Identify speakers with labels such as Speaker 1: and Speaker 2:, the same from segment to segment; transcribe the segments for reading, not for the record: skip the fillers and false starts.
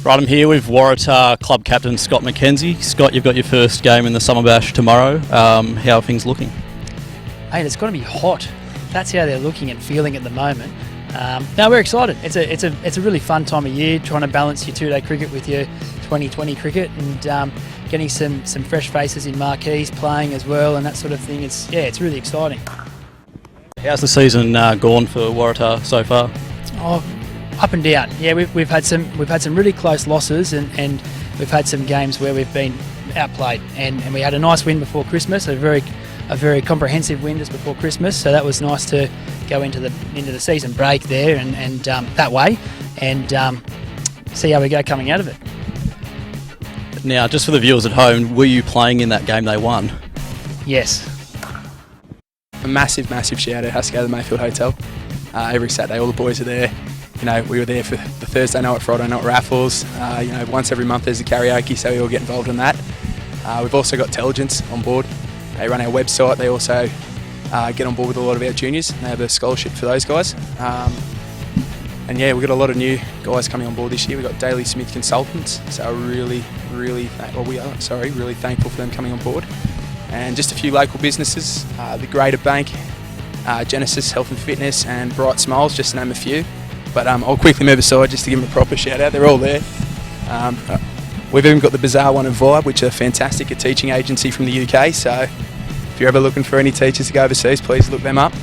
Speaker 1: Right, I'm here with Waratah club captain Scott McKenzie. Scott, you've got your first game in the Summer Bash tomorrow. How are things looking?
Speaker 2: Hey, it's going to be hot. That's how they're looking and feeling at the moment. Now we're excited. It's a really fun time of year, trying to balance your two-day cricket with your 2020 cricket, and getting some fresh faces in marquees playing as well, and that sort of thing. It's really exciting.
Speaker 1: How's the season gone for Waratah so far?
Speaker 2: Oh, up and down. Yeah, we've had some really close losses, and we've had some games where we've been outplayed, and we had a nice win before Christmas, a very comprehensive win just before Christmas. So that was nice to go into the season break there and that way, and see how we go coming out of it.
Speaker 1: Now, just for the viewers at home, were you playing in that game they won?
Speaker 2: Yes.
Speaker 3: A massive shout out has to go to the Mayfield Hotel. Every Saturday, all the boys are there. You know, we were there for the Thursday night, Friday night raffles. You know, once every month there's a karaoke, so we all get involved in that. We've also got Intelligence on board. They run our website. They also get on board with a lot of our juniors. They have a scholarship for those guys. And yeah, we've got a lot of new guys coming on board this year. We've got Daily Smith Consultants, so we are really thankful for them coming on board. And just a few local businesses, the Greater Bank, Genesis Health and Fitness, and Bright Smiles, just to name a few. But I'll quickly move aside just to give them a proper shout out. They're all there. We've even got the Bizarre One and Vibe, which are fantastic, a teaching agency from the UK. So if you're ever looking for any teachers to go overseas, please look them up.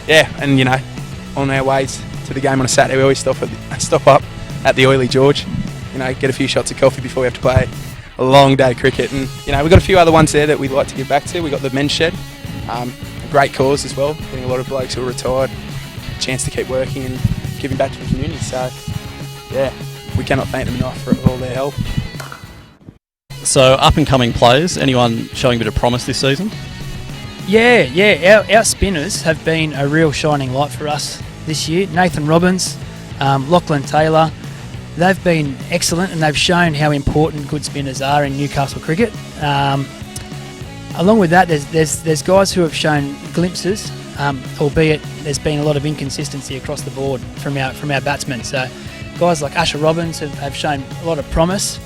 Speaker 3: Yeah, and you know, on our ways to the game on a Saturday, we always stop up at the Oily George. You know, get a few shots of coffee before we have to play a long day of cricket. And you know, we've got a few other ones there that we'd like to give back to. We've got the Men's Shed, a great cause as well, getting a lot of blokes who are retired a chance to keep working and giving back to the community. So, yeah, we cannot thank them enough for all their help.
Speaker 1: So, up-and-coming players, anyone showing a bit of promise this season?
Speaker 2: Yeah. Our spinners have been a real shining light for us this year. Nathan Robbins, Lachlan Taylor, they've been excellent and they've shown how important good spinners are in Newcastle cricket. Along with that, there's guys who have shown glimpses, albeit there's been a lot of inconsistency across the board from our batsmen. So guys like Asher Robbins have shown a lot of promise.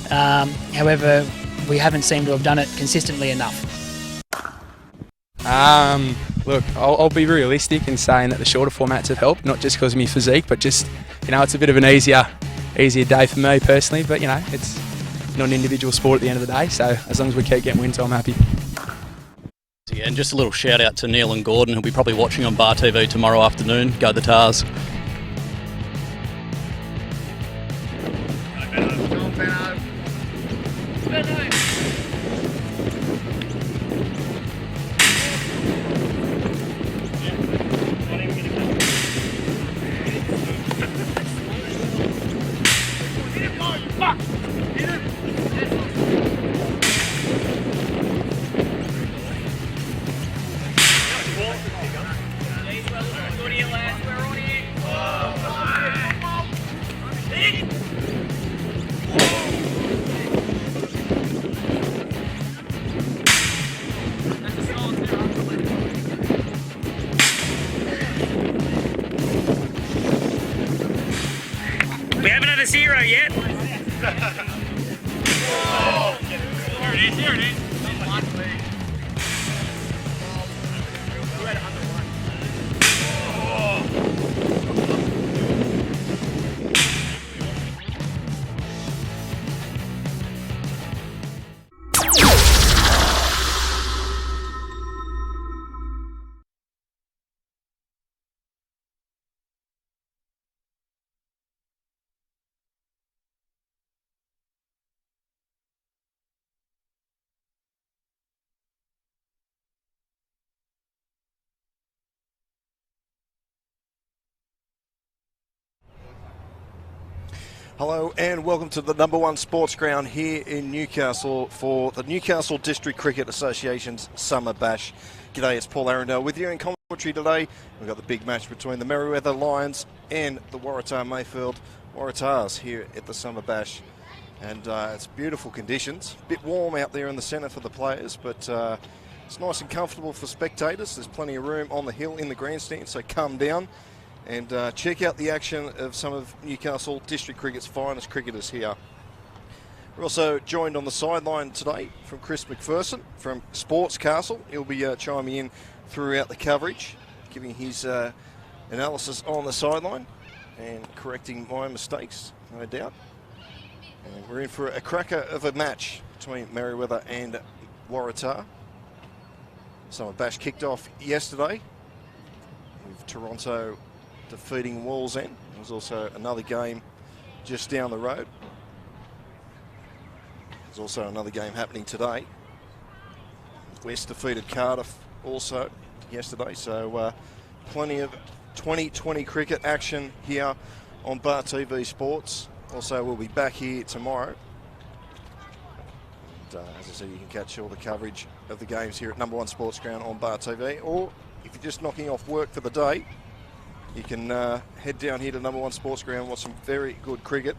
Speaker 2: However, we haven't seemed to have done it consistently enough.
Speaker 3: Look, I'll be realistic in saying that the shorter formats have helped, not just because of my physique, but just, it's a bit of an easier day for me personally. But, it's not an individual sport at the end of the day, so as long as we keep getting wins, I'm happy.
Speaker 1: Yeah, and just a little shout out to Neil and Gordon, who'll be probably watching on Bar TV tomorrow afternoon. Go the Tars.
Speaker 4: We haven't had a zero yet. Here it is.
Speaker 5: Hello and welcome to the number one sports ground here in Newcastle for the Newcastle District Cricket Association's Summer Bash. G'day, it's Paul Arundel with you in commentary today. We've got the big match between the Merewether Lions and the Waratah Mayfield Waratahs here at the Summer Bash. And it's beautiful conditions. A bit warm out there in the centre for the players, but it's nice and comfortable for spectators. There's plenty of room on the hill in the grandstand, so come down and check out the action of some of Newcastle District Cricket's finest cricketers here. We're also joined on the sideline today from Chris McPherson from Sports Castle. He'll be chiming in throughout the coverage, giving his analysis on the sideline and correcting my mistakes, no doubt. And we're in for a cracker of a match between Merewether and Waratah. Summer Bash kicked off yesterday with Toronto defeating Walls End. There was also another game just down the road. There's also another game happening today. West defeated Cardiff also yesterday, so plenty of 2020 cricket action here on Bar TV Sports. Also, we'll be back here tomorrow. And, as I said, you can catch all the coverage of the games here at number one sports ground on Bar TV, or if you're just knocking off work for the day, you can head down here to number one sports ground and watch some very good cricket.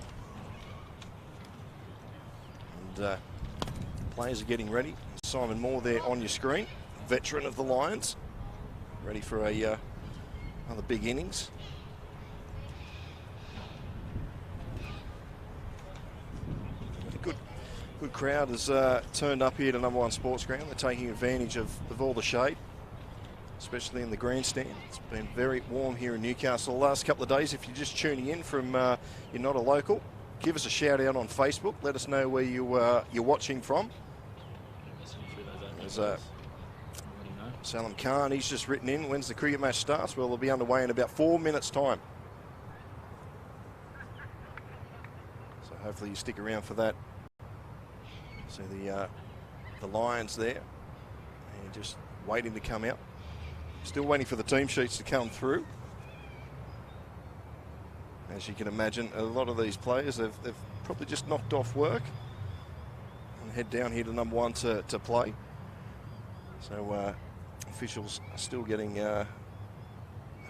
Speaker 5: And players are getting ready. Simon Moore there on your screen, veteran of the Lions, ready for another big innings. Good crowd has turned up here to number one sports ground. They're taking advantage of all the shade, especially in the grandstand. It's been very warm here in Newcastle the last couple of days. If you're just tuning in from you're not a local, give us a shout out on Facebook. Let us know where you're watching from. There's Salam Khan, he's just written in, when's the cricket match starts? Well, it'll be underway in about 4 minutes time. So hopefully you stick around for that. See the Lions there, and just waiting to come out. Still waiting for the team sheets to come through. As you can imagine, a lot of these players, they've probably just knocked off work and head down here to number 1 to play. So officials are still getting a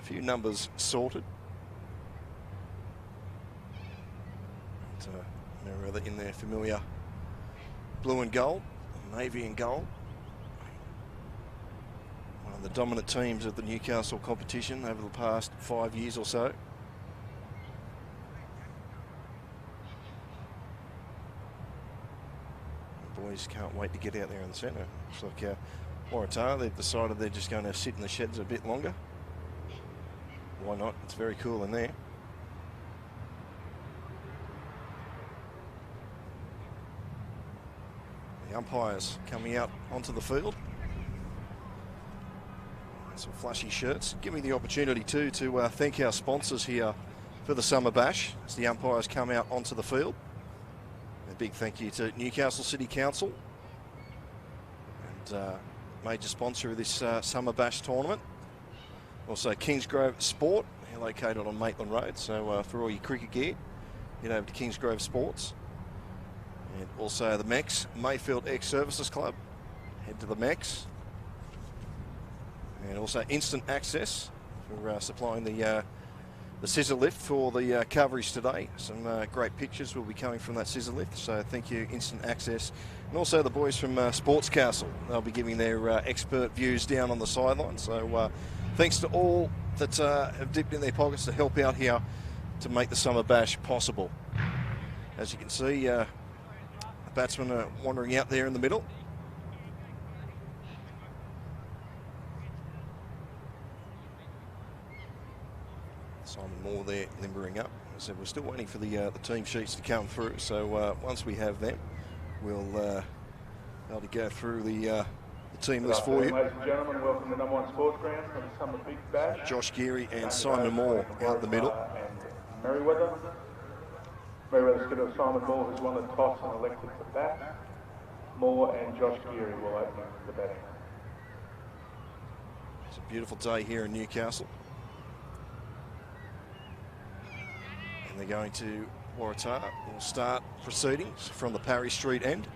Speaker 5: few numbers sorted. Merewether in their familiar blue and gold, navy and gold. One of the dominant teams of the Newcastle competition over the past 5 years or so. The boys can't wait to get out there in the centre. Looks like Waratah, they've decided they're just going to sit in the sheds a bit longer. Why not? It's very cool in there. The umpires coming out onto the field. Some flashy shirts. Give me the opportunity too to thank our sponsors here for the Summer Bash as the umpires come out onto the field. A big thank you to Newcastle City Council and major sponsor of this Summer Bash tournament. Also Kingsgrove Sport, they're located on Maitland Road, so for all your cricket gear, head over to Kingsgrove Sports. And also the MEX, Mayfield Ex-Services Club, head to the MEX. And also Instant Access for supplying the scissor lift for the coverage today. Some great pictures will be coming from that scissor lift, so thank you Instant Access. And also the boys from Sports Castle, they'll be giving their expert views down on the sideline. So thanks to all that have dipped in their pockets to help out here to make the Summer Bash possible. As you can see, the batsmen are wandering out there in the middle. Simon Moore there limbering up. As I said, we're still waiting for the team sheets to come through. So once we have them, we'll be able to go through the team list for you.
Speaker 6: Ladies and gentlemen, welcome to number 1 sports ground for the Summer Big Bash.
Speaker 5: Josh Geary and Simon Moore out in the middle.
Speaker 6: And Merewether. Merewether skipper Simon Moore, who's won the toss and elected to bat. Moore and Josh Geary will open the batting.
Speaker 5: It's a beautiful day here in Newcastle. And they're going to Waratah. We'll start proceedings from the Parry Street end.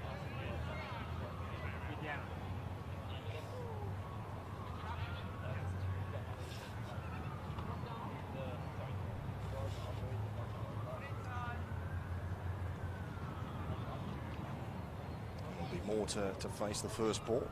Speaker 5: More to face the first ball.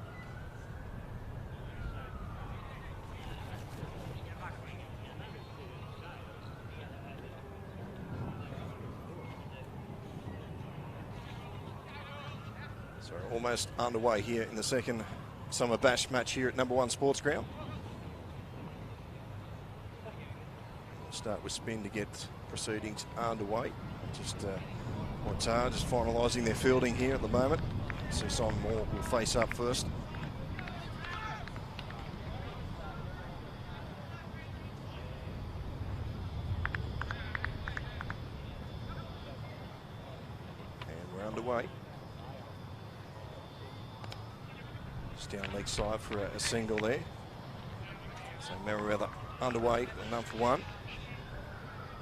Speaker 5: So almost underway here in the second Summer Bash match here at number 1 Sports Ground. We'll start with spin to get proceedings underway. Waratah just finalising their fielding here at the moment. So Simon Moore will face up first. And we're underway. Just down leg side for a single there. So Merewether underway, none for one.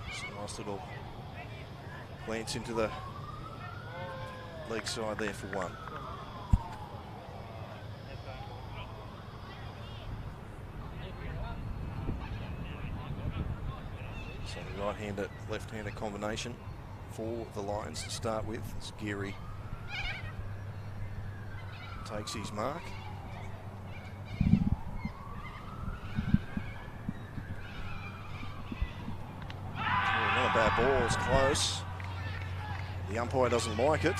Speaker 5: Just a nice little glance into the leg side there for one. So right-handed, left-handed combination for the Lions to start with. As Geary takes his mark. Not a bad ball, it's close. The umpire doesn't like it.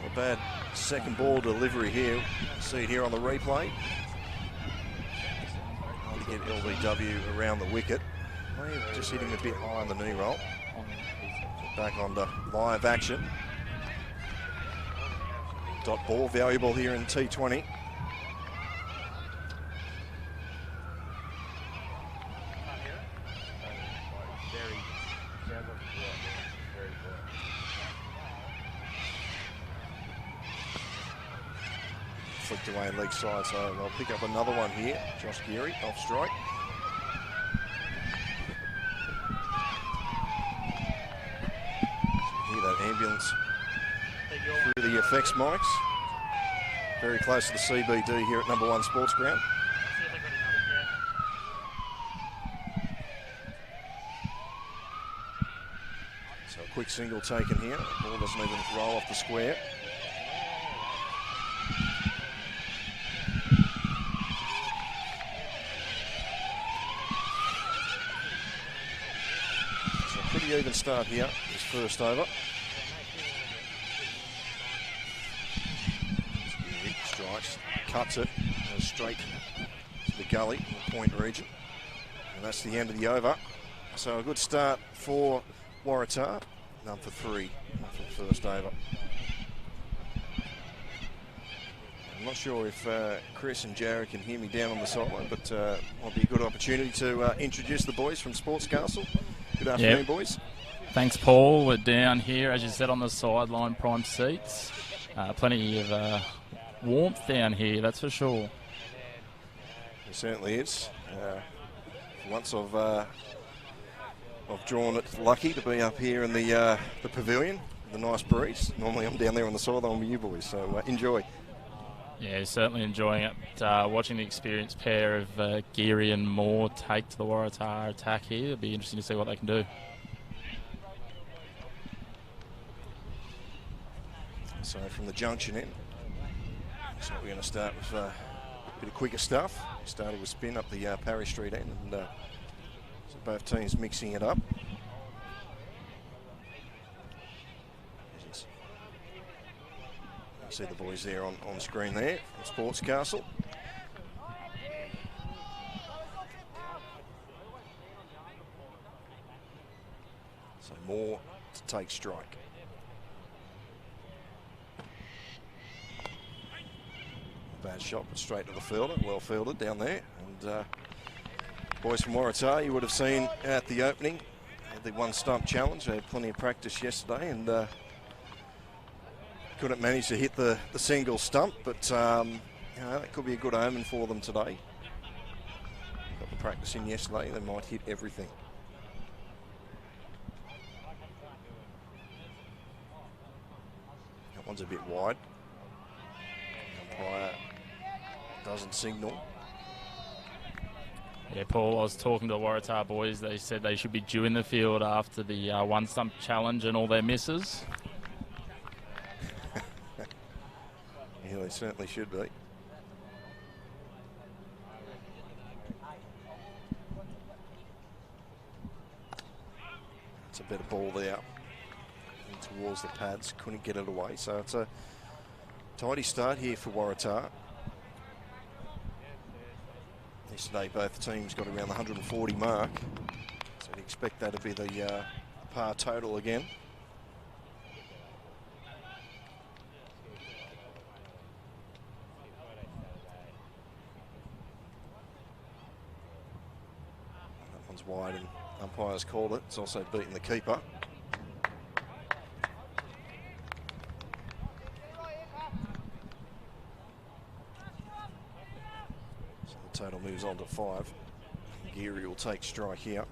Speaker 5: A bad second ball delivery here. See it here on the replay. To get LBW around the wicket. Maybe just hitting a bit high on the knee roll. Back on the live action. Dot ball, valuable here in T20. Flicked away leg side, so they'll pick up another one here. Josh Geary off strike. ambulance through the effects mics. Very close to the CBD here at number 1 Sports Ground. So a quick single taken here. The ball doesn't even roll off the square. So a pretty even start here, this first over. Strikes, cuts it, goes straight to the gully, the point region. And that's the end of the over. So a good start for Waratah. None for 3 for the first over. I'm not sure if Chris and Jared can hear me down on the sideline, but might be a good opportunity to introduce the boys from Sports Castle. Good afternoon, boys.
Speaker 7: Thanks, Paul. We're down here, as you said, on the sideline, prime seats. Plenty of warmth down here, that's for sure.
Speaker 5: It certainly is. Once I've drawn it lucky to be up here in the pavilion, the nice breeze. Normally I'm down there on the sideline with you boys, so enjoy.
Speaker 7: Yeah, certainly enjoying it. Watching the experienced pair of Geary and Moore take to the Waratah attack here. It'll be interesting to see what they can do.
Speaker 5: So from the junction in, so we're going to start with a bit of quicker stuff. We started with spin up the Parry Street end, and so both teams mixing it up. You see the boys there on screen there from Sports Castle. So Moore to take strike. Bad shot, but straight to the fielder. Well fielded down there. And boys from Waratah, you would have seen at the opening, the one stump challenge. They had plenty of practice yesterday and couldn't manage to hit the single stump, but you know, that could be a good omen for them today. Got the practice in yesterday, they might hit everything. That one's a bit wide. Umpire doesn't signal.
Speaker 7: Yeah, Paul, I was talking to the Waratah boys. They said they should be due in the field after the one stump challenge and all their misses.
Speaker 5: Yeah, they certainly should be. It's a better ball there. And towards the pads, couldn't get it away. So it's a tidy start here for Waratah. Yesterday both teams got around the 140 mark, so we expect that to be the par total again. That one's wide and umpire's called it. It's also beaten the keeper. Total moves on to 5. Geary will take strike here.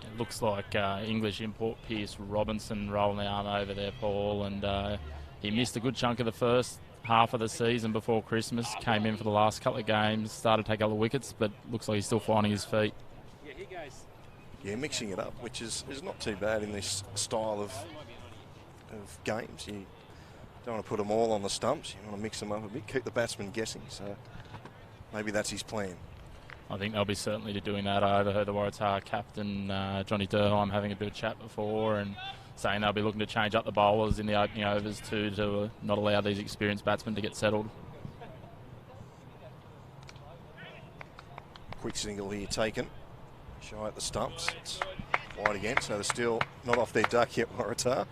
Speaker 7: It looks like English import Pierce Robinson rolling the arm over there, Paul, and he missed a good chunk of the first half of the season before Christmas. Came in for the last couple of games, started to take a couple of wickets, but looks like he's still finding his feet.
Speaker 5: Yeah, mixing it up, which is not too bad in this style of games. You don't want to put them all on the stumps. You want to mix them up a bit, keep the batsman guessing. So maybe that's his plan.
Speaker 7: I think they'll be certainly doing that. I overheard the Waratah captain, Johnny Durham, having a bit of chat before and saying they'll be looking to change up the bowlers in the opening overs too, to not allow these experienced batsmen to get settled.
Speaker 5: Quick single here taken. Shy at the stumps. It's wide again, so they're still not off their duck yet, Waratah.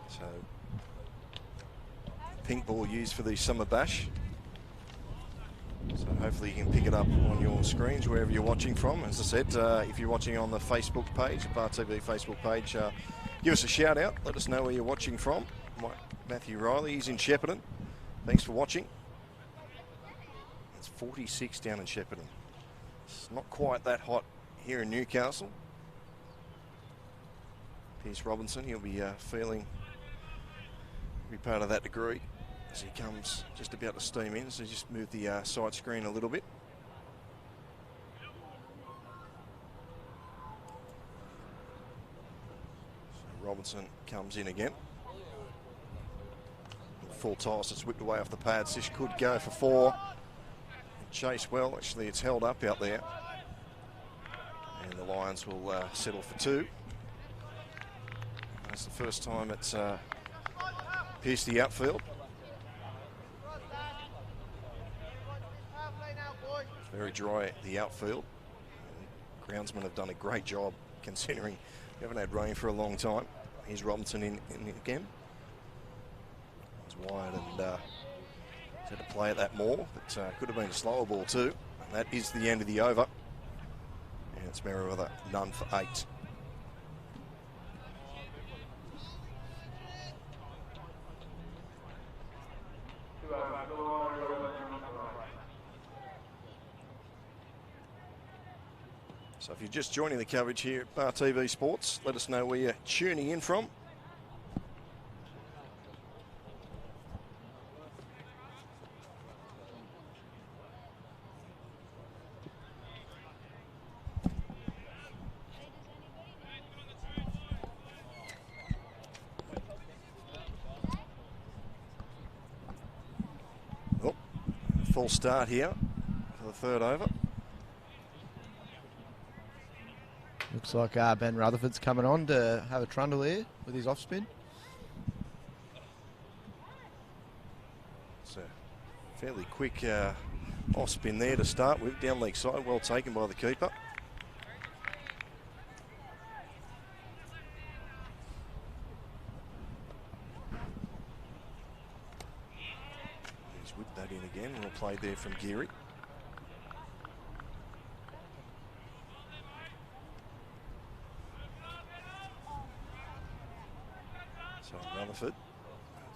Speaker 5: So, pink ball used for the summer bash. So hopefully you can pick it up on your screens wherever you're watching from. As I said, if you're watching on the Facebook page, the Bar TV Facebook page, give us a shout out. Let us know where you're watching from. Matthew Riley, he's in Shepparton. Thanks for watching. It's 46 down in Shepparton. It's not quite that hot here in Newcastle. Pierce Robinson, he'll be be part of that degree as he comes just about to steam in. So just move the side screen a little bit. So Robinson comes in again. Full toss, it's whipped away off the pads. This could go for 4. Chase well, actually it's held up out there. And the Lions will settle for 2. That's the first time it's pierced the outfield. It's very dry, the outfield. Groundsmen have done a great job considering we haven't had rain for a long time. Here's Robinson in again. It's wide and had to play at that more, but could have been a slower ball too. And that is the end of the over. And it's Merewether, none for 8. So if you're just joining the coverage here at Bar TV Sports, let us know where you're tuning in from. Oh, full start here for the third over.
Speaker 8: Looks like Ben Rutherford's coming on to have a trundle here with his off spin.
Speaker 5: It's a fairly quick off spin there to start with. Down leg side, well taken by the keeper. He's whipped that in again. Well played there from Geary. So Rutherford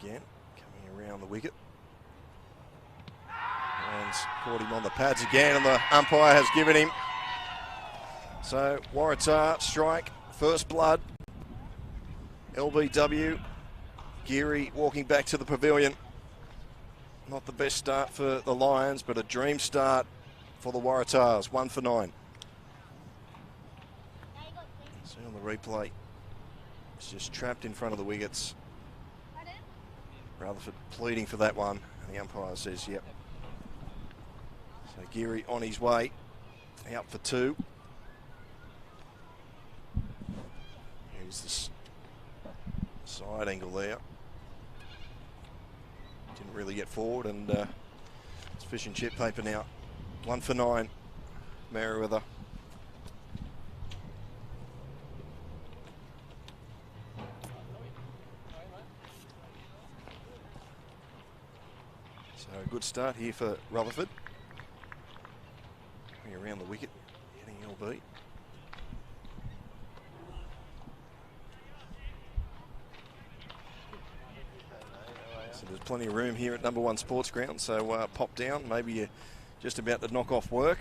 Speaker 5: again coming around the wicket. And caught him on the pads again, and the umpire has given him. So Waratah strike, first blood. LBW. Geary walking back to the pavilion. Not the best start for the Lions, but a dream start for the Waratahs. 1 for 9. See on the replay. It's just trapped in front of the wickets. Rutherford pleading for that one, and the umpire says yep. So Geary on his way, out for 2. Here's this side angle there. Didn't really get forward, and it's fish and chip paper now. 1 for 9, Merewether. So a good start here for Rutherford. Coming around the wicket, hitting LB. So there's plenty of room here at number 1 Sports Ground, so pop down. Maybe you're just about to knock off work.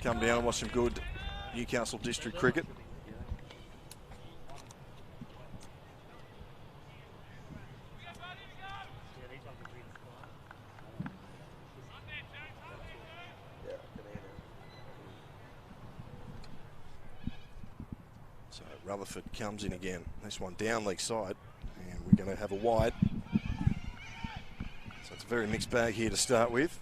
Speaker 5: Come down and watch some good Newcastle District cricket. So Rutherford comes in again. This one down leg side, and we're going to have a wide. So it's a very mixed bag here to start with.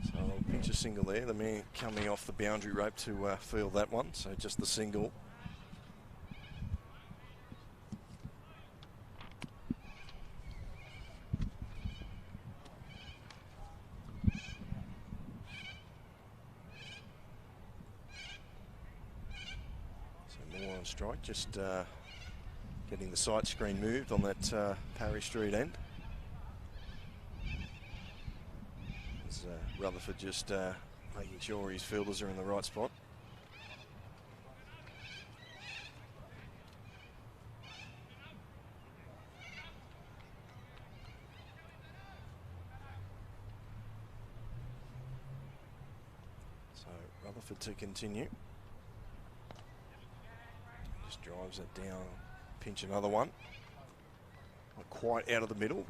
Speaker 5: So I'll pinch a single there. The man coming off the boundary rope to field that one. So just the single. More on strike, just getting the sight screen moved on that Parry Street end. As Rutherford just making sure his fielders are in the right spot. So Rutherford to continue. Just drives it down, pinch another one. Not quite out of the middle.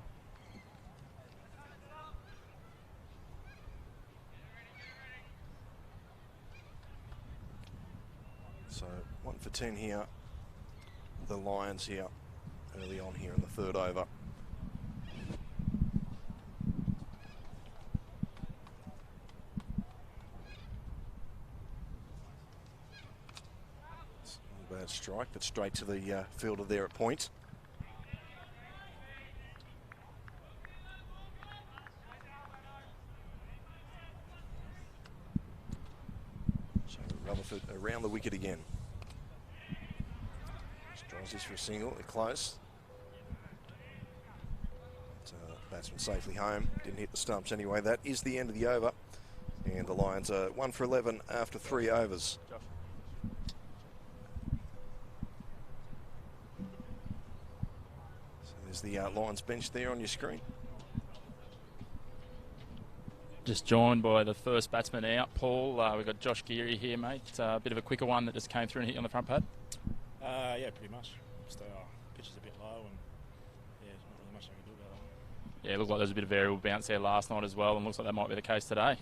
Speaker 5: So 1 for 10 here. The Lions here early on here in the third over. It's not a bad strike, but straight to the fielder there at point. So Rutherford around the wicket again. Drives this for a single, they're close. Batsman safely home, didn't hit the stumps anyway. That is the end of the over. And the Lions are 1 for 11 after 3 overs. So there's the Lions bench there on your screen.
Speaker 7: Just joined by the first batsman out, Paul. We've got Josh Geary here, mate. A bit of a quicker one that just came through and hit you on the front pad.
Speaker 9: Yeah, pretty much. Just pitch is a bit low, and yeah, there's not really much I can do about that.
Speaker 7: Yeah, it looked like there was a bit of variable bounce there last night as well, and looks like that might be the case today.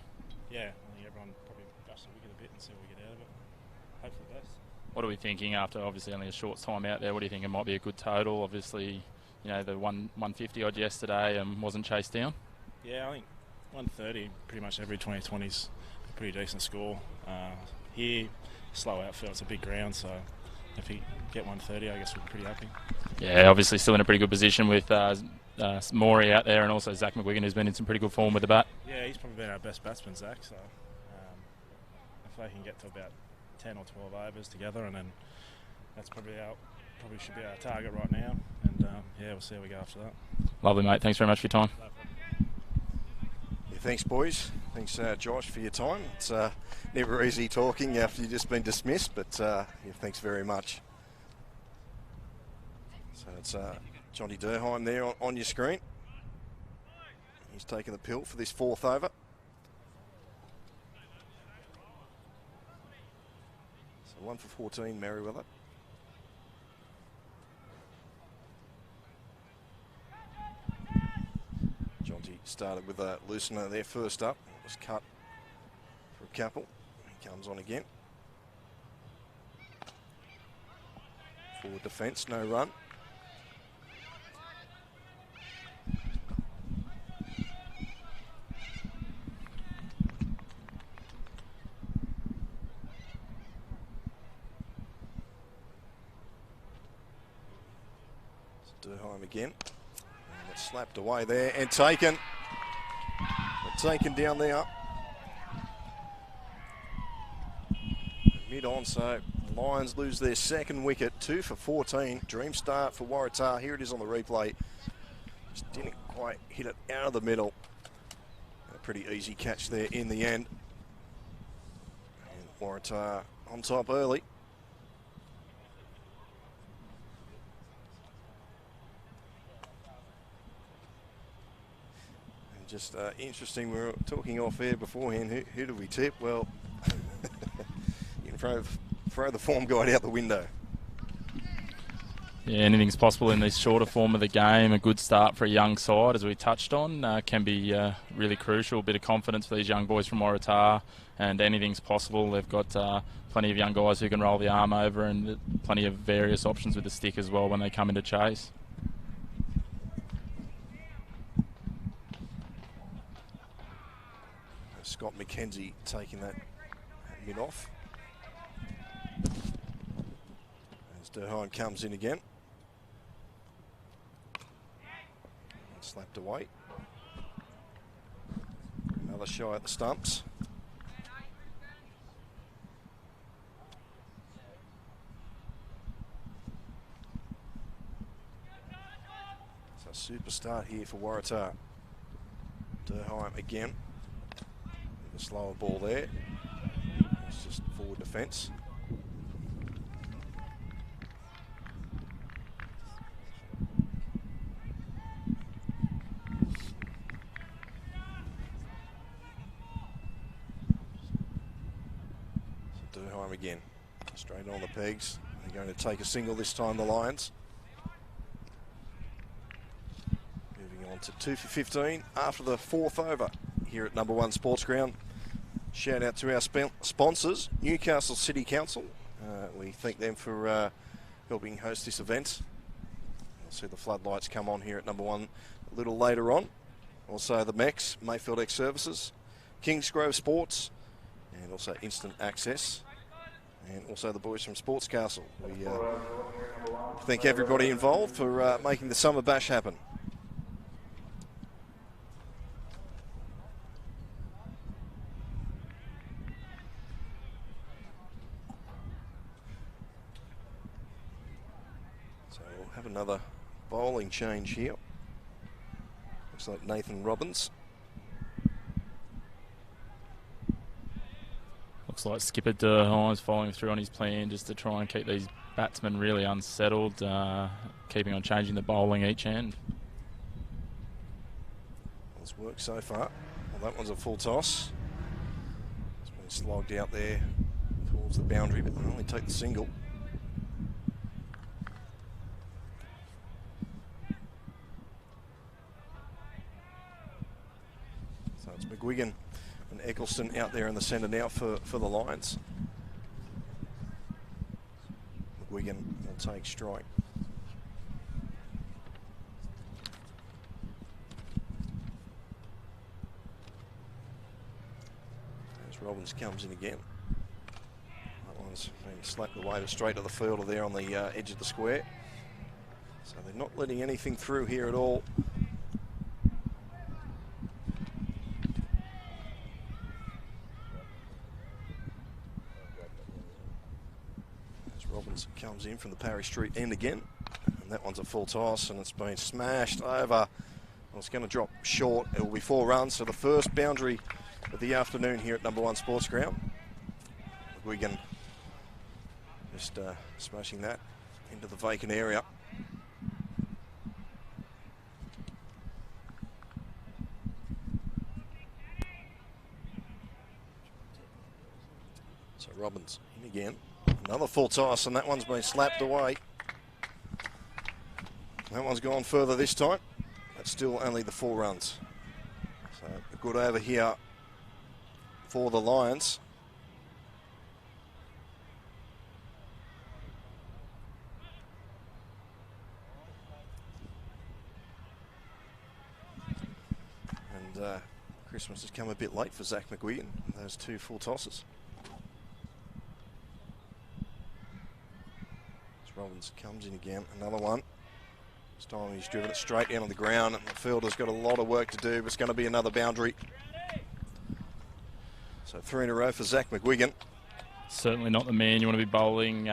Speaker 9: Yeah, I think everyone probably brushed the wicket a bit and see what we get out of it. Hope for the best.
Speaker 7: What are we thinking after obviously only a short time out there? What do you think it might be a good total? Obviously, you know, the 150 odd yesterday and wasn't chased down.
Speaker 9: Yeah, I think 130 pretty much every 2020's a pretty decent score. Here, slow outfield, it's a big ground, so if you get 130, I guess we're pretty happy.
Speaker 7: Yeah, obviously still in a pretty good position with Morey out there and also Zach McGuigan, who's been in some pretty good form with the bat.
Speaker 9: Yeah, he's probably been our best batsman, Zach, so if they can get to about 10 or 12 overs together, and then that's probably should be our target right now, and yeah, we'll see how we go after that.
Speaker 7: Lovely, mate. Thanks very much for your time.
Speaker 5: Yeah, thanks, boys. Thanks, Josh, for your time. It's never easy talking after you've just been dismissed, but yeah, thanks very much. So it's Johnny Durheim there on your screen. He's taking the pill for this 4th over. So 1 for 14, Merewether. Jonty started with a loosener there first up. It was cut for a couple. He comes on again. Forward defence, no run. Durheim again. And it's slapped away there and taken. Taken down there. Mid on, so Lions lose their 2nd wicket. 2 for 14. Dream start for Waratah. Here it is on the replay. Just didn't quite hit it out of the middle. A pretty easy catch there in the end. And Waratah on top early. Just interesting, we were talking off air beforehand, who do we tip? Well, you can throw the form guide out the window.
Speaker 7: Yeah, anything's possible in this shorter form of the game. A good start for a young side, as we touched on, can be really crucial. A bit of confidence for these young boys from Waratah, and anything's possible. They've got plenty of young guys who can roll the arm over, and plenty of various options with the stick as well when they come into chase.
Speaker 5: Scott McKenzie taking that mid off. As Durheim comes in again. And slapped away. Another shy at the stumps. a super start here for Waratah. Durheim again. A slower ball there. It's just forward defence. Durheim again. Straight on the pegs. They're going to take a single this time, the Lions. Moving on to 2 for 15 after the 4th over here at number 1 Sports Ground. Shout out to our sponsors, Newcastle City Council. We thank them for helping host this event. You'll see the floodlights come on here at number 1 a little later on. Also the MEX, Mayfield X Services, Kingsgrove Sports, and also Instant Access. And also the boys from Sports Castle. We thank everybody involved for making the Summer Bash happen. So we'll have another bowling change here. Looks like Nathan Robbins.
Speaker 7: Looks like skipper Durheim's following through on his plan just to try and keep these batsmen really unsettled, keeping on changing the bowling each end.
Speaker 5: It's worked so far. Well, that one's a full toss. It's been slogged out there towards the boundary, but they only take the single. So it's McGuigan and Eccleston out there in the centre now for the Lions. McGuigan will take strike. As Robbins comes in again. That one's been slapped away straight to the fielder there on the edge of the square. So they're not letting anything through here at all. Robbins comes in from the Parry Street end again, and that one's a full toss, and it's been smashed over. Well, it's going to drop short. It will be 4 runs, so the first boundary of the afternoon here at number 1 Sports Ground. McGuigan just smashing that into the vacant area. So Robbins in again. Another full toss, and that one's been slapped away. That one's gone further this time. That's still only the 4 runs. So a good over here for the Lions. And Christmas has come a bit late for Zach McGuigan, those 2 full tosses. Robbins comes in again, another one. This time he's driven it straight down on the ground, and the fielder's got a lot of work to do, but it's going to be another boundary. So 3 in a row for Zach McGuigan.
Speaker 7: Certainly not the man you want to be bowling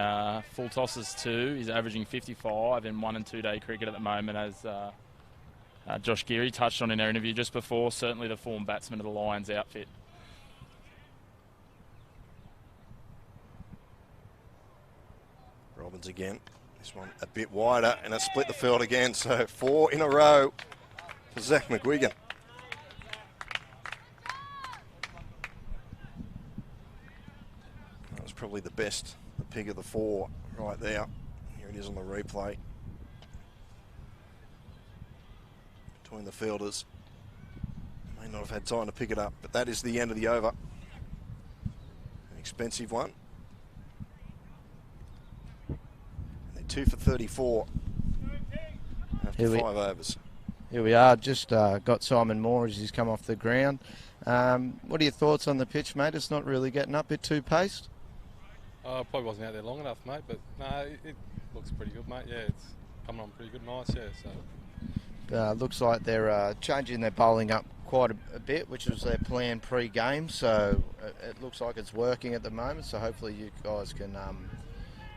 Speaker 7: full tosses to. He's averaging 55 in 1 and 2 day cricket at the moment, as Josh Geary touched on in our interview just before. Certainly the form batsman of the Lions outfit.
Speaker 5: Robbins again. This one a bit wider, and it's split the field again. So 4 in a row for Zach McGuigan. That was probably the pick of the 4 right there. Here it is on the replay. Between the fielders. May not have had time to pick it up, but that is the end of the over. An expensive one. 2 for 34 after 5 overs.
Speaker 8: Here we are, just got Simon Moore as he's come off the ground. What are your thoughts on the pitch, mate? It's not really getting up, a bit too paced?
Speaker 10: Probably wasn't out there long enough, mate, but no, it looks pretty good, mate. Yeah, it's coming on pretty good, nice, yeah. So
Speaker 8: looks like they're changing their bowling up quite a bit, which was their plan pre-game, so it looks like it's working at the moment, so hopefully you guys can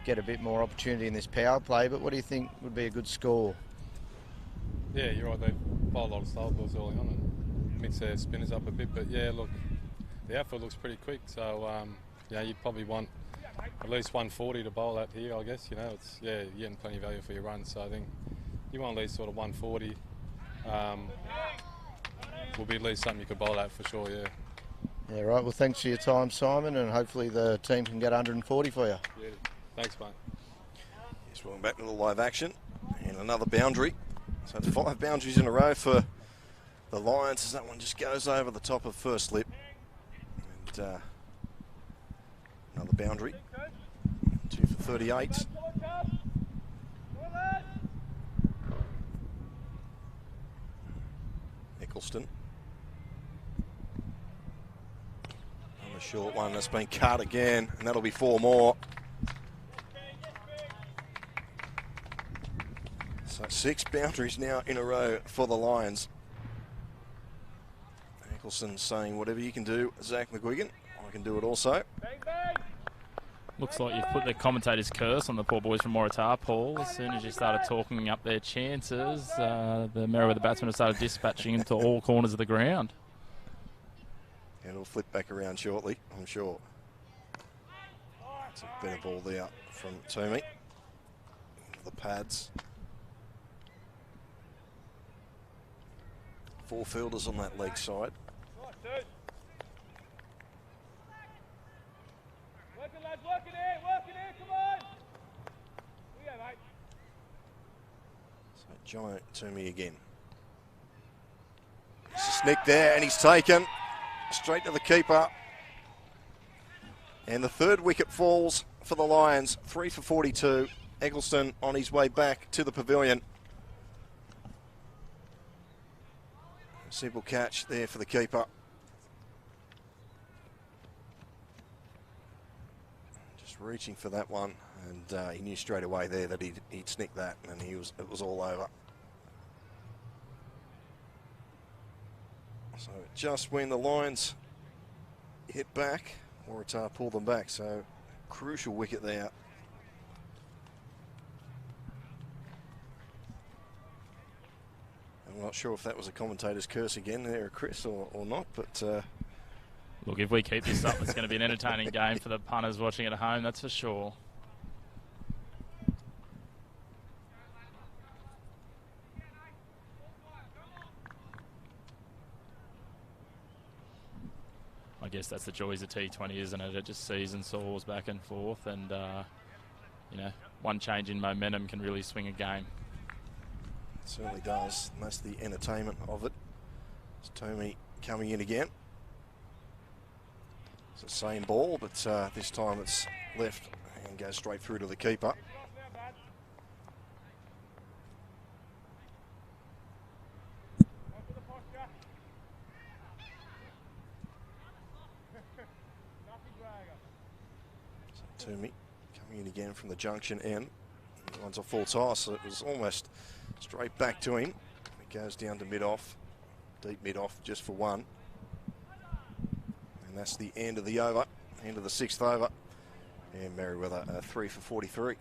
Speaker 8: get a bit more opportunity in this power play. But what do you think would be a good score?
Speaker 10: yeah, you're right. They bowl a lot of slow balls early on and mix their spinners up a bit. But yeah, look, the outfield looks pretty quick. So yeah, you probably want at least 140 to bowl at here. I guess it's you're getting plenty of value for your runs. So I think you want at least sort of 140. Will be at least something you could bowl at for sure. Yeah.
Speaker 8: Yeah, right. Well, thanks for your time, Simon, and hopefully the team can get 140 for you.
Speaker 10: Yeah. Thanks, mate.
Speaker 5: Yes, welcome back to the live action. And another boundary. So it's 5 boundaries in a row for the Lions as that one just goes over the top of first slip. And another boundary. 2 for 38. Eccleston. On the short one that's been cut again, and that'll be 4 more. So 6 boundaries now in a row for the Lions. Eccleston saying, whatever you can do, Zach McGuigan, I can do it also.
Speaker 7: Looks like you've put the commentator's curse on the poor boys from Waratah, Paul. As soon as you started talking up their chances, the Merewether batsmen have started dispatching into all corners of the ground.
Speaker 5: And it'll flip back around shortly, I'm sure. It's a better ball there from Toomey. Into the pads. 4 fielders on that leg side. So Giant Toomey again. There's a snick there, and he's taken straight to the keeper. And the 3rd wicket falls for the Lions, 3 for 42. Eccleston on his way back to the pavilion. Simple catch there for the keeper. Just reaching for that one, and he knew straight away there that he'd snick that, and it was all over. So just when the Lions hit back, Waratah pulled them back. So crucial wicket there. I'm not sure if that was a commentator's curse again there, Chris, or not, but...
Speaker 7: Look, if we keep this up, it's going to be an entertaining game for the punters watching at home, that's for sure. I guess that's the joys of T20, isn't it? It just sees and saws back and forth, and, one change in momentum can really swing a game.
Speaker 5: It certainly does, and that's the entertainment of it. It's Toomey coming in again. It's the same ball, but this time it's left and goes straight through to the keeper. So Toomey coming in again from the junction end. One's a full toss, so it was almost straight back to him. It goes down to mid-off, deep mid-off just for 1. And that's the end of the over, end of the 6th over. And Merewether 3 for 43. A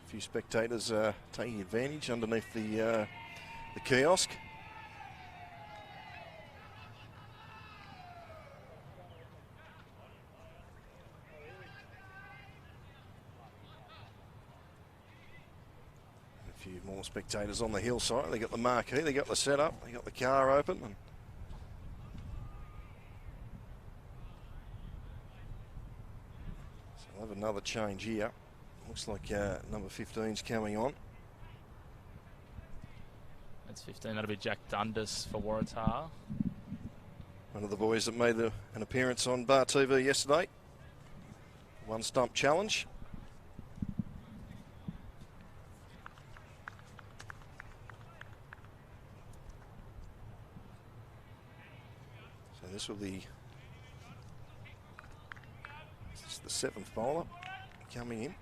Speaker 5: few spectators taking advantage underneath the kiosk. A few more spectators on the hillside. They got the marquee, they got the setup, they got the car open. And so we'll have another change here. Looks like number 15's coming on.
Speaker 7: That's 15, that'll be Jack Dundas for Waratah.
Speaker 5: One of the boys that made an appearance on Bar TV yesterday. 1 stump challenge. This will be the 7th bowler coming in.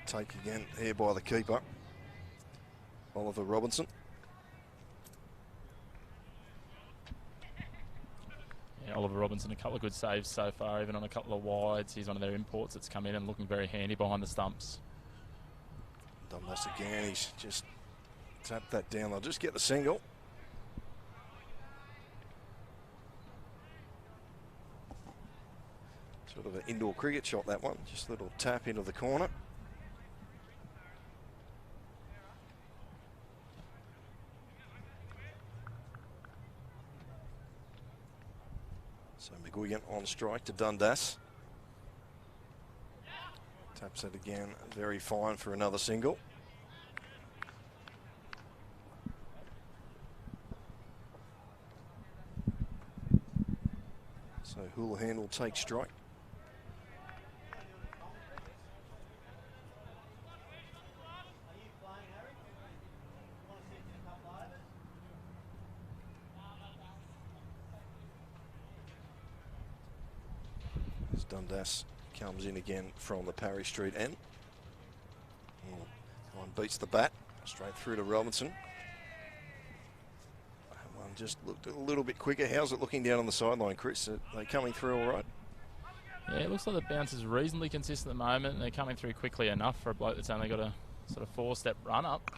Speaker 5: Take again here by the keeper, Oliver Robinson.
Speaker 7: Oliver Robinson, a couple of good saves so far, even on a couple of wides. He's one of their imports that's come in and looking very handy behind the stumps.
Speaker 5: Done this again. He's just tapped that down. They'll just get the single. Sort of an indoor cricket shot, that one. Just a little tap into the corner. So McGuigan on strike to Dundas. Taps it again, very fine for another single. So Houlihan will take strike. As Dundas comes in again from the Parry Street end. One beats the bat, straight through to Robinson. That one just looked a little bit quicker. How's it looking down on the sideline, Chris? Are they coming through all right?
Speaker 7: Yeah, it looks like the bounce is reasonably consistent at the moment, and they're coming through quickly enough for a bloke that's only got a sort of 4-step run up.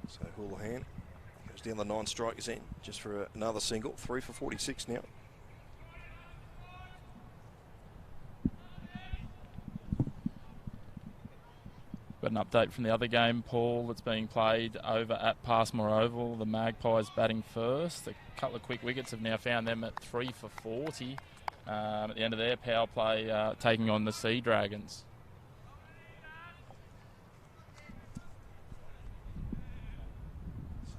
Speaker 5: So Houlihan goes down the 9 strikers end just for another single. 3 for 46 now.
Speaker 7: Got an update from the other game, Paul, that's being played over at Passmore Oval. The Magpies batting first. A couple of quick wickets have now found them at 3 for 40 at the end of their power play, taking on the Sea Dragons.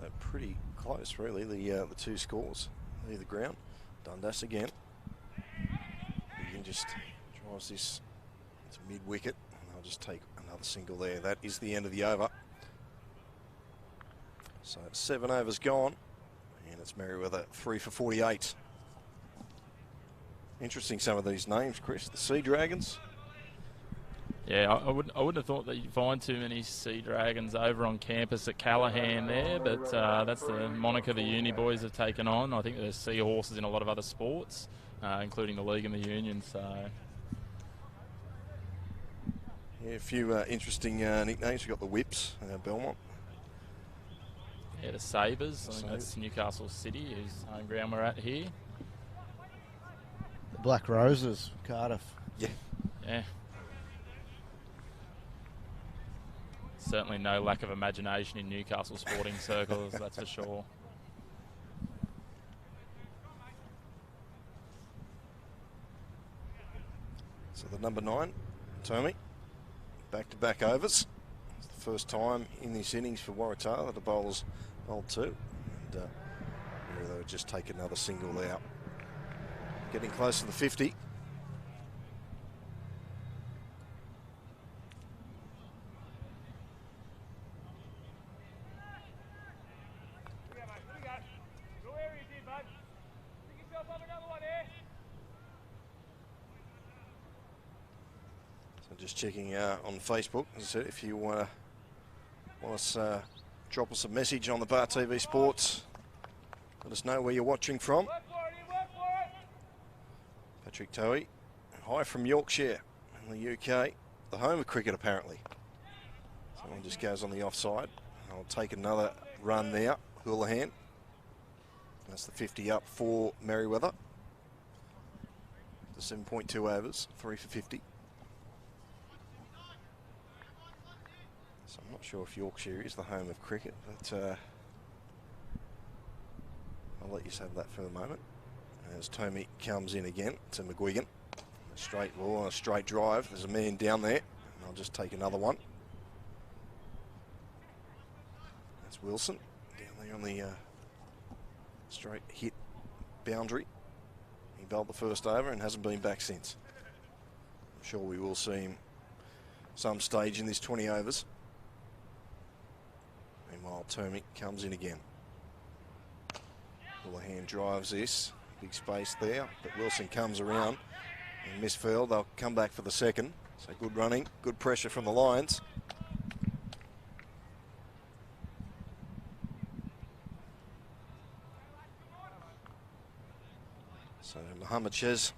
Speaker 5: So pretty close, really, the two scores. Either ground. Dundas again. Begin just drives this to mid-wicket. I'll just take another single there. That is the end of the over. So 7 overs gone, and it's Merewether 3 for 48. Interesting, some of these names, Chris. The Sea Dragons.
Speaker 7: Yeah, I wouldn't have thought that you'd find too many Sea Dragons over on campus at Callaghan there, but that's the moniker the uni boys have taken on. I think there's seahorses in a lot of other sports, including the league and the union. So.
Speaker 5: Yeah, a few interesting nicknames. We've got the Whips, Belmont.
Speaker 7: Yeah, the Sabres. I think that's Newcastle City, whose home ground we're at here.
Speaker 8: The Black Roses, Cardiff.
Speaker 5: Yeah.
Speaker 7: Yeah. Certainly no lack of imagination in Newcastle sporting circles, that's for sure.
Speaker 5: So the number 9, Tommy. Back-to-back overs. It's the first time in this innings for Waratah that the bowlers bowled 2. And they'll just take another single out. Getting close to the 50. Just checking on Facebook. As I said, if you want us, drop us a message on the Bar TV Sports. Let us know where you're watching from. Patrick Toey, hi from Yorkshire in the UK, the home of cricket apparently. Someone just goes on the offside. I'll take another run there. Houlihan. That's the 50 up for Merewether. The 7.2 overs, 3 for 50. So I'm not sure if Yorkshire is the home of cricket, but I'll let you have that for the moment. As Tommy comes in again to McGuigan. A straight ball on a straight drive. There's a man down there. And I'll just take another one. That's Wilson down there on the straight hit boundary. He bowled the first over and hasn't been back since. I'm sure we will see him some stage in this 20 overs. Meanwhile, Tommy comes in again. Houlihan drives this. Big space there, but Wilson comes around and misfield. They'll come back for the second. So good running, good pressure from the Lions. Muhammad Shez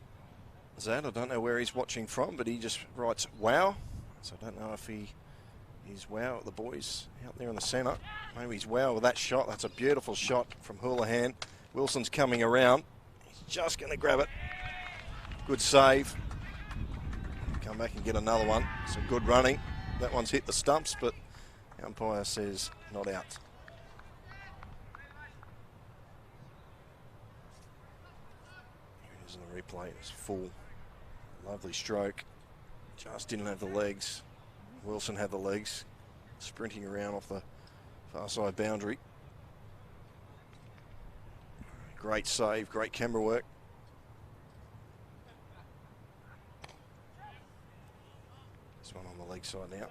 Speaker 5: Zad. I don't know where he's watching from, but he just writes wow. So I don't know if he's wow at the boys out there in the centre. Maybe he's wow with that shot. That's a beautiful shot from Houlihan. Wilson's coming around. He's just going to grab it. Good save. Come back and get another one. Some good running. That one's hit the stumps, but the umpire says not out. Here it is in the replay. It's full. Lovely stroke. Just didn't have the legs. Wilson had the legs. Sprinting around off the far side boundary. Great save, great camera work. This one on the leg side now.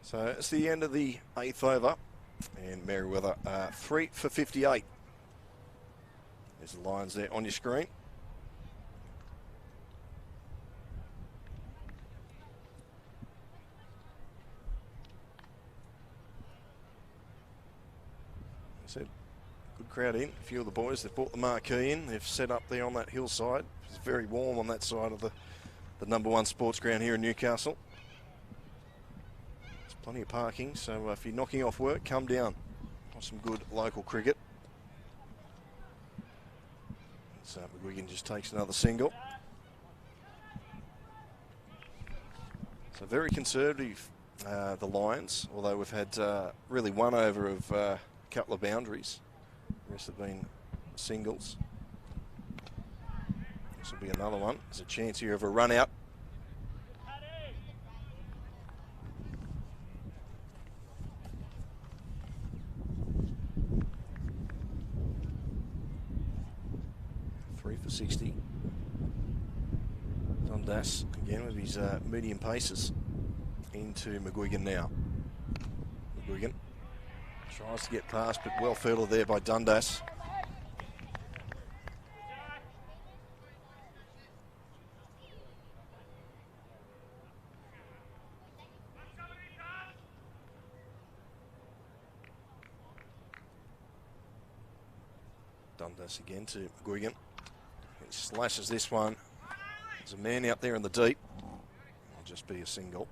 Speaker 5: So it's the end of the 8th over, and Merewether 3 for 58. There's the lines there on your screen. Said, good crowd in. A few of the boys, they've brought the marquee in. They've set up there on that hillside. It's very warm on that side of the number 1 sports ground here in Newcastle. There's plenty of parking, so if you're knocking off work, come down. Watch some good local cricket. So McGuigan just takes another single. So very conservative, the Lions, although we've had really one over of a couple of boundaries. The rest have been singles. This will be another one. There's a chance here of a run out. For 60. Dundas again with his medium paces into McGuigan now. McGuigan tries to get past, but well fielded there by Dundas. Dundas again to McGuigan. He slashes this one. There's a man out there in the deep. It'll just be a single.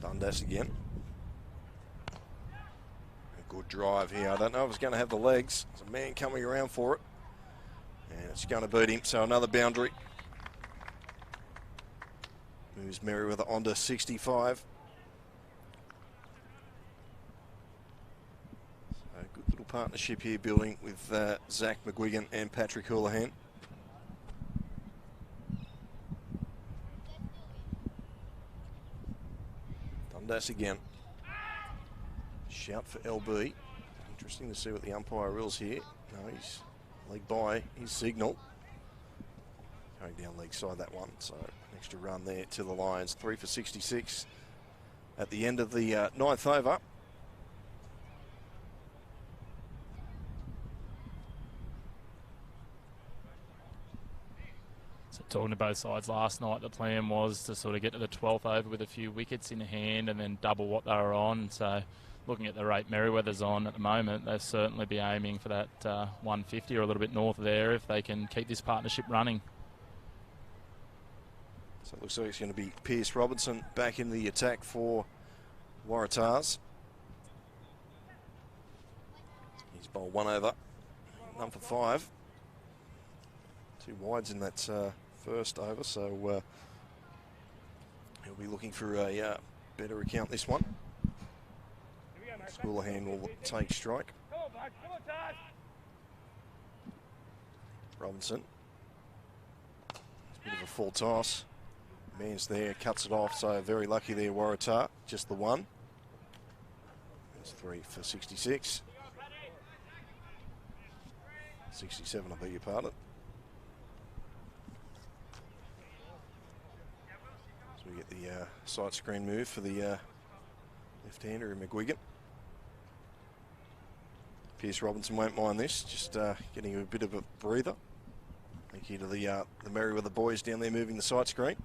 Speaker 5: Dundas again. A good drive here. I don't know if it's going to have the legs. There's a man coming around for it. And it's going to beat him, so another boundary. Moves Merewether onto 65. So good little partnership here building with Zach McGuigan and Patrick Houlihan. Dundas again. Shout for LB. Interesting to see what the umpire rules here. No, he's leg by his signal. Going down leg side that one, so an extra run there to the Lions. 3 for 66 at the end of the 9th over.
Speaker 7: So talking to both sides last night, the plan was to sort of get to the 12th over with a few wickets in hand and then double what they were on. So looking at the rate Merewether's on at the moment, they'll certainly be aiming for that 150 or a little bit north of there if they can keep this partnership running.
Speaker 5: So it looks like it's going to be Pierce Robinson back in the attack for Waratahs. He's bowled 1 over, none for 5. 2 wides in that first over, so he'll be looking for a better account this one. Houlihan will take strike. Robinson. It's a bit of a full toss. Man's there, cuts it off, so very lucky there, Waratah. Just the one. That's 3 for 66. 67, I beg your pardon. So we get the side screen move for the left-hander in McGuigan. Pierce Robinson won't mind this, just getting a bit of a breather. Thank you to the Merewether boys down there moving the sight screen.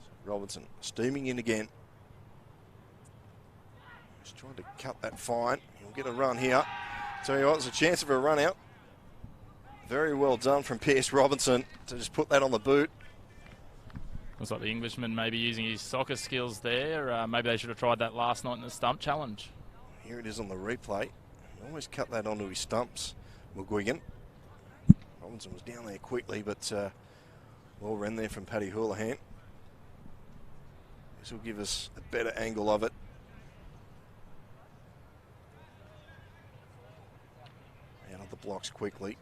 Speaker 5: So Robinson steaming in again. He's trying to cut that fine. He'll get a run here. Tell you what, there's a chance of a run out. Very well done from Pierce Robinson to just put that on the boot.
Speaker 7: Looks like the Englishman maybe using his soccer skills there. Maybe they should have tried that last night in the stump challenge.
Speaker 5: Here it is on the replay. He almost cut that onto his stumps, McGuigan. Robinson was down there quickly, but well ran there from Paddy Houlihan. This will give us a better angle of it. Out of the blocks quickly.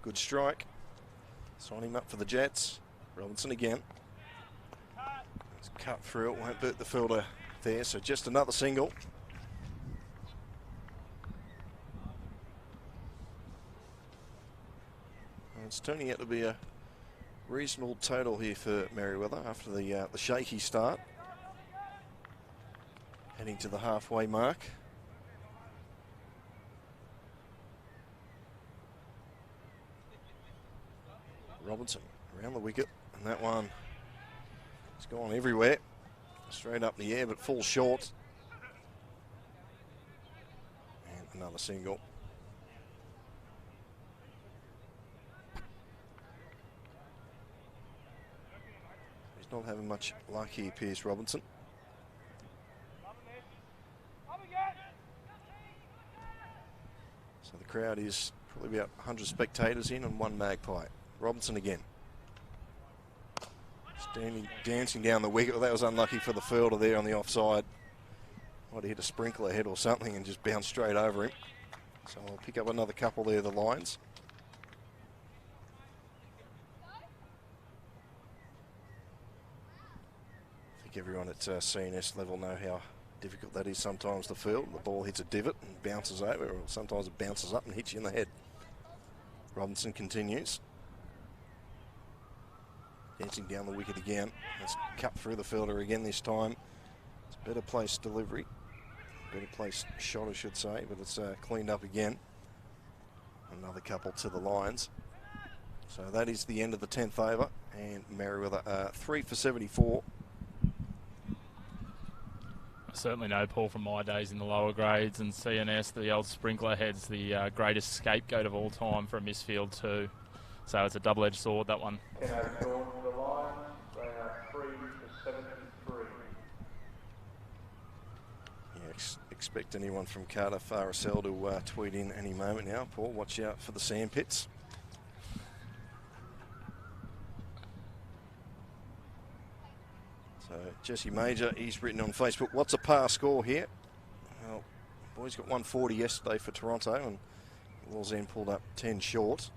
Speaker 5: Good strike. Sign him up for the Jets. Robinson again. It's cut through it, won't hurt the fielder there, so just another single. And it's turning out to be a reasonable total here for Merewether after the shaky start. Heading to the halfway mark. Robinson around the wicket, and that one has gone everywhere. Straight up in the air, but falls short. And another single. He's not having much luck here, Pierce Robinson. So the crowd is probably about 100 spectators in and one magpie. Robinson again. Dancing down the wicket. Well, that was unlucky for the fielder there on the offside. Might have hit a sprinkler head or something and just bounced straight over him. So I'll pick up another couple there, the Lions. I think everyone at CNS level know how difficult that is sometimes to field. The ball hits a divot and bounces over, or sometimes it bounces up and hits you in the head. Robinson continues. Dancing down the wicket again. Let's cut through the fielder again this time. It's better placed delivery. Better placed shot, I should say, but it's cleaned up again. Another couple to the Lions. So that is the end of the 10th over, and Merewether 3 for 74.
Speaker 7: I certainly know, Paul, from my days in the lower grades and CNS, the old sprinkler head's the greatest scapegoat of all time for a misfield too. So it's a double-edged sword, that one.
Speaker 6: 10 over to the Lions. They are 3 for 73.
Speaker 5: Yeah, expect anyone from Cardiff RSL to tweet in any moment now. Paul, watch out for the sandpits. So Jesse Major, he's written on Facebook, what's a par score here? Well, boys got 140 yesterday for Toronto, and Wallsend pulled up 10 short.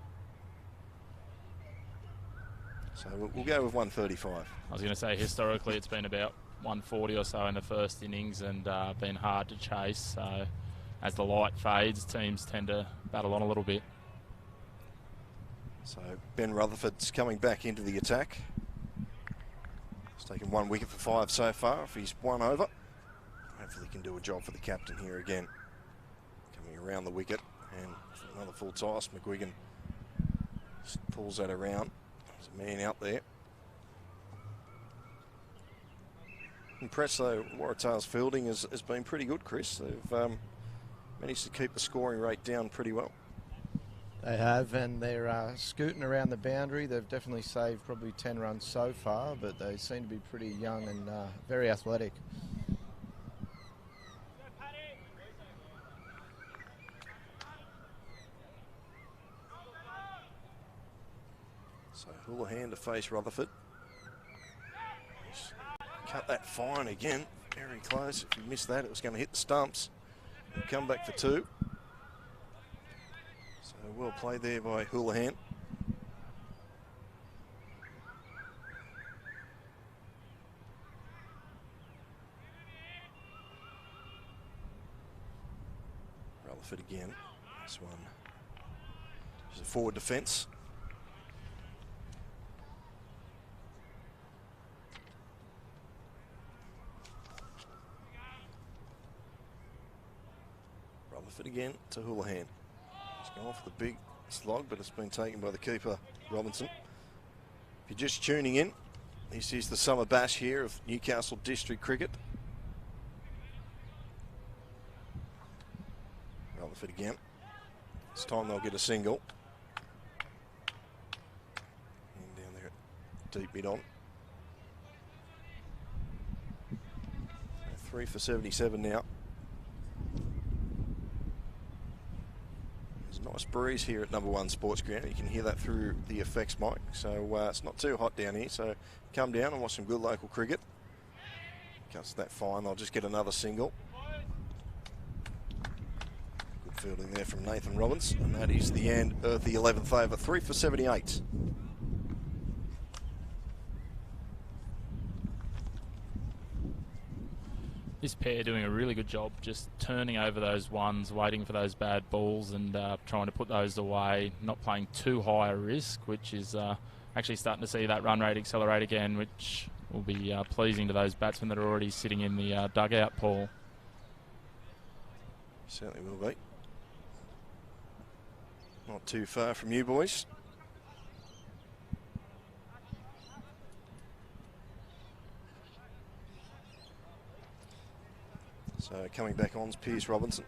Speaker 5: So we'll go with 135.
Speaker 7: I was going to say, historically, it's been about 140 or so in the first innings and been hard to chase. So as the light fades, teams tend to battle on a little bit.
Speaker 5: So Ben Rutherford's coming back into the attack. He's taken 1 wicket for 5 so far. If he's 1 over, hopefully he can do a job for the captain here again. Coming around the wicket, and another full toss. McGuigan just pulls that around. There's a man out there. Impressed though, Waratah's fielding has been pretty good, Chris. They've managed to keep the scoring rate down pretty well.
Speaker 8: They have, and they're scooting around the boundary. They've definitely saved probably 10 runs so far, but they seem to be pretty young and very athletic.
Speaker 5: So Houlihan to face Rutherford. He's cut that fine again, very close. If he missed that, it was going to hit the stumps. He'll come back for 2. So well played there by Houlihan. Rutherford again. This one is a forward defence. Rutherford again to Houlihan. He's gone for the big slog, but it's been taken by the keeper, Robinson. If you're just tuning in, this is the Summer Bash here of Newcastle District Cricket. Rutherford again. This time they'll get a single. And down there at deep mid on. 3 for 77 now. There's a nice breeze here at number 1 Sports Ground. You can hear that through the effects mic. So it's not too hot down here. So come down and watch some good local cricket. Cuts that fine. They'll just get another single. Good fielding there from Nathan Robbins. And that is the end of the 11th over. 3 for 78.
Speaker 7: This pair doing a really good job just turning over those ones, waiting for those bad balls and trying to put those away, not playing too high a risk, which is actually starting to see that run rate accelerate again, which will be pleasing to those batsmen that are already sitting in the dugout, Paul.
Speaker 5: Certainly will be. Not too far from you boys. So coming back on is Pierce Robinson.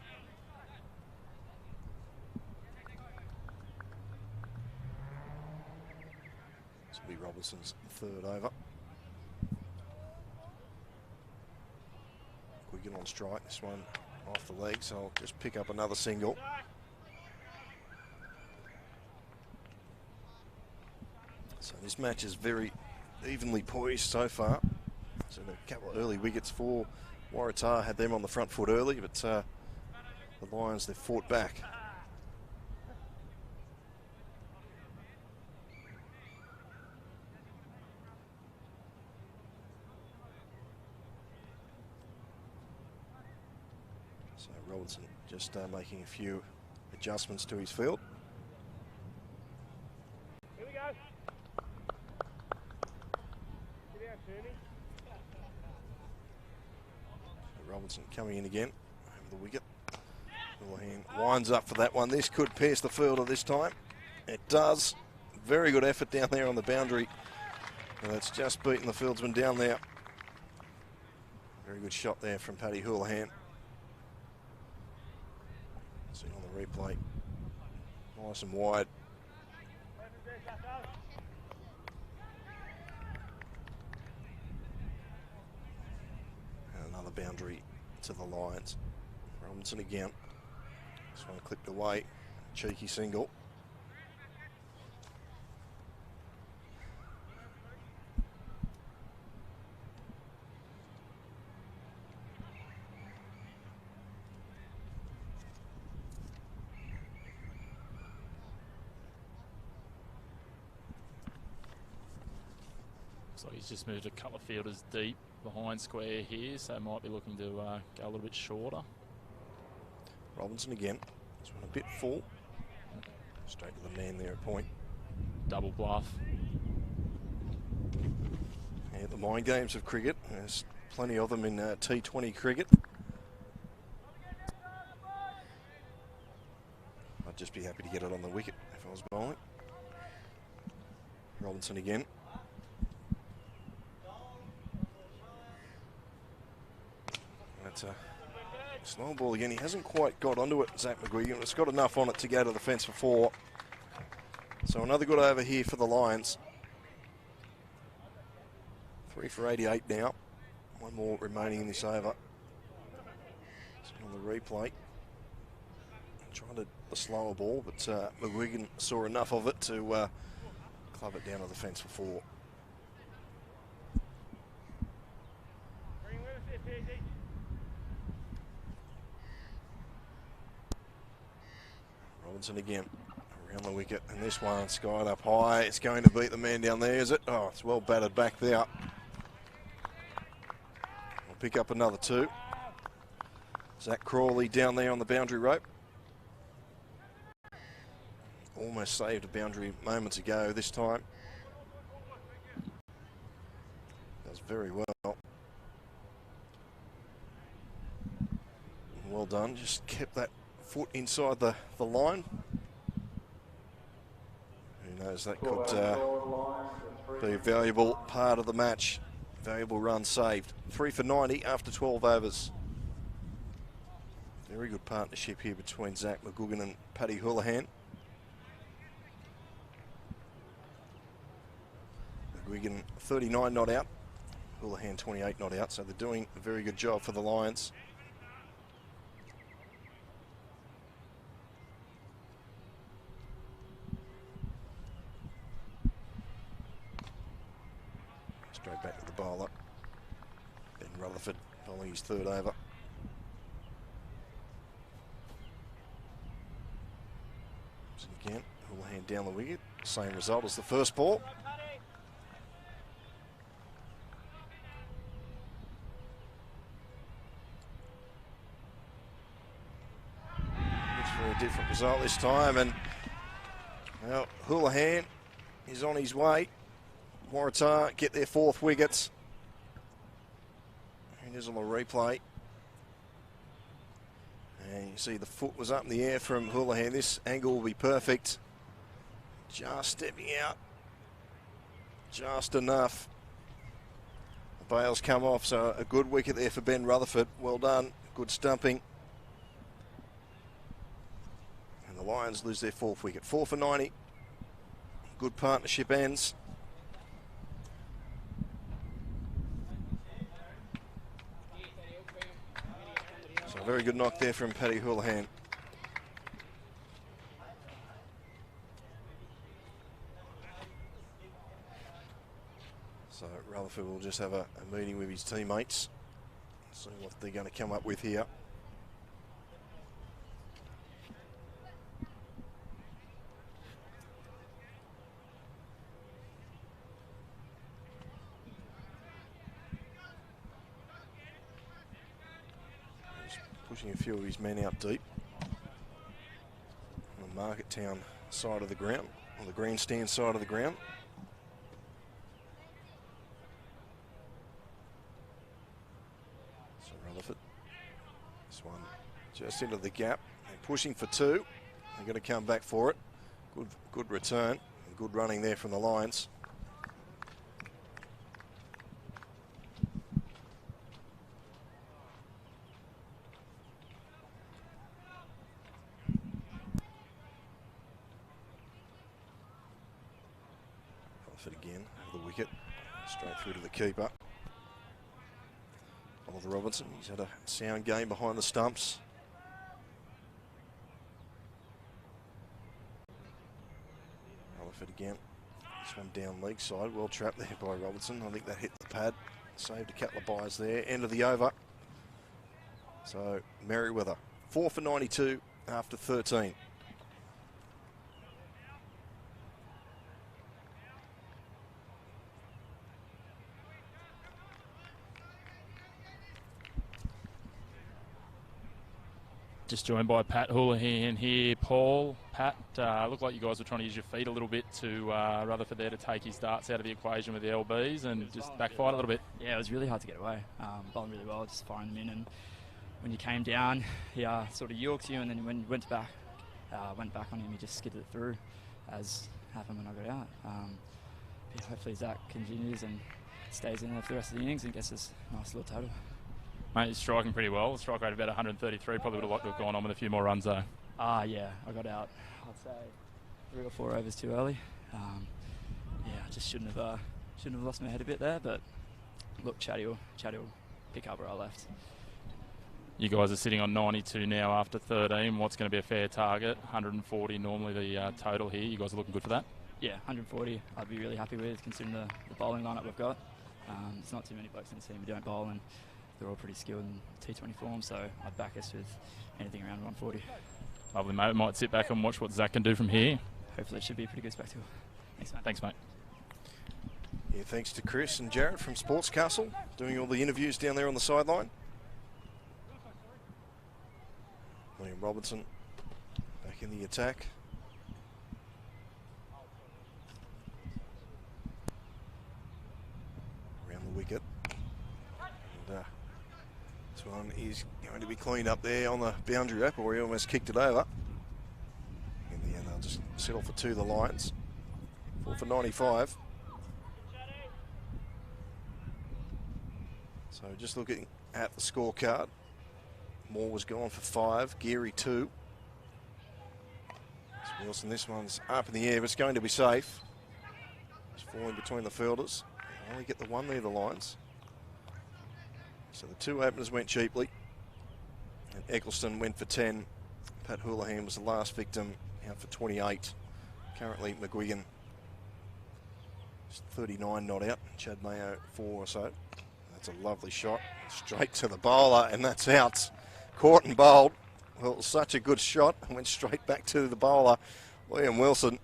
Speaker 5: This will be Robinson's 3rd over. Wicket on strike, this one off the leg, so I'll just pick up another single. So this match is very evenly poised so far. So a couple of early wickets for Waratah, had them on the front foot early, but the Lions, they've fought back. So Robinson just making a few adjustments to his field.
Speaker 4: Here we go. Get out, Tony.
Speaker 5: Robinson coming in again over the wicket. Houlihan winds up for that one. This could pierce the fielder this time. It does. Very good effort down there on the boundary. And it's just beaten the fieldsman down there. Very good shot there from Paddy Houlihan. See on the replay. Nice and wide. And another boundary to the Lions. Robinson again. This one clipped away. Cheeky single.
Speaker 7: So he's just moved a couple of fielders deep behind square here, so might be looking to go a little bit shorter.
Speaker 5: Robinson again. This one a bit full. Straight to the man there at point.
Speaker 7: Double bluff.
Speaker 5: Yeah, the mind games of cricket. There's plenty of them in T20 cricket. I'd just be happy to get it on the wicket if I was bowling. Robinson again. That's a slow ball again. He hasn't quite got onto it, Zach McGuigan. It's got enough on it to go to the fence for 4. So another good over here for the Lions. 3 for 88 now. One more remaining in this over. So on the replay. Tried a slower ball, but McGuigan saw enough of it to club it down to the fence for 4. Robinson again around the wicket, and this one skied up high. It's going to beat the man down there, is it? Oh, it's well batted back there. We'll pick up another 2. Zach Crawley down there on the boundary rope. Almost saved a boundary moments ago this time. Does very well. Well done, just kept that foot inside the line. Who knows, that could be a valuable part of the match. Valuable run saved. 3 for 90 after 12 overs. Very good partnership here between Zach McGugan and Paddy Houlihan. McGugan 39 not out, Houlihan 28 not out, so they're doing a very good job for the Lions. Straight back to the bowler. Ben Rutherford bowling his third over. So again, Houlihan down the wicket. Same result as the first ball. Looks for a different result this time, and well, Houlihan is on his way. Waratah get their 4th wickets. It is on the replay. And you see the foot was up in the air from Houlihan. This angle will be perfect. Just stepping out. Just enough. The bails come off, so a good wicket there for Ben Rutherford. Well done. Good stumping. And the Lions lose their 4th wicket. 4 for 90. Good partnership ends. So a very good knock there from Paddy Houlihan. So Rutherford will just have a meeting with his teammates. See what they're going to come up with here. He's pushing a few of his men out deep. On the Market Town side of the ground, on the grandstand side of the ground. This one just into the gap. They're pushing for 2. They're going to come back for it. Good return and good running there from the Lions. Rutherford again over the wicket, straight through to the keeper. Oliver Robinson, he's had a sound game behind the stumps. Rutherford again. This one down leg side, well trapped there by Robinson. I think that hit the pad, saved a couple of byes there. End of the over. So Merewether, 4 for 92 after 13.
Speaker 7: Just joined by Pat Houlihan here. Paul, Pat, looked like you guys were trying to use your feet a little bit to Rutherford there to take his darts out of the equation with the LBs and just backfired a little bit.
Speaker 11: Yeah, it was really hard to get away. Bowling really well, just firing them in, and when you came down, he sort of yorked you, and then when you went back on him, he just skidded it through, as happened when I got out. Yeah, hopefully Zach continues and stays in there for the rest of the innings and gets us a nice little total.
Speaker 7: Mate, he's striking pretty well. The strike rate about 133. Probably would have liked to have gone on with a few more runs though.
Speaker 11: Yeah, I got out, I'd say 3 or 4 overs too early. Yeah, I just shouldn't have lost my head a bit there, but look, Chatty will pick up where I left.
Speaker 7: You guys are sitting on 92 now after 13. What's going to be a fair target? 140 normally the total here. You guys are looking good for that?
Speaker 11: Yeah, 140 I'd be really happy with, considering the bowling lineup we've got. There's not too many blokes in the team who don't bowl, and they're all pretty skilled in T20 form, so I'd back us with anything around 140.
Speaker 7: Lovely, mate. We might sit back and watch what Zach can do from here.
Speaker 11: Hopefully it should be a pretty good spectacle. Thanks, mate.
Speaker 7: Thanks, mate.
Speaker 5: Yeah, thanks to Chris and Jared from Sports Castle, doing all the interviews down there on the sideline. William Robinson back in the attack. Around the wicket. And this one one is going to be cleaned up there on the boundary wrap, or he almost kicked it over. In the end, they'll just settle for 2, the Lions. 4 for 95. So just looking at the scorecard, Moore was gone for 5, Geary 2. So Wilson, this one's up in the air, but it's going to be safe. It's falling between the fielders. They only get the 1 there, the Lions. So the 2 openers went cheaply. And Eccleston went for 10. Pat Houlihan was the last victim, out for 28. Currently McGuigan, 39 not out. Chad Mayo 4 or so. That's a lovely shot. Straight to the bowler, and that's out. Caught and bowled. Well, it was such a good shot. Went straight back to the bowler, Liam Wilson.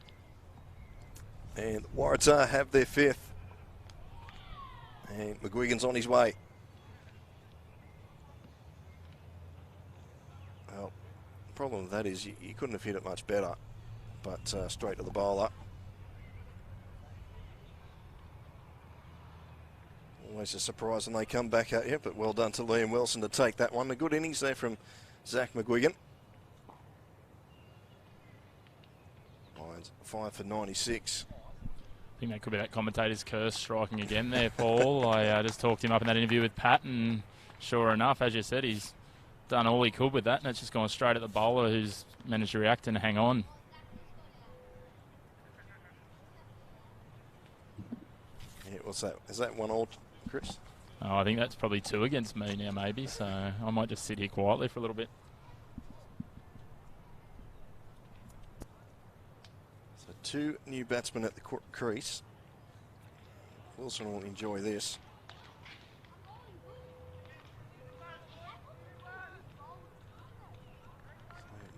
Speaker 5: And Waratah have their 5th. And McGuigan's on his way. Well, the problem with that is you couldn't have hit it much better, but straight to the bowler. Always a surprise when they come back at you, but well done to Liam Wilson to take that one. A good innings there from Zach McGuigan. Lions 5 for 96.
Speaker 7: I think that could be that commentator's curse striking again there, Paul. I just talked him up in that interview with Pat, and sure enough, as you said, he's done all he could with that, and it's just gone straight at the bowler, who's managed to react and hang on.
Speaker 5: Yeah, what's that? Is that 1 all, Chris?
Speaker 7: Oh, I think that's probably 2 against me now, maybe, so I might just sit here quietly for a little bit.
Speaker 5: So 2 new batsmen at the crease. Wilson will enjoy this.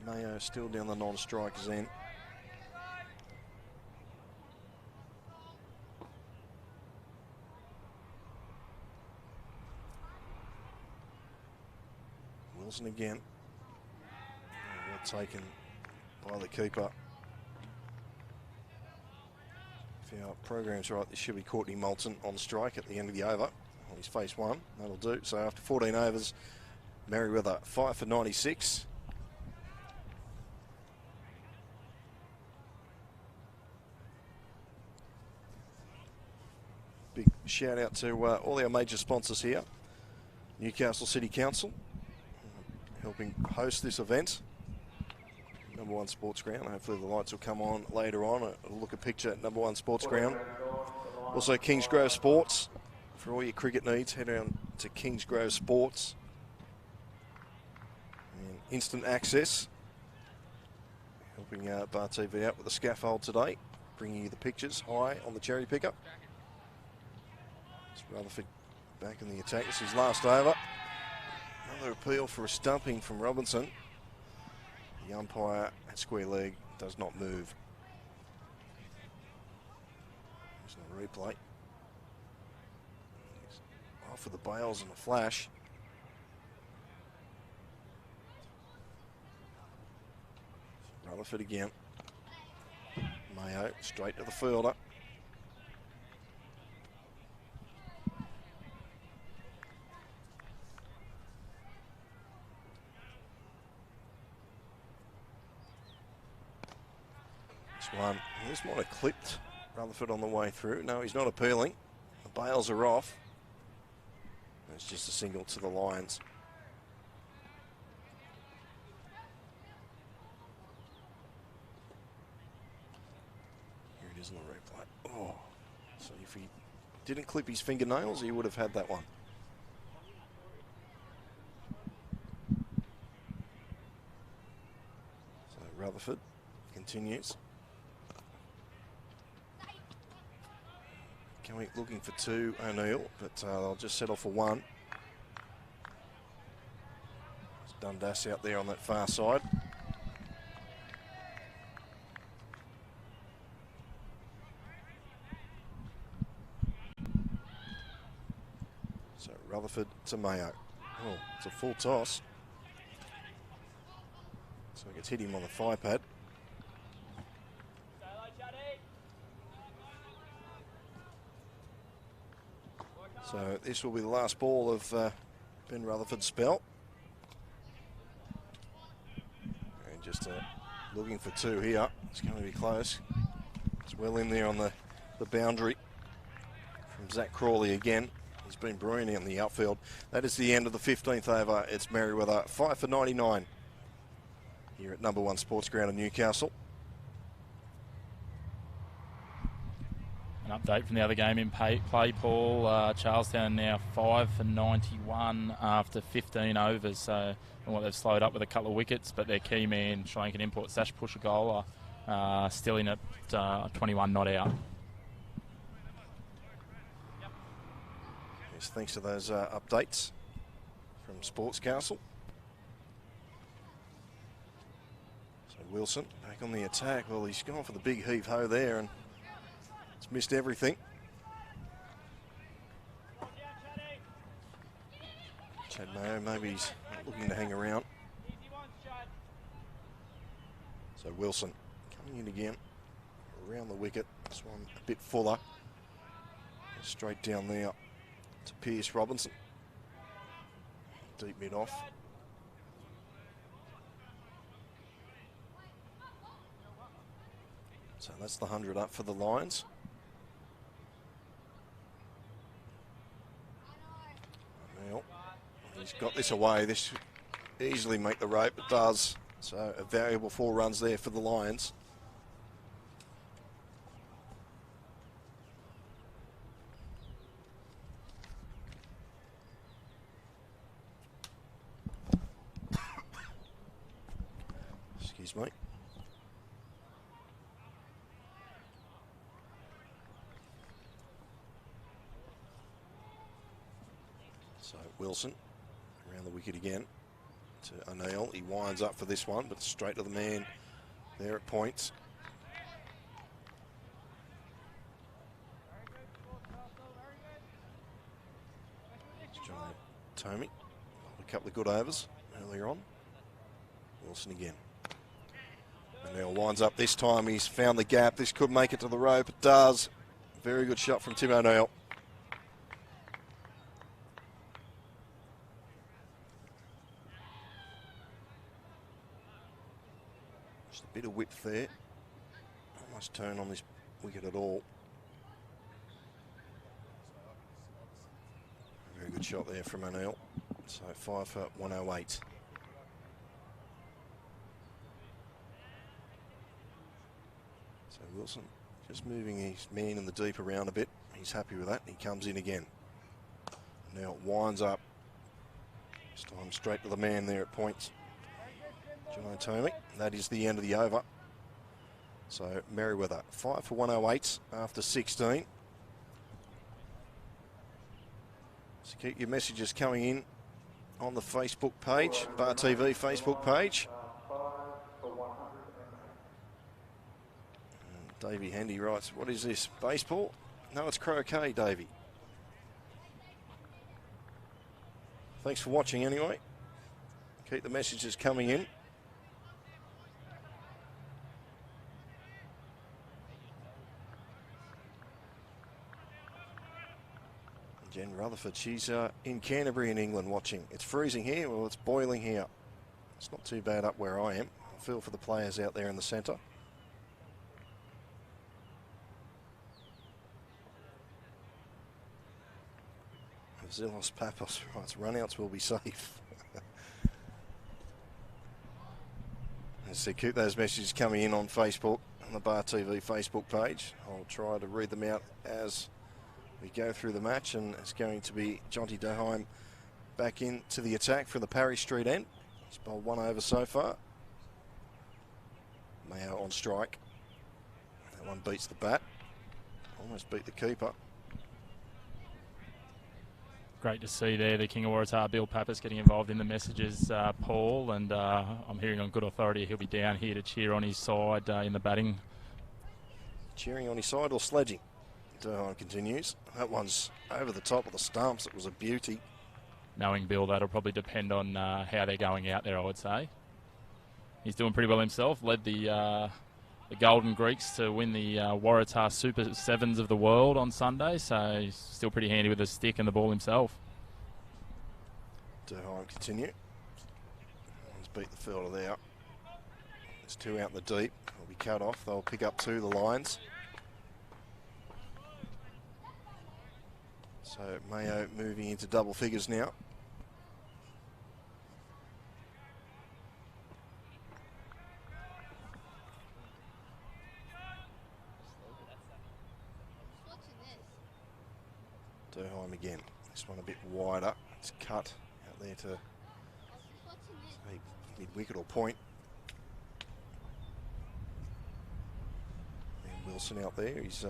Speaker 5: So Mayo still down the non-strikers end. Wilson again. Well taken by the keeper. If our program's right, this should be Courtney Moulton on strike at the end of the over. Well, he's faced 1. That'll do. So after 14 overs, Merewether 5 for 96. Big shout out to all our major sponsors here. Newcastle City Council, helping host this event. Number 1 Sports Ground. Hopefully the lights will come on later on. A look at picture at Number 1 Sports Ground. Also Kingsgrove Sports. For all your cricket needs, head down to Kingsgrove Sports. And Instant Access, helping Bar TV out with the scaffold today. Bringing you the pictures high on the cherry picker. It's Rutherford back in the attack. This is his last over. Another appeal for a stumping from Robinson. The umpire at square leg does not move. There's no replay. He's off with the bails and a flash. Rutherford again. Mayo straight to the fielder. One. This might have clipped Rutherford on the way through. No, he's not appealing. The bails are off. It's just a single to the Lions. Here it is in the replay. Oh, so if he didn't clip his fingernails, he would have had that one. So Rutherford continues. Looking for 2, O'Neill, but they'll just settle for 1. It's Dundas out there on that far side. So Rutherford to Mayo. Oh, it's a full toss. So it gets hit him on the thigh pad. So this will be the last ball of Ben Rutherford's spell. Just looking for two here. It's going to be close. It's well in there on the boundary from Zach Crawley again. He's been brilliant in the outfield. That is the end of the 15th over. It's Merewether 5 for 99 here at number 1 Sports Ground in Newcastle.
Speaker 7: An update from the other game in play, Paul. Charlestown now 5 for 91 after 15 overs. So they've slowed up with a couple of wickets, but their key man, Sri Lankan import Sash Pushagola, still in at 21 not out.
Speaker 5: Yes, thanks to those updates from Sports Castle. So Wilson back on the attack. Well, he's gone for the big heave-ho there and it's missed everything. Chad Mayo, maybe he's not looking to hang around. So Wilson coming in again, around the wicket. This one a bit fuller. Straight down there to Pierce Robinson. Deep mid off. So that's the 100 up for the Lions. Well, he's got this away. This should easily make the rope. It does. So a valuable 4 runs there for the Lions. Excuse me. So Wilson around the wicket again to O'Neill. He winds up for this one, but straight to the man there at points. John Tomey, a couple of good overs earlier on. Wilson again. O'Neill winds up this time. He's found the gap. This could make it to the rope. It does. Very good shot from Tim O'Neill. Just a bit of width there. Not much turn on this wicket at all. Very good shot there from O'Neill. So 5 for 108. So Wilson just moving his man in the deep around a bit. He's happy with that. He comes in again. Now it winds up. This time straight to the man there at points. John Tomey. That is the end of the over. So Merewether 5 for 108 after 16. So keep your messages coming in on the Facebook page, Bar TV Facebook page. And Davey Handy writes, what is this, baseball? No, it's croquet, Davey. Thanks for watching anyway. Keep the messages coming in. Jen Rutherford, she's in Canterbury in England watching. It's freezing here, well it's boiling here. It's not too bad up where I am. I feel for the players out there in the centre. Zilos Papos writes, runouts will be safe. So keep those messages coming in on Facebook, on the Bar TV Facebook page. I'll try to read them out as we go through the match, and it's going to be Jonty Doheim back into the attack from the Parry Street end. He's bowled 1 over so far. Mayo on strike. That one beats the bat. Almost beat the keeper.
Speaker 7: Great to see there the King of Waratah, Bill Pappas, getting involved in the messages, Paul, and I'm hearing on good authority he'll be down here to cheer on his side in the batting.
Speaker 5: Cheering on his side or sledging? Doheim continues. That one's over the top of the stumps. It was a beauty.
Speaker 7: Knowing Bill, that'll probably depend on how they're going out there, I would say. He's doing pretty well himself. Led the Golden Greeks to win the Waratah Super Sevens of the world on Sunday, so he's still pretty handy with the stick and the ball himself.
Speaker 5: Doheim continue. He's beat the fielder there. There's 2 out in the deep. They'll be cut off. They'll pick up 2, the Lions. So Mayo moving into double figures now. Durham again. This one a bit wider. It's cut out there to mid-wicket or point. And Wilson out there. He's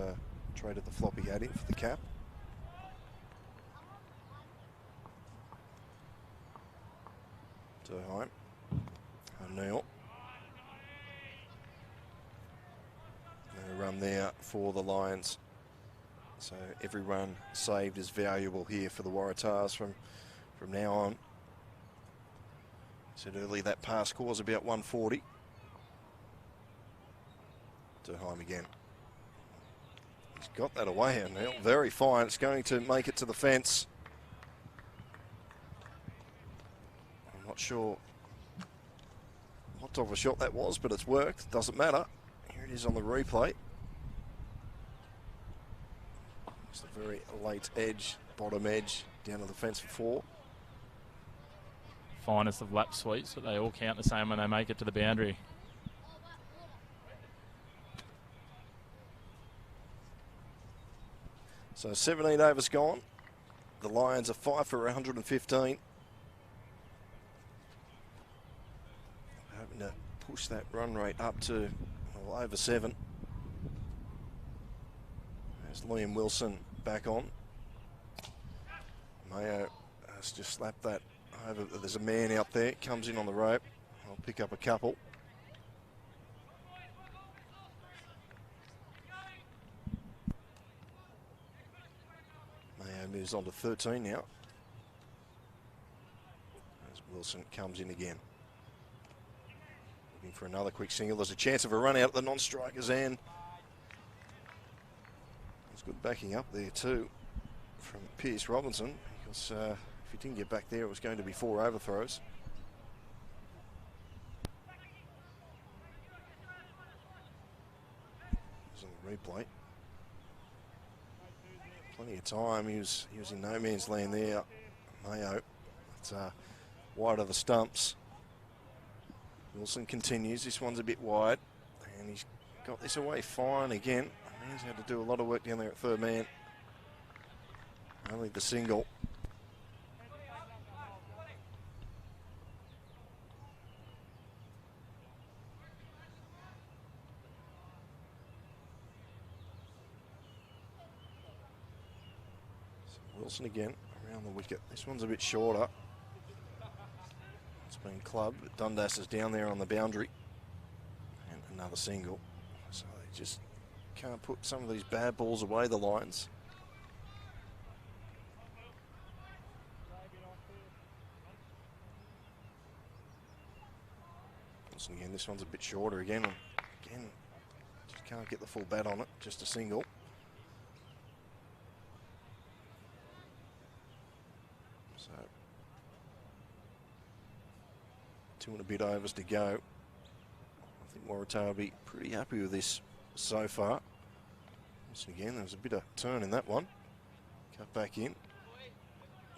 Speaker 5: traded the floppy hat in for the cap. Durham. O'Neill. No run there for the Lions. So every run saved is valuable here for the Waratahs from now on. Said earlier that pass score is about 140. Durham again. He's got that away, O'Neill. Very fine. It's going to make it to the fence. I'm not sure what type of a shot that was, but it's worked. Doesn't matter. Here it is on the replay. It's a very late edge, bottom edge, down to the fence for 4.
Speaker 7: Finest of lap sweeps, but they all count the same when they make it to the boundary.
Speaker 5: So 17 overs gone. The Lions are 5 for 115. Hoping to push that run rate up to over 7. There's Liam Wilson back on. Mayo has just slapped that over. There's a man out there, comes in on the rope. I'll pick up a couple. Mayo moves on to 13 now. As Wilson comes in again. Looking for another quick single. There's a chance of a run out at the non-strikers end. Good backing up there too from Pierce Robinson, because if he didn't get back there it was going to be 4 overthrows. There's on the replay. Plenty of time. He was in no man's land there. Mayo. It's wide of the stumps. Wilson continues. This one's a bit wide, and he's got this away fine again. He's had to do a lot of work down there at third man. Only the single. So Wilson again around the wicket. This one's a bit shorter. It's been clubbed, but Dundas is down there on the boundary. And another single. So they just can't put some of these bad balls away, the Lions. Wilson again, this one's a bit shorter again. Again, just can't get the full bat on it, just a single. So, 2 and a bit overs to go. I think Waratah will be pretty happy with this so far. Once again, there was a bit of turn in that one. Cut back in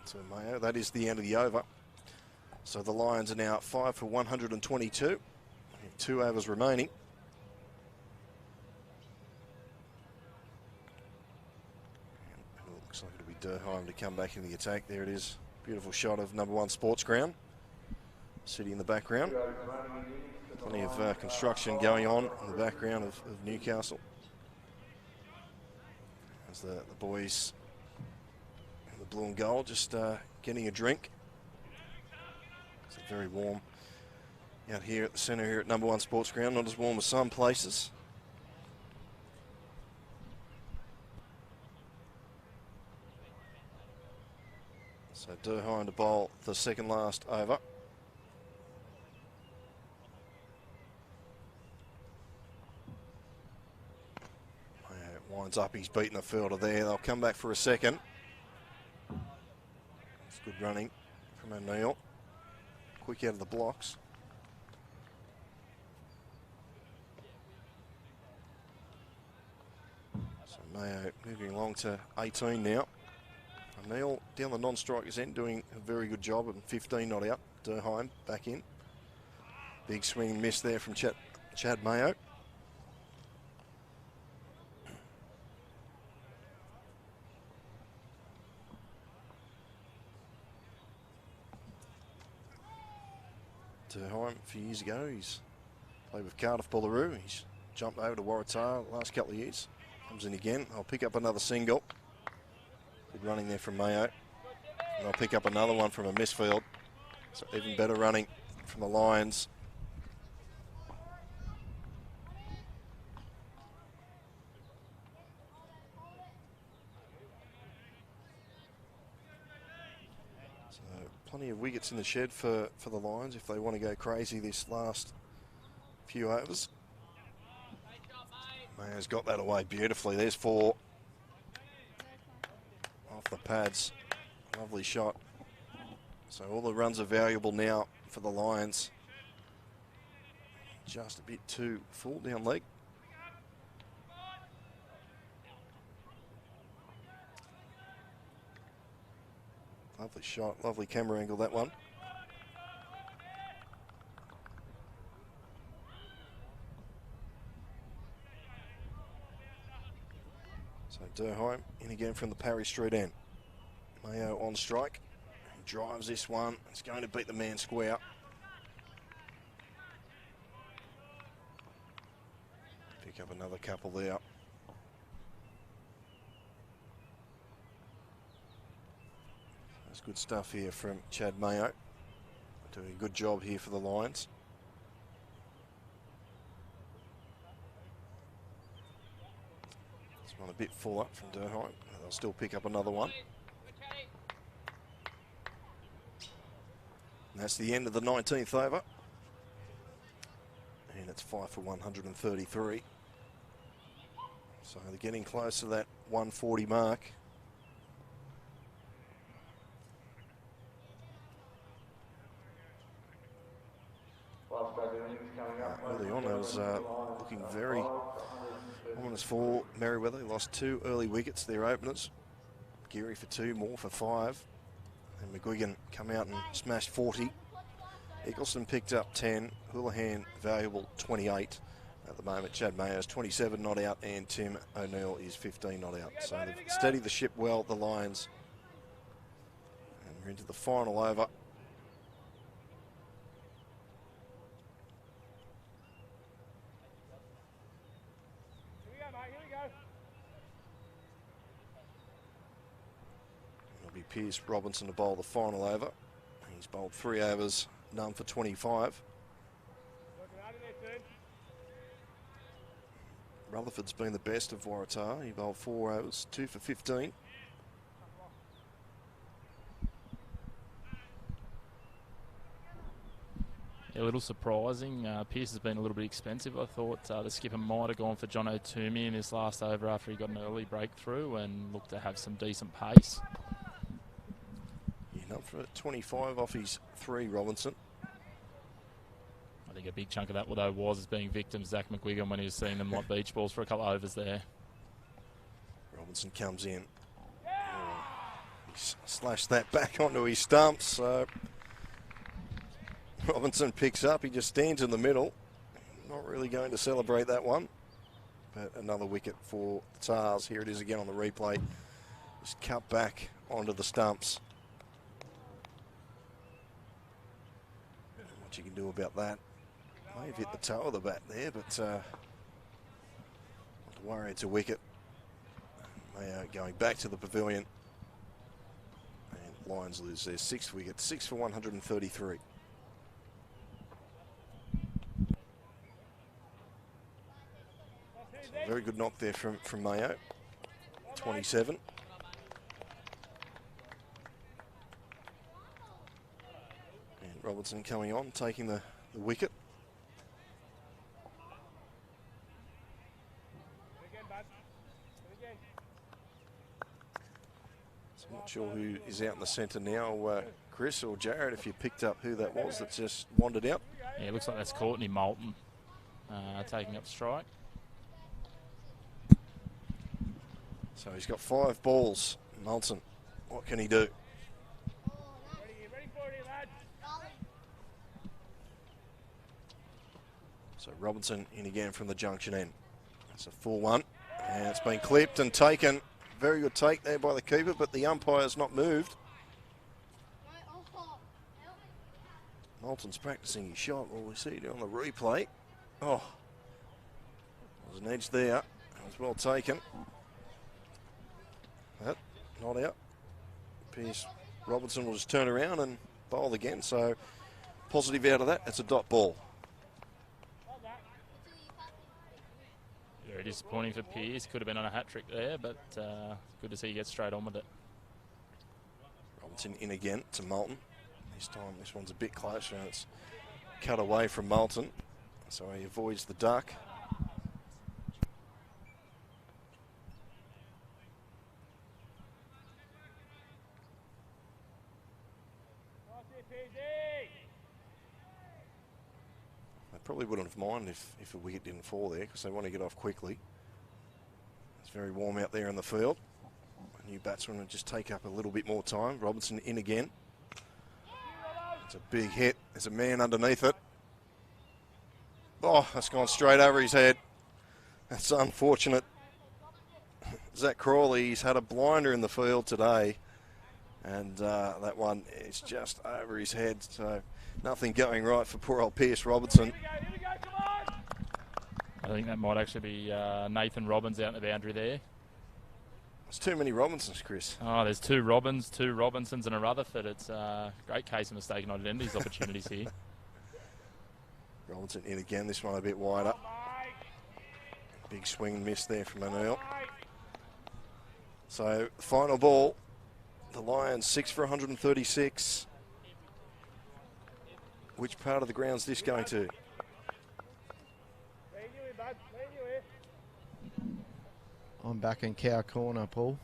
Speaker 5: to Mayo. That is the end of the over. So the Lions are now 5 for 122. We have 2 overs remaining. And it looks like it'll be Durham to come back in the attack. There it is. Beautiful shot of number 1 Sports Ground. City in the background. Plenty of construction going on in the background of Newcastle. As the boys in the blue and gold just getting a drink. It's very warm out here at the centre here at number 1 Sports Ground. Not as warm as some places. So Durham to bowl the second last over. Winds up, he's beaten the fielder there. They'll come back for a second. It's good running from O'Neill. Quick out of the blocks. So Mayo moving along to 18 now. O'Neill down the non-strikers end doing a very good job, and 15 not out. Durheim back in. Big swing and miss there from Chad Mayo. Durheim a few years ago, he's played with Cardiff Bullaroo. He's jumped over to Waratah the last couple of years. Comes in again. I'll pick up another single. Good running there from Mayo. And I'll pick up another one from a misfield. So even better running from the Lions. So plenty of wickets in the shed for the Lions if they want to go crazy this last few overs. Mayo's got that away beautifully. There's 4 off the pads. Lovely shot. So all the runs are valuable now for the Lions. Just a bit too full down leg. Lovely shot, lovely camera angle that one. So Durheim in again from the Parry Street end. Mayo on strike. He drives this one. It's going to beat the man square. Pick up another couple there. That's good stuff here from Chad Mayo. Doing a good job here for the Lions. This one a bit full up from Durheim. They'll still pick up another one. And that's the end of the 19th over. And it's 5 for 133. So they're getting close to that 140 mark. Early on, it was looking very ominous for Merewether. They lost 2 early wickets, their openers. Geary for 2, Moore for 5. And McGuigan come out and smashed 40. Eccleston picked up 10. Houlihan valuable 28. At the moment, Chad Mayo's 27 not out, and Tim O'Neill is 15 not out. So they've steadied the ship well, the Lions. And we're into the final over. It'll be Pearce Robinson to bowl the final over. He's bowled 3 overs, none for 25. Rutherford's been the best of Waratah. He bowled 4 overs, 2 for 15.
Speaker 7: A little surprising. Pearce has been a little bit expensive. I thought the skipper might have gone for John O'Toomey in his last over after he got an early breakthrough and looked to have some decent pace.
Speaker 5: Yeah, up for 25 off his 3, Robinson.
Speaker 7: I think a big chunk of that, though, was being victim Zach McGuigan when he was seeing them like beach balls for a couple of overs there.
Speaker 5: Robinson comes in. He slashed that back onto his stumps. So Robinson picks up. He just stands in the middle. Not really going to celebrate that one. But another wicket for the Tars. Here it is again on the replay. Just cut back onto the stumps. What you can do about that. May have hit the toe of the bat there, but not to worry, it's a wicket. Mayo going back to the pavilion. And Lions lose their 6th wicket, 6 for 133. So very good knock there from Mayo, 27. And Robertson coming on, taking the wicket. So I'm not sure who is out in the centre now, Chris or Jared, if you picked up who that was that just wandered out.
Speaker 7: Yeah, it looks like that's Courtney Moulton taking up strike.
Speaker 5: So he's got 5 balls. Moulton, what can he do?
Speaker 4: Ready for it, lads.
Speaker 5: So Robinson in again from the junction end. That's a full one. And it's been clipped and taken. Very good take there by the keeper, but the umpire's not moved. Moulton's practicing his shot. Well, we see it on the replay. Oh, there's an edge there. It was well taken. That, not out. Pierce Robinson will just turn around and bowl again. So positive out of that. It's a dot ball.
Speaker 7: Very disappointing for Pearce. Could have been on a hat trick there, but good to see he gets straight on with it.
Speaker 5: Robinson in again to Moulton. This time this one's a bit closer and it's cut away from Moulton. So he avoids the duck. They probably wouldn't have minded if a wicket didn't fall there because they want to get off quickly. It's very warm out there in the field. A new batsman would just take up a little bit more time. Robinson in again. It's a big hit. There's a man underneath it. Oh, that's gone straight over his head. That's unfortunate. Zach Crawley's had a blinder in the field today. And that one is just over his head. So nothing going right for poor old Pierce Robinson.
Speaker 7: I think that might actually be Nathan Robbins out in the boundary there.
Speaker 5: There's too many Robinsons, Chris.
Speaker 7: Oh, there's 2 Robins, 2 Robinsons and a Rutherford. It's a great case of mistaken identities opportunities here.
Speaker 5: Robinson in again, this one a bit wider. Big swing and miss there from O'Neill. So, final ball. The Lions 6 for 136. Which part of the ground's this going to?
Speaker 8: I'm back in cow corner, Paul.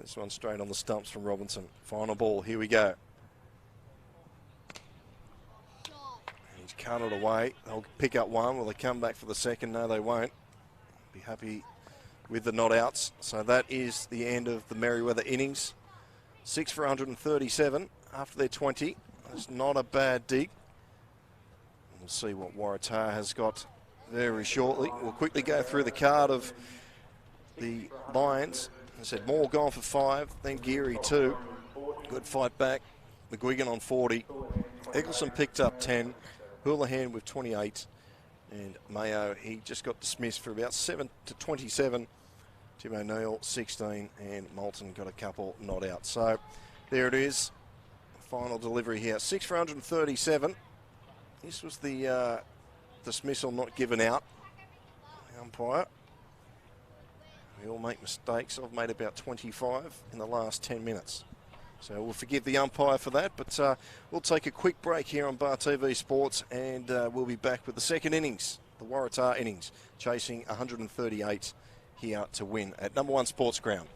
Speaker 5: This one straight on the stumps from Robinson. Final ball, here we go. He's cut it away. They'll pick up one. Will they come back for the second? No, they won't. Be happy with the not outs. So that is the end of the Merewether innings. 6 for 137 after their 20. That's not a bad dig. We'll see what Waratah has got very shortly. We'll quickly go through the card of the Lions. I said Moore gone for 5, then Geary 2. Good fight back. McGuigan on 40. Eccleston picked up 10. Houlihan with 28. And Mayo, he just got dismissed for about 7 to 27. Tim O'Neill 16 and Moulton got a couple not out. So there it is. Final delivery here. 6 for 137. This was the dismissal not given out. The umpire. We all make mistakes. I've made about 25 in the last 10 minutes. So we'll forgive the umpire for that, but we'll take a quick break here on Bar TV Sports and we'll be back with the second innings, the Waratah innings, chasing 138 here to win at number 1 Sports Ground.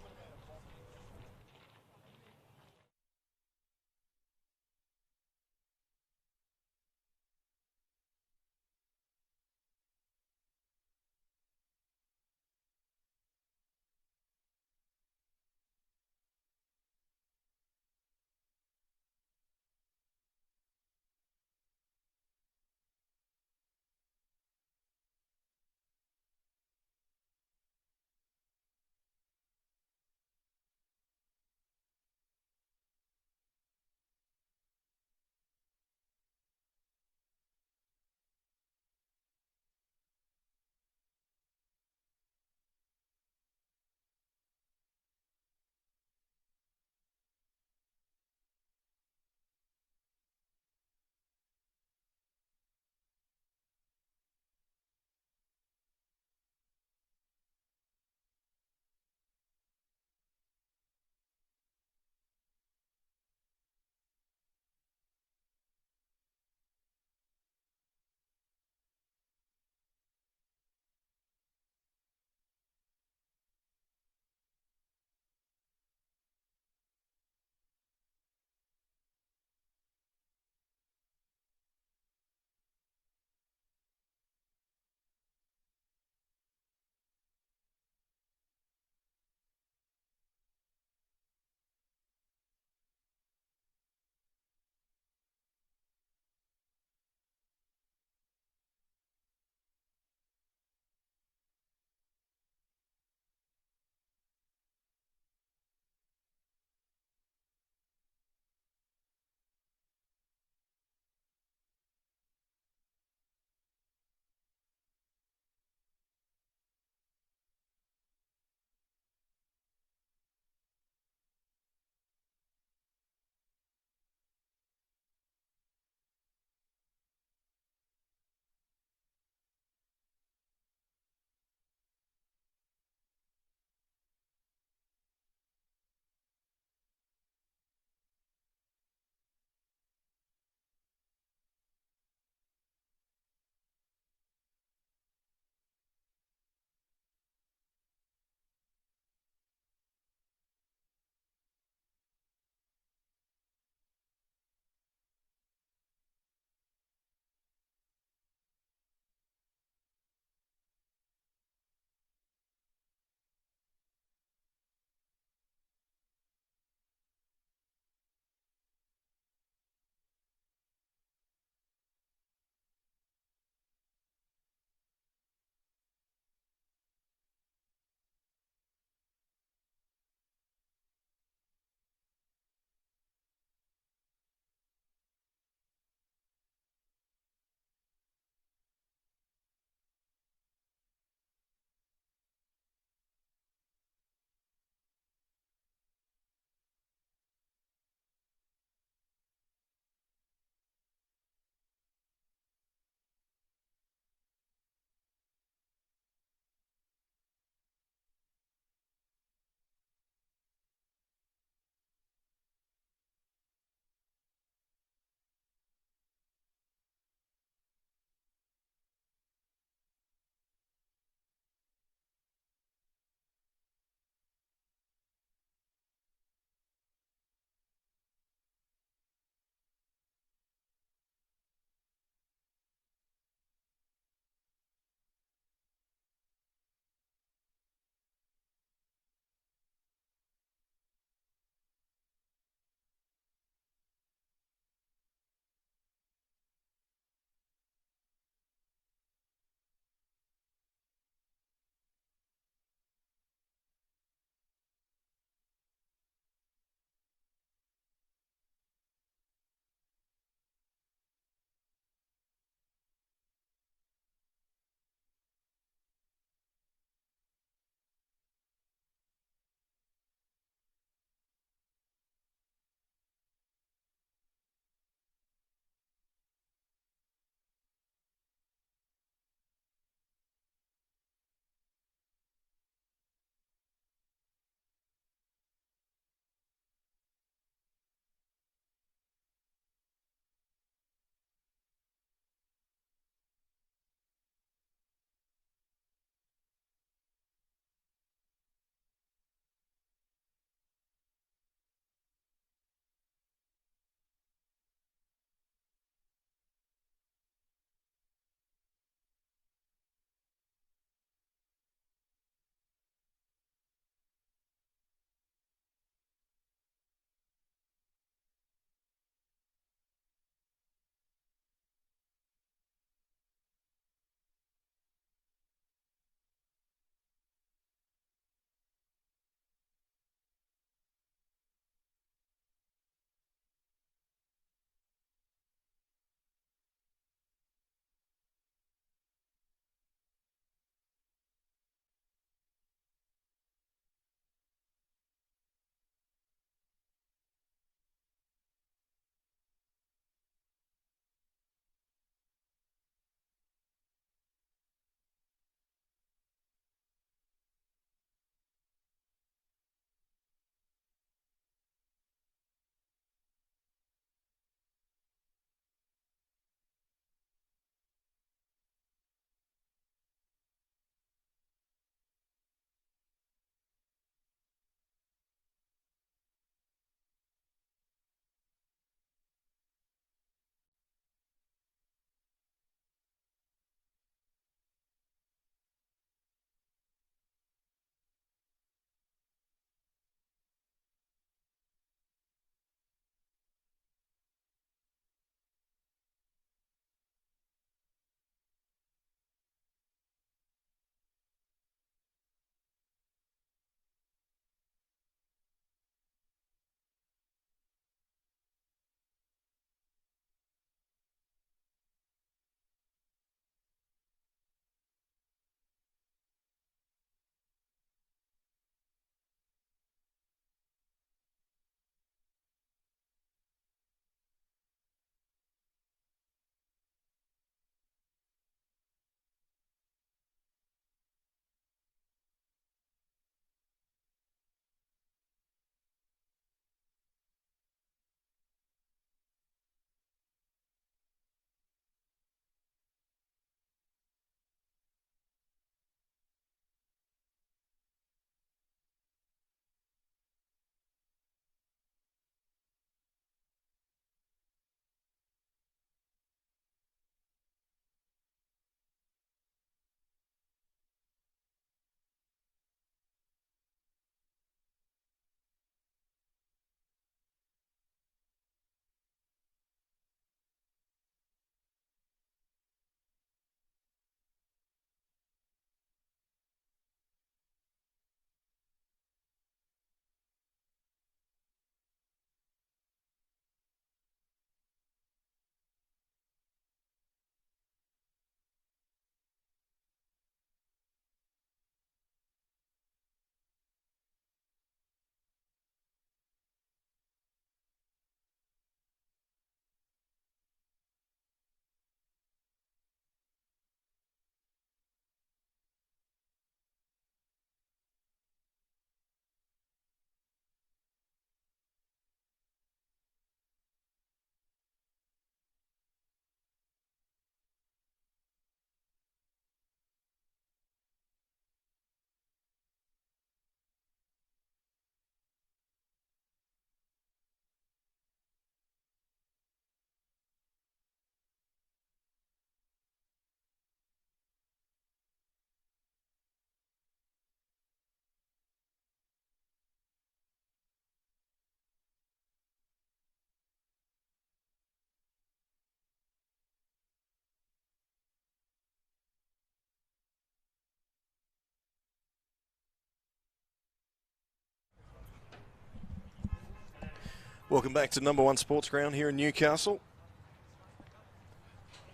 Speaker 5: Welcome back to number 1 Sports Ground here in Newcastle.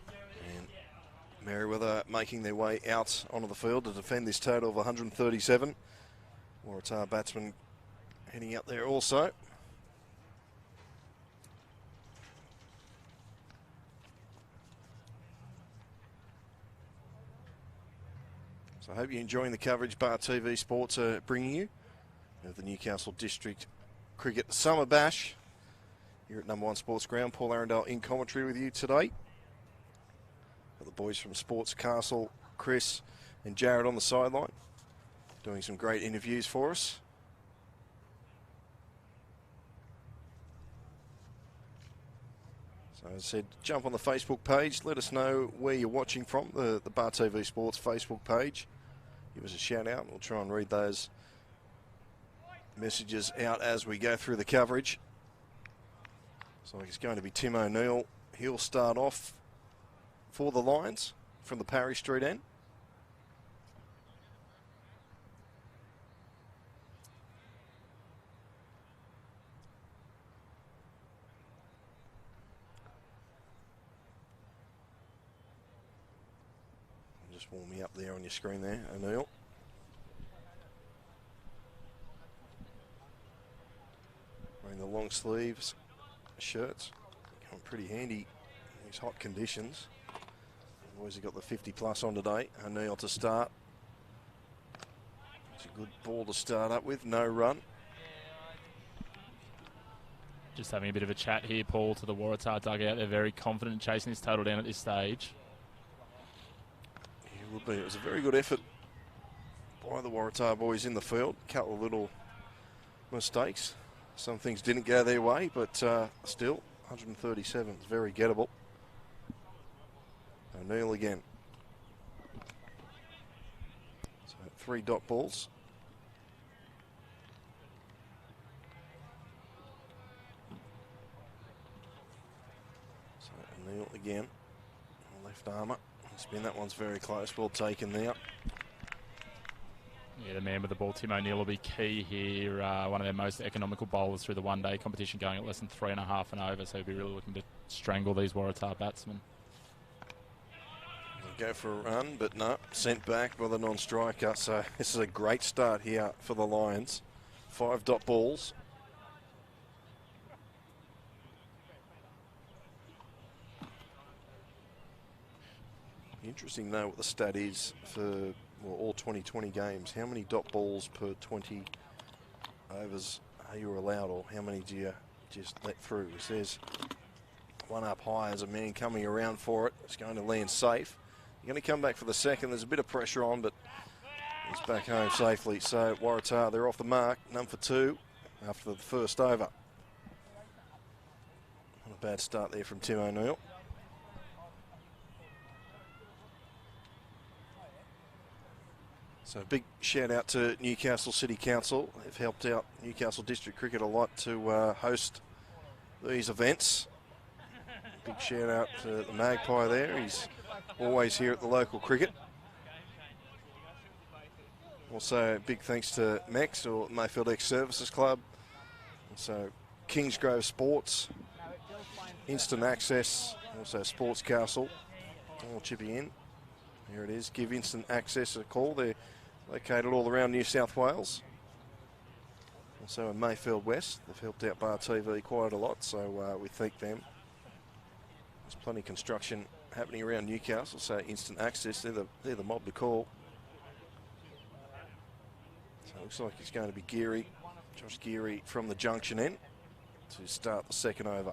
Speaker 5: And Merewether making their way out onto the field to defend this total of 137. Waratah batsman heading up there also. So I hope you're enjoying the coverage Bar TV Sports are bringing you of the Newcastle District Cricket Summer Bash here at number 1 Sports Ground. Paul Arundel in commentary with you today. Got the boys from Sports Castle, Chris and Jared on the sideline, doing some great interviews for us. So as I said, jump on the Facebook page. Let us know where you're watching from, the Bar TV Sports Facebook page. Give us a shout out. We'll try and read those messages out as we go through the coverage. So it's going to be Tim O'Neill. He'll start off for the Lions from the Parry Street end. Just warm me up there on your screen there, O'Neill. Wearing the long sleeves shirts, coming pretty handy in these hot conditions. The boys have got the 50 plus on today. O'Neill to start. It's a good ball to start up with, no run.
Speaker 7: Just having a bit of a chat here, Paul, to the Waratah dugout. They're very confident in chasing this total down at this stage.
Speaker 5: It would be. It was a very good effort by the Waratah boys in the field. A couple of little mistakes. Some things didn't go their way, but still, 137 is very gettable. O'Neill again. So 3 dot balls. So O'Neill again. Left armour. Spin, that one's very close. Well taken there.
Speaker 7: Yeah, the man with the ball, Tim O'Neill, will be key here. One of their most economical bowlers through the one-day competition, going at less than 3.5 and over, so he'll be really looking to strangle these Waratah batsmen.
Speaker 5: Go for a run, but no, sent back by the non-striker. So this is a great start here for the Lions. 5 dot balls. Interesting to know what the stat is for all 2020 games. How many dot balls per 20 overs are you allowed, or how many do you just let through? It says one up high as a man coming around for it. It's going to land safe. You're going to come back for the second. There's a bit of pressure on, but he's back home safely. So Waratah, they're off the mark. None for 2 after the first over. Not a bad start there from Tim O'Neill. So a big shout out to Newcastle City Council. They've helped out Newcastle District Cricket a lot to host these events. Big shout out to the Magpie there. He's always here at the local cricket. Also big thanks to MEX, or Mayfield X Services Club. Also Kingsgrove Sports, Instant Access, also Sports Castle. All chipping in. Here it is. Give Instant Access a call. They're located all around New South Wales. Also in Mayfield West. They've helped out Bar TV quite a lot, so we thank them. There's plenty of construction happening around Newcastle, so Instant Access, they're the mob to call. So it looks like it's going to be Geary, Josh Geary from the junction end to start the second over.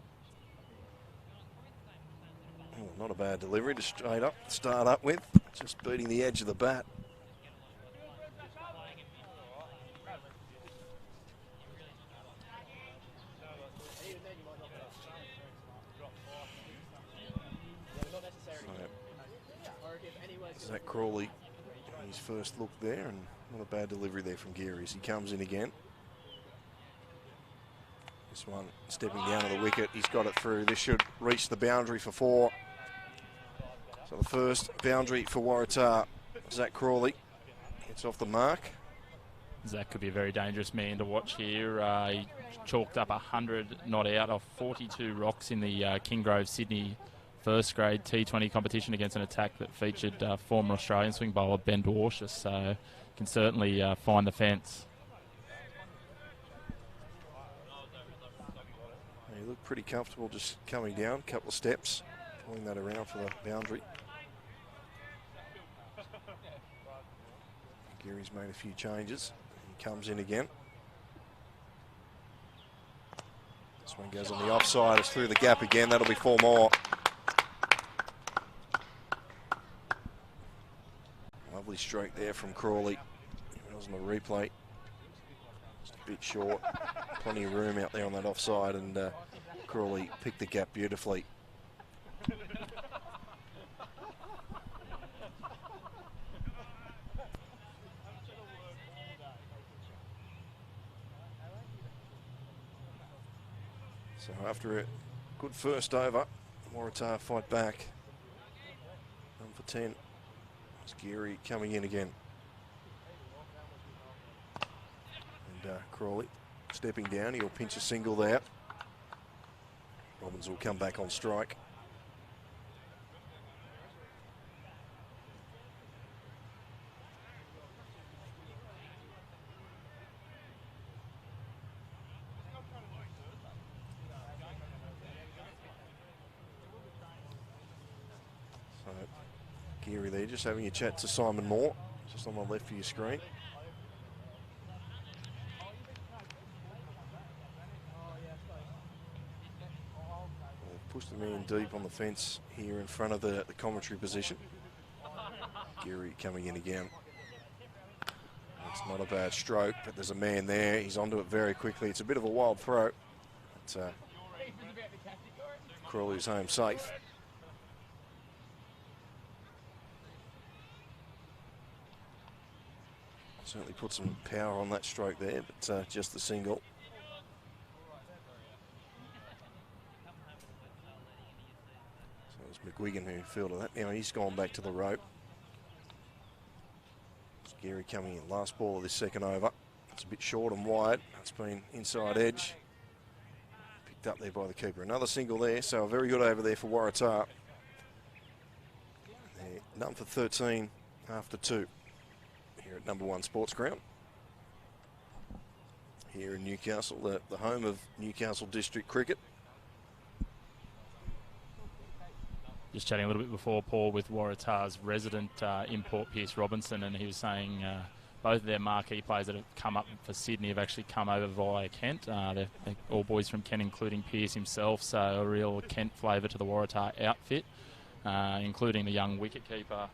Speaker 5: Oh, not a bad delivery to straight up, start up with, just beating the edge of the bat. Zach Crawley, his first look there, and not a bad delivery there from Geary as he comes in again. This one stepping down to the wicket, he's got it through. This should reach the boundary for 4. So the first boundary for Waratah, Zach Crawley. Gets off the mark.
Speaker 7: Zach could be a very dangerous man to watch here. He chalked up 100 not out off 42 rocks in the Kingrove Sydney first grade T20 competition against an attack that featured former Australian swing bowler Ben Dwarshus, so can certainly find the fence.
Speaker 5: He looked pretty comfortable just coming down, a couple of steps, pulling that around for the boundary. Geary's made a few changes. He comes in again. This one goes on the offside. It's through the gap again. That'll be 4 more. Lovely stroke there from Crawley. It was on the replay. Just a bit short. Plenty of room out there on that offside, and Crawley picked the gap beautifully. So after a good first over, Waratah fight back. 1 for 10. It's Geary coming in again. And Crawley stepping down, he'll pinch a single there. Robbins will come back on strike. So Geary there just having a chat to Simon Moore, just on the left of your screen. Pushed the man deep on the fence here in front of the commentary position. Geary coming in again. It's not a bad stroke, but there's a man there. He's onto it very quickly. It's a bit of a wild throw. But Crawley's home safe. Certainly put some power on that stroke there, but just the single. McGuigan who fielded that. Now he's gone back to the rope. It's Geary coming in. Last ball of this second over. It's a bit short and wide. It's been inside edge. Picked up there by the keeper. Another single there, so a very good over there for Waratah. They're none for 13 after 2 here at number 1 Sports Ground. Here in Newcastle, the home of Newcastle District Cricket.
Speaker 7: Just chatting a little bit before, Paul, with Waratah's resident import, Pierce Robinson, and he was saying both of their marquee players that have come up for Sydney have actually come over via Kent. They're all boys from Kent, including Pierce himself, so a real Kent flavour to the Waratah outfit, including the young wicketkeeper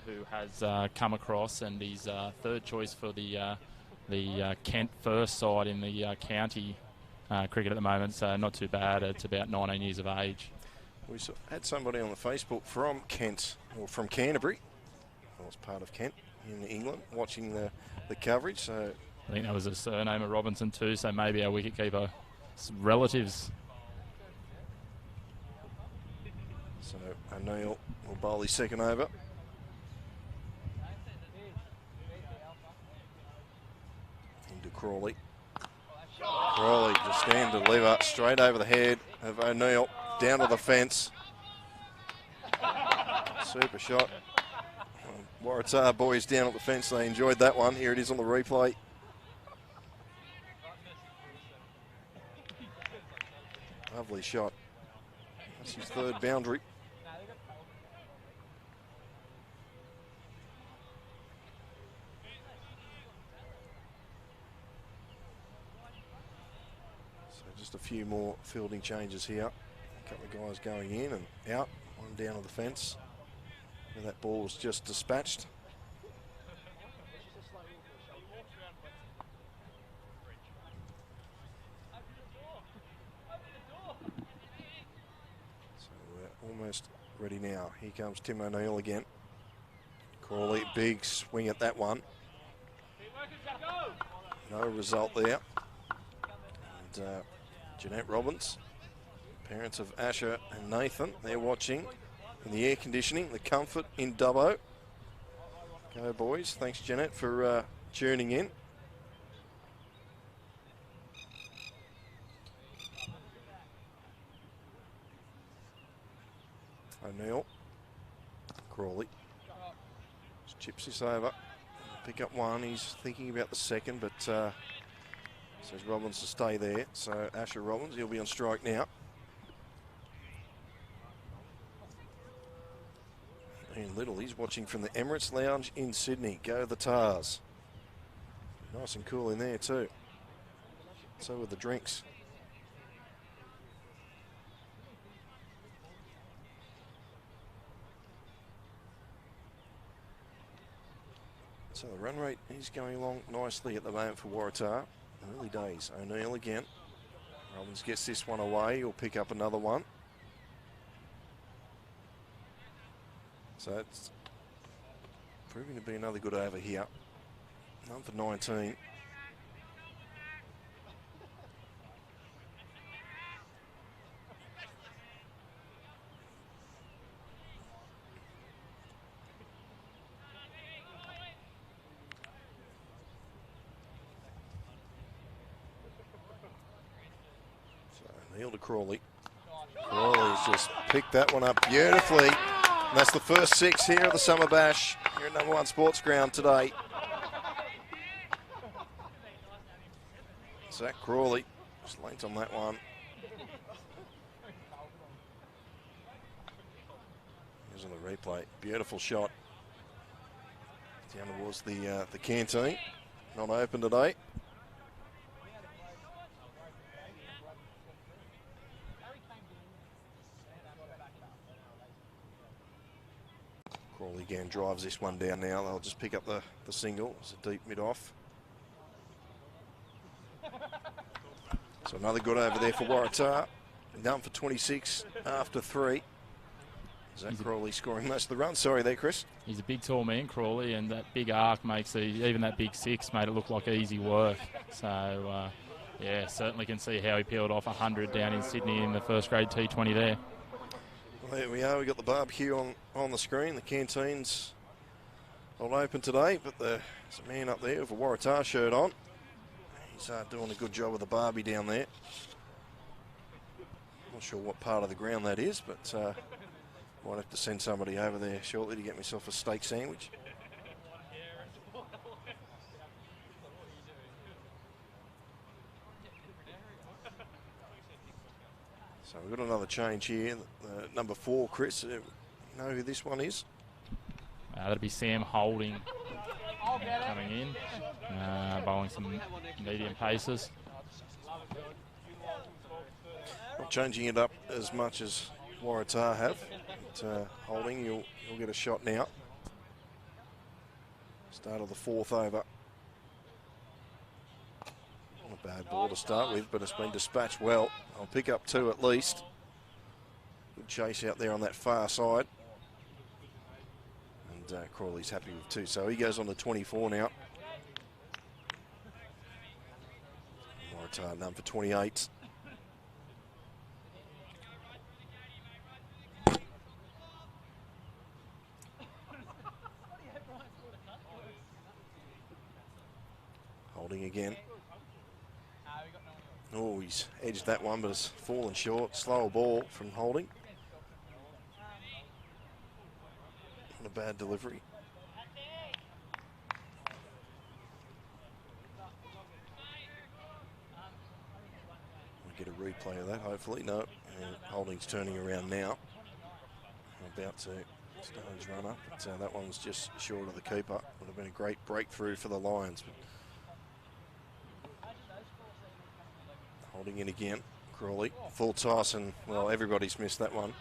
Speaker 7: who has come across, and he's third choice for the Kent first side in the county cricket at the moment, so not too bad. It's about 19 years of age.
Speaker 5: We had somebody on the Facebook from Kent, or from Canterbury, well, it's part of Kent in England, watching the coverage. So
Speaker 7: I think that was a surname of Robinson too, so maybe our wicketkeeper relatives.
Speaker 5: So O'Neill will bowl his second over. Into Crawley. Crawley just stand and deliver straight over the head of O'Neill. Down to the fence. Super shot. Waratah boys down at the fence. They enjoyed that one. Here it is on the replay. Lovely shot. That's his third boundary. So just a few more fielding changes here. A couple of guys going in and out, one down to the fence. And that ball was just dispatched. So we're almost ready now. Here comes Tim O'Neill again. Crawley, big swing at that one. No result there. And Jeanette Robbins, parents of Asher and Nathan, they're watching in the air conditioning, the comfort in Dubbo. Go boys. Thanks Jeanette for tuning in. O'Neill, Crawley, just chips this over, pick up one. He's thinking about the second, but says Robbins to stay there. So Asher Robbins, he'll be on strike now. Ian Little, he's watching from the Emirates Lounge in Sydney. Go the Tars. Nice and cool in there too. So with the drinks. So the run rate is going along nicely at the moment for Waratah. Early days. O'Neill again. Robbins gets this one away. He'll pick up another one. So it's proving to be another good over here. None for 19. Neil to Crawley. Crawley's just picked that one up beautifully. And that's the first 6 here at the Summer Bash here at #1 Sports Ground today. Zach Crawley just late on that one. Here's on the replay. Beautiful shot. Down towards the canteen. Not open today. Crawley again drives this one down now. They'll just pick up the single. It's a deep mid-off. So another good over there for Waratah. Down for 26 after 3. Zach Crawley scoring most of the runs. Sorry there, Chris.
Speaker 7: He's a big, tall man, Crawley, and that big arc makes even that big 6 made it look like easy work. So, yeah, certainly can see how he peeled off 100 down in Sydney in the first grade T20 there.
Speaker 5: Well, there we are. We've got the barbecue on the screen. The canteen's not open today, but there's a man up there with a Waratah shirt on. He's doing a good job with the barbie down there. Not sure what part of the ground that is, but might have to send somebody over there shortly to get myself a steak sandwich. So we've got another change here. Number 4, Chris. You know who this one is?
Speaker 7: That'll be Sam Holding coming in, bowling some medium paces.
Speaker 5: Not changing it up as much as Waratah have. But, Holding, you'll get a shot now. Start of the 4th over. Not a bad ball to start with, but it's been dispatched well. I'll pick up 2 at least. Good chase out there on that far side. And Crawley's happy with 2, so he goes on to 24 now. Waratah none for 28. Holding again. Oh, he's edged that one, but it's fallen short. Slower ball from Holding. Not a bad delivery. We'll get a replay of that, hopefully. No, and Holding's turning around now. About to start his run up, but that one was just short of the keeper. Would have been a great breakthrough for the Lions. But Holding in again, Crawley, full toss, and well, everybody's missed that one.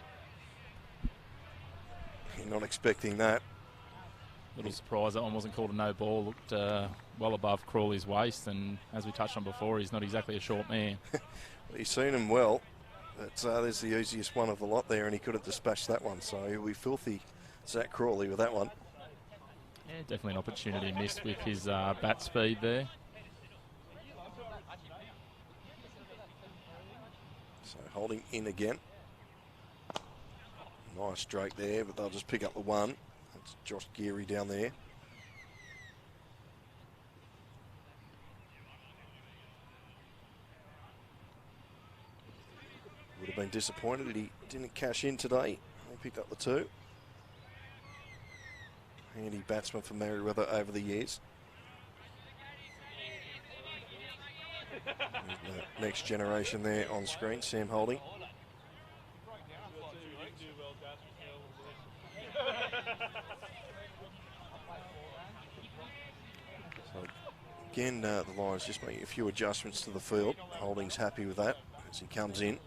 Speaker 5: You're not expecting that.
Speaker 7: Little surprise that one wasn't called a no ball. Looked well above Crawley's waist, and as we touched on before, he's not exactly a short man.
Speaker 5: Well, he's seen him well, but there's the easiest one of the lot there, and he could have dispatched that one. So he'll be filthy, Zach Crawley, with that one.
Speaker 7: Yeah, definitely an opportunity missed with his bat speed there.
Speaker 5: So Holding in again. Nice stroke there, but they'll just pick up the 1. That's Josh Geary down there. have been disappointed that he didn't cash in today. He picked up the 2. Handy batsman for Merewether over the years. The next generation there on screen, Sam Holding. So again, the Lions just making a few adjustments to the field. Holding's happy with that as he comes in.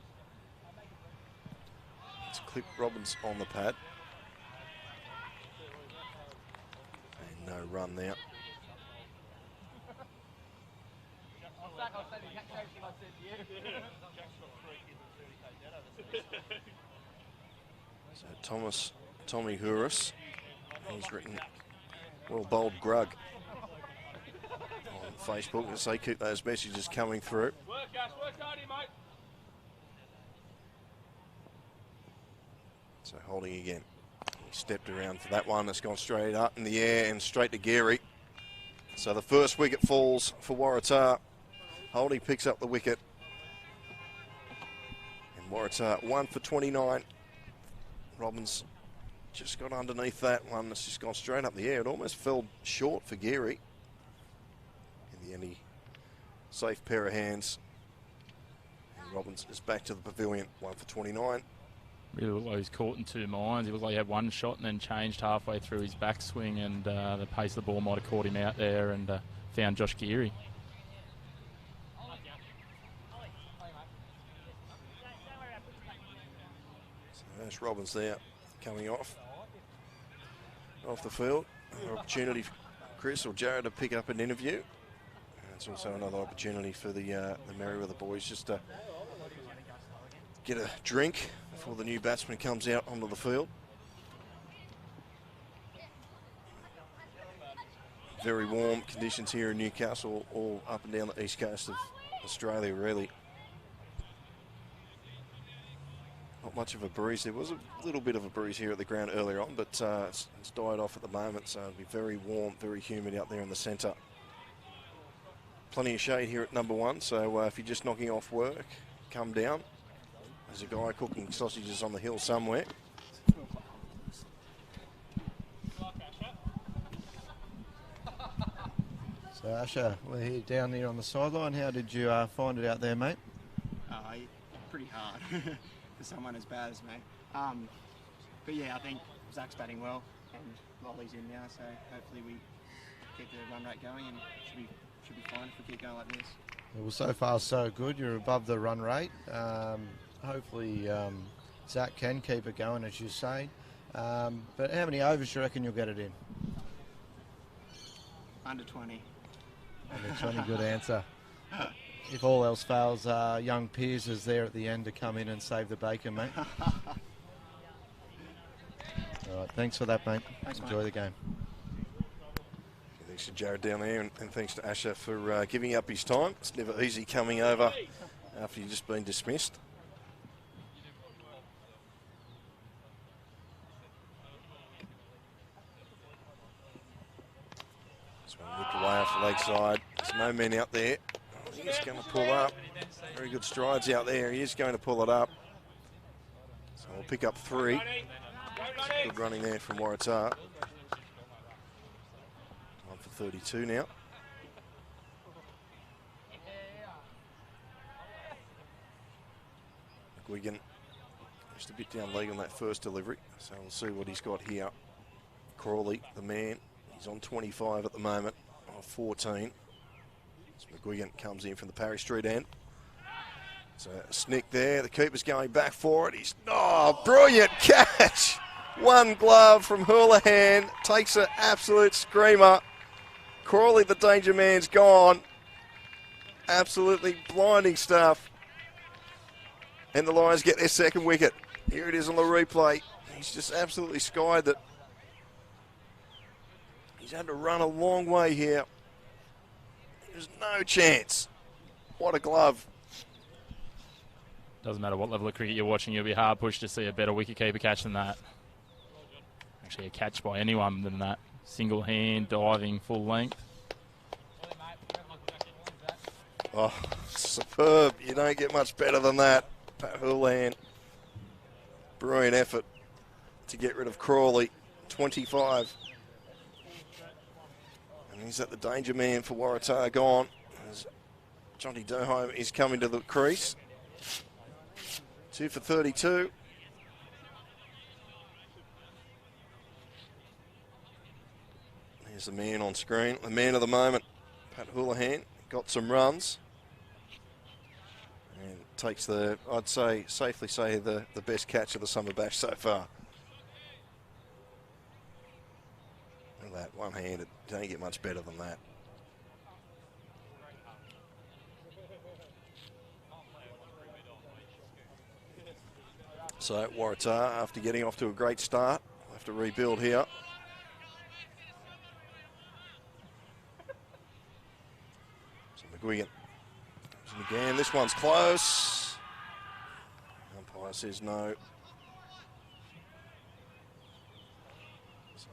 Speaker 5: It's Clip Robbins on the pad. And no run there. So Tommy Houris, he's written, well bowled Grug on Facebook, as they keep those messages coming through. So Holding again. He stepped around for that one. That's gone straight up in the air and straight to Geary. So the first wicket falls for Waratah. Holding picks up the wicket. And Waratah 1 for 29. Robbins just got underneath that one. That's just gone straight up the air. It almost fell short for Geary. In the end, he safe pair of hands. And Robbins is back to the pavilion. 1 for 29.
Speaker 7: Really looked like he was caught in two minds. He looked like he had one shot and then changed halfway through his backswing, and the pace of the ball might have caught him out there and found Josh Geary.
Speaker 5: So there's Robbins there coming off the field. Another opportunity for Chris or Jared to pick up an interview. And it's also another opportunity for the Merewether boys just to get a drink before the new batsman comes out onto the field. Very warm conditions here in Newcastle, all up and down the east coast of Australia, really. Not much of a breeze. There was a little bit of a breeze here at the ground earlier on, but it's died off at the moment, so it'll be very warm, very humid out there in the centre. Plenty of shade here at number 1, so if you're just knocking off work, come down. There's a guy cooking sausages on the hill somewhere.
Speaker 8: So Asher, we're here down there on the sideline. How did you find it out there, mate?
Speaker 12: Pretty hard for someone as bad as me. But yeah, I think Zach's batting well and Lolly's in now, so hopefully we keep the run rate going and should be fine if we keep going like this.
Speaker 8: Well, so far so good. You're above the run rate. Hopefully Zach can keep it going, as you say. But how many overs do you reckon you'll get it in?
Speaker 12: Under 20.
Speaker 8: Under 20, good answer. If all else fails, young Piers is there at the end to come in and save the bacon, mate. All right, thanks for that, mate.
Speaker 12: Thanks,
Speaker 8: enjoy
Speaker 12: mate.
Speaker 8: the game.
Speaker 5: Thanks to Jared down there, and thanks to Asher for giving up his time. It's never easy coming over after you've just been dismissed. This one whipped away off the leg side. There's no men out there. He's going to pull up. Very good strides out there. He is going to pull it up. So we'll pick up 3. Good running there from Waratah. Time for 32 now. McGuigan just a bit down leg on that first delivery, so we'll see what he's got here. Crawley, the man, he's on 25 at the moment, off 14. So McGuigan comes in from the Parry Street end. So a snick there, the keeper's going back for it. He's, brilliant catch! One glove from Houlihan, takes an absolute screamer. Crawley, the danger man's gone. Absolutely blinding stuff. And the Lions get their second wicket. Here it is on the replay. He's just absolutely skied that. He's had to run a long way here. There's no chance. What a glove.
Speaker 7: Doesn't matter what level of cricket you're watching, you'll be hard pushed to see a better wicketkeeper catch than that. Actually, a catch by anyone than that. Single hand, diving, full length.
Speaker 5: Oh, superb. You don't get much better than that. Pat Houlihan. Brilliant effort to get rid of Crawley. 25. And he's at the danger man for Waratah gone. As Johnny Durham is coming to the crease. 2 for 32. Here's the man on screen, the man of the moment, Pat Houlihan. Got some runs. And takes the, I'd say, safely say, the best catch of the Summer Bash so far. Look at that, one-handed. Don't get much better than that. So Waratah, after getting off to a great start, will have to rebuild here. So McGuigan comes in again. This one's close. Umpire says no. So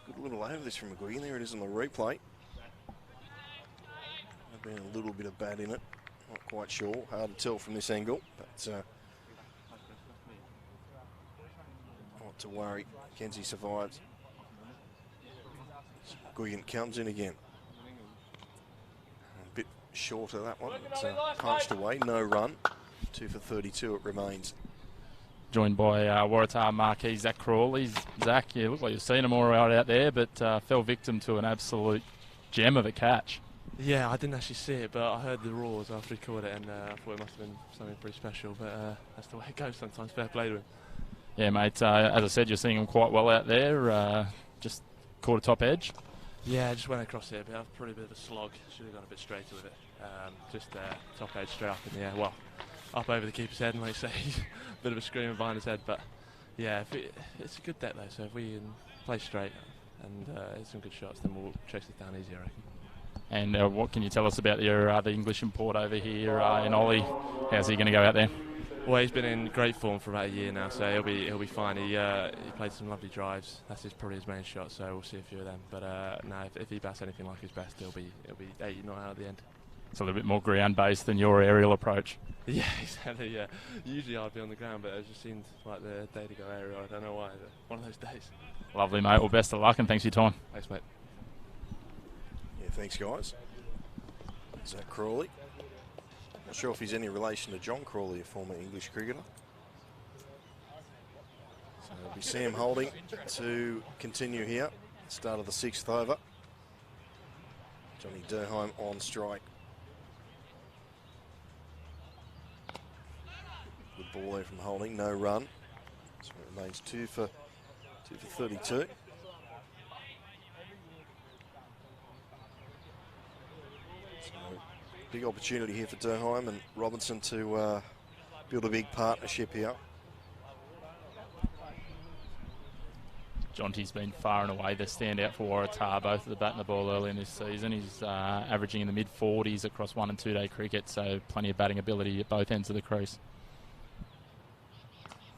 Speaker 5: good little over this from McGuigan. There it is on the replay. There's been a little bit of bat in it. Not quite sure. Hard to tell from this angle, but not to worry. Kenzie survives. McGuigan comes in again. A bit shorter that one. It's punched away. No run. 2 for 32 it remains.
Speaker 7: Joined by Waratah marquee Zach Crawley. Zach, you look like you've seen him all right out there, but fell victim to an absolute gem of a catch.
Speaker 13: Yeah, I didn't actually see it, but I heard the roars after he caught it, and I thought it must have been something pretty special, but that's the way it goes sometimes. Fair play to him.
Speaker 7: Yeah, mate, as I said, you're seeing him quite well out there. Just caught a top edge.
Speaker 13: Yeah, I just went across it a bit. Probably a bit of a slog. Should have gone a bit straighter with it. Just top edge straight up in the air. Well, up over the keeper's head, and like you say, a bit of a screamer behind his head. But yeah, it's a good deck though. So if we can play straight and hit some good shots, then we'll chase it down easy, I reckon.
Speaker 7: And what can you tell us about your the English import over here in Ollie? How's he going to go out there?
Speaker 13: Well, he's been in great form for about a year now, so he'll be fine. He played some lovely drives. That's probably his main shot, so we'll see a few of them. But no, if he bats anything like his best, it'll be 8 not out at the end.
Speaker 7: It's a little bit more ground based than your aerial approach.
Speaker 13: Yeah, exactly. Yeah, usually I'd be on the ground, but it just seemed like the day to go aerial. I don't know why. But one of those days.
Speaker 7: Lovely, mate. Well, best of luck and thanks for your time.
Speaker 13: Thanks, mate.
Speaker 5: Yeah, thanks, guys. Zach Crawley. Not sure if he's any relation to John Crawley, a former English cricketer. So it'll be Sam Holding to continue here. Start of the 6th over. Johnny Durham on strike. Good ball there from Holding, no run. So it remains 2 for 32. Big opportunity here for Durham and Robinson to build a big partnership here.
Speaker 7: Jonty's been far and away the standout for Waratah, both at the bat and the ball early in this season. He's averaging in the mid-40s across 1 and 2 day cricket, so plenty of batting ability at both ends of the crease.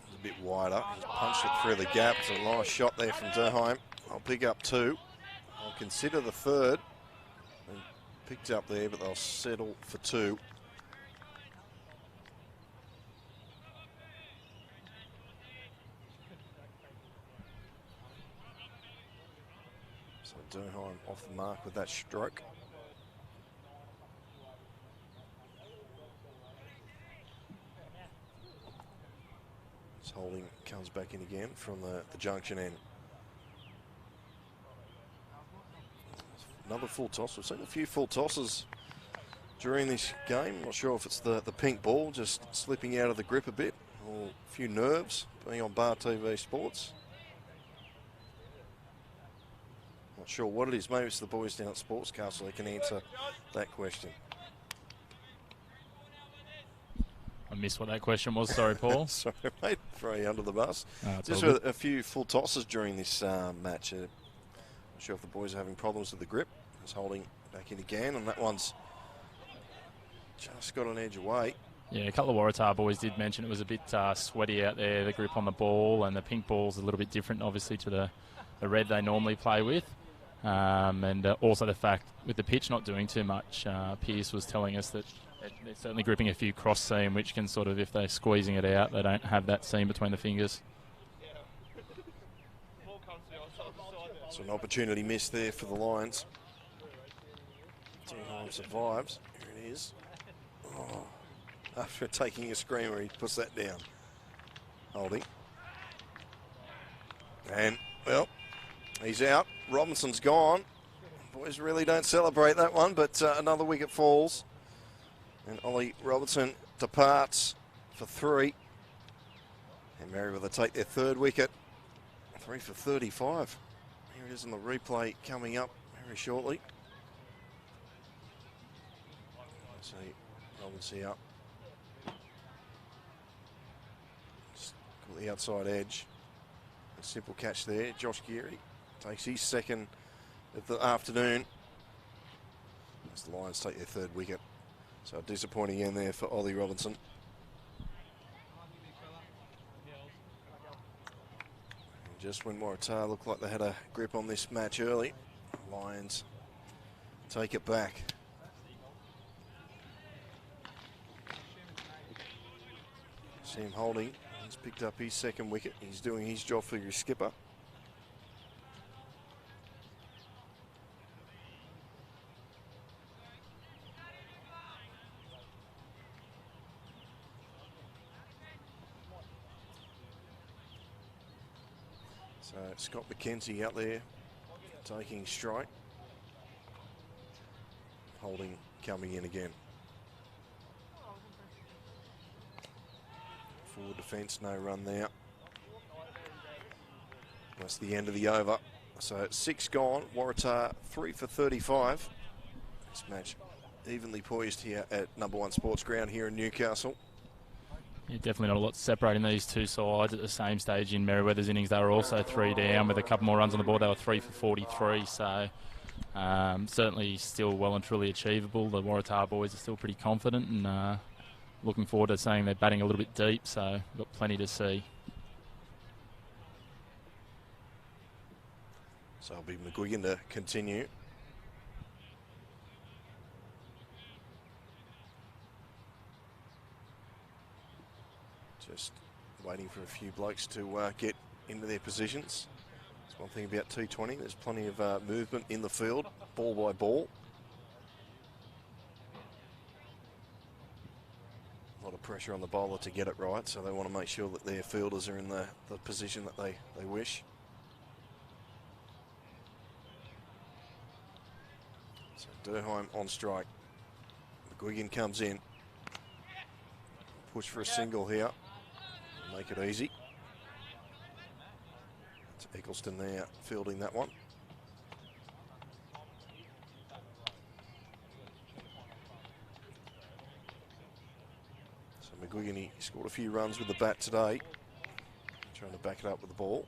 Speaker 5: It's a bit wider. He's punched it through the gap. It's a nice shot there from Durham. I'll pick up 2. I'll consider the 3rd. Picked up there, but they'll settle for 2. So Durham off the mark with that stroke. This Holding comes back in again from the junction end. Another full toss. We've seen a few full tosses during this game. Not sure if it's the pink ball just slipping out of the grip a bit, or a few nerves being on Bar TV Sports. Not sure what it is. Maybe it's the boys down at Sports Castle that can answer that question.
Speaker 7: I missed what that question was. Sorry, Paul.
Speaker 5: Sorry, mate. Throw you under the bus.
Speaker 7: Just
Speaker 5: a few full tosses during this match. Not sure if the boys are having problems with the grip. It's Holding back in again, and that one's just got an edge away.
Speaker 7: Yeah, a couple of Waratah boys did mention it was a bit sweaty out there, the grip on the ball, and the pink ball's a little bit different, obviously, to the red they normally play with. And also the fact, with the pitch not doing too much, Pearce was telling us that They're certainly gripping a few cross seam, which can sort of, if they're squeezing it out, they don't have that seam between the fingers.
Speaker 5: So an opportunity missed there for the Lions. Duhheim survives. Here it is. Oh, after taking a screamer, he puts that down. Holding. And, well, he's out. Robinson's gone. Boys really don't celebrate that one, but another wicket falls. And Ollie Robinson departs for 3. And Merewether take their 3rd wicket. 3 for 35. Here it is in the replay coming up very shortly. See Robinson up. Just got the outside edge. A simple catch there. Josh Geary takes his 2nd of the afternoon. As the Lions take their 3rd wicket. So a disappointing end there for Ollie Robinson. And just when Waratah looked like they had a grip on this match early, Lions take it back. See him holding. He's picked up his 2nd wicket. He's doing his job for your skipper. So Scott McKenzie out there taking strike. Holding coming in again. Forward defence, no run there. That's the end of the over. So 6 gone, Waratah 3 for 35. This match evenly poised here at number 1 Sports Ground here in Newcastle.
Speaker 7: Yeah, definitely not a lot separating these two sides. At the same stage in Merewether's innings, they were also 3 down with a couple more runs on the board. They were 3 for 43, so certainly still well and truly achievable. The Waratah boys are still pretty confident and looking forward to seeing they're batting a little bit deep, so we've got plenty to see.
Speaker 5: So it'll be McGuigan to continue. Just waiting for a few blokes to get into their positions. That's one thing about T20. There's plenty of movement in the field, ball by ball. A lot of pressure on the bowler to get it right, so they want to make sure that their fielders are in the position that they wish. So Duhheim on strike. McGuigan comes in. Push for a single here. Make it easy. It's Eccleston there fielding that one. So McGuigan, he scored a few runs with the bat today. Trying to back it up with the ball.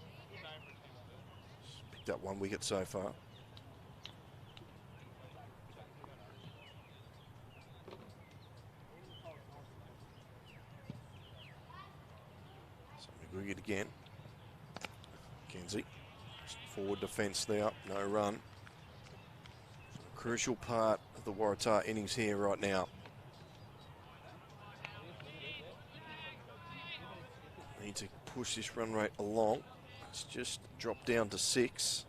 Speaker 5: Picked up 1 wicket so far. Wicket again. Kenzie. Forward defence there, no run. A crucial part of the Waratah innings here right now. Need to push this run rate along. It's just dropped down to 6.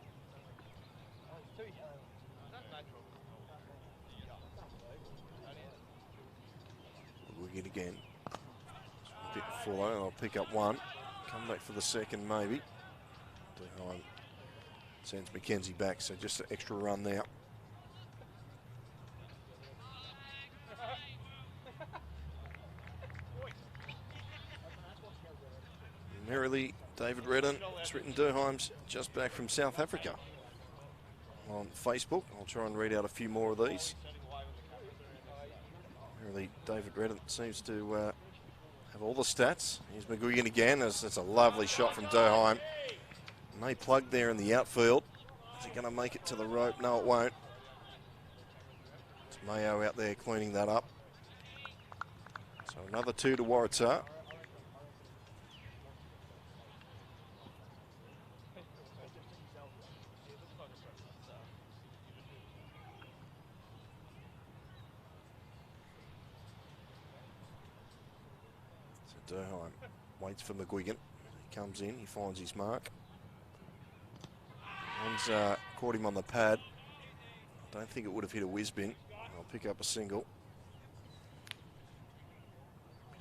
Speaker 5: Wicket again. A bit full on, I'll pick up 1. Come back for the 2nd, maybe. Duhheim sends McKenzie back, so just an extra run there. Merrily, David Redden has written Duhheim's just back from South Africa on Facebook. I'll try and read out a few more of these. Merrily, David Redden seems to have all the stats. Here's McGuigan again. That's a lovely shot from Duhheim. May plug there in the outfield. Is he going to make it to the rope? No, it won't. It's Mayo out there cleaning that up. So another 2 to Waratah. So Durheim waits for McGuigan. He comes in, he finds his mark. One's caught him on the pad. Don't think it would have hit a whiz bin. I'll pick up a single.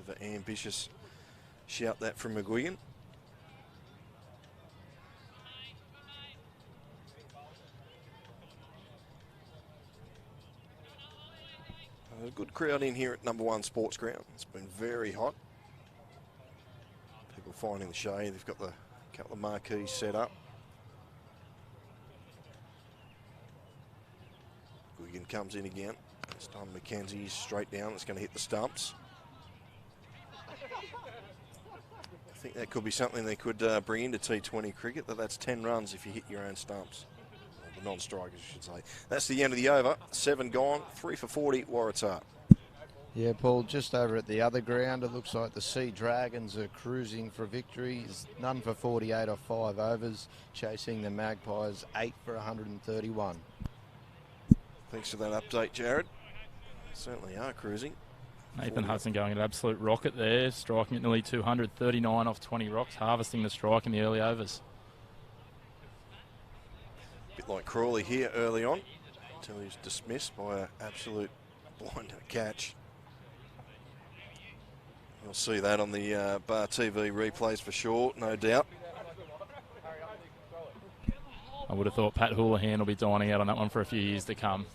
Speaker 5: Bit of an ambitious shout that from McGuigan. A good crowd in here at number 1 Sports Ground. It's been very hot. People finding the shade. They've got the couple of marquees set up. Guigan comes in again. This time Mackenzie's straight down. It's going to hit the stumps. I think that could be something they could bring into T20 cricket. That's 10 runs if you hit your own stumps. Or the non-strikers, I should say. That's the end of the over. 7 gone. 3 for 40. Waratah.
Speaker 8: Yeah, Paul, just over at the other ground, it looks like the Sea Dragons are cruising for victories. None for 48 off 5 overs, chasing the Magpies 8 for 131.
Speaker 5: Thanks for that update, Jared. Certainly are cruising.
Speaker 7: Nathan Hudson going an absolute rocket there, striking at nearly 200, 39 off 20 rocks, harvesting the strike in the early overs.
Speaker 5: Bit like Crawley here early on, until he was dismissed by an absolute blinder catch. You'll see that on the Bar TV replays for sure, no doubt.
Speaker 7: I would have thought Pat Houlihan will be dining out on that one for a few years to come.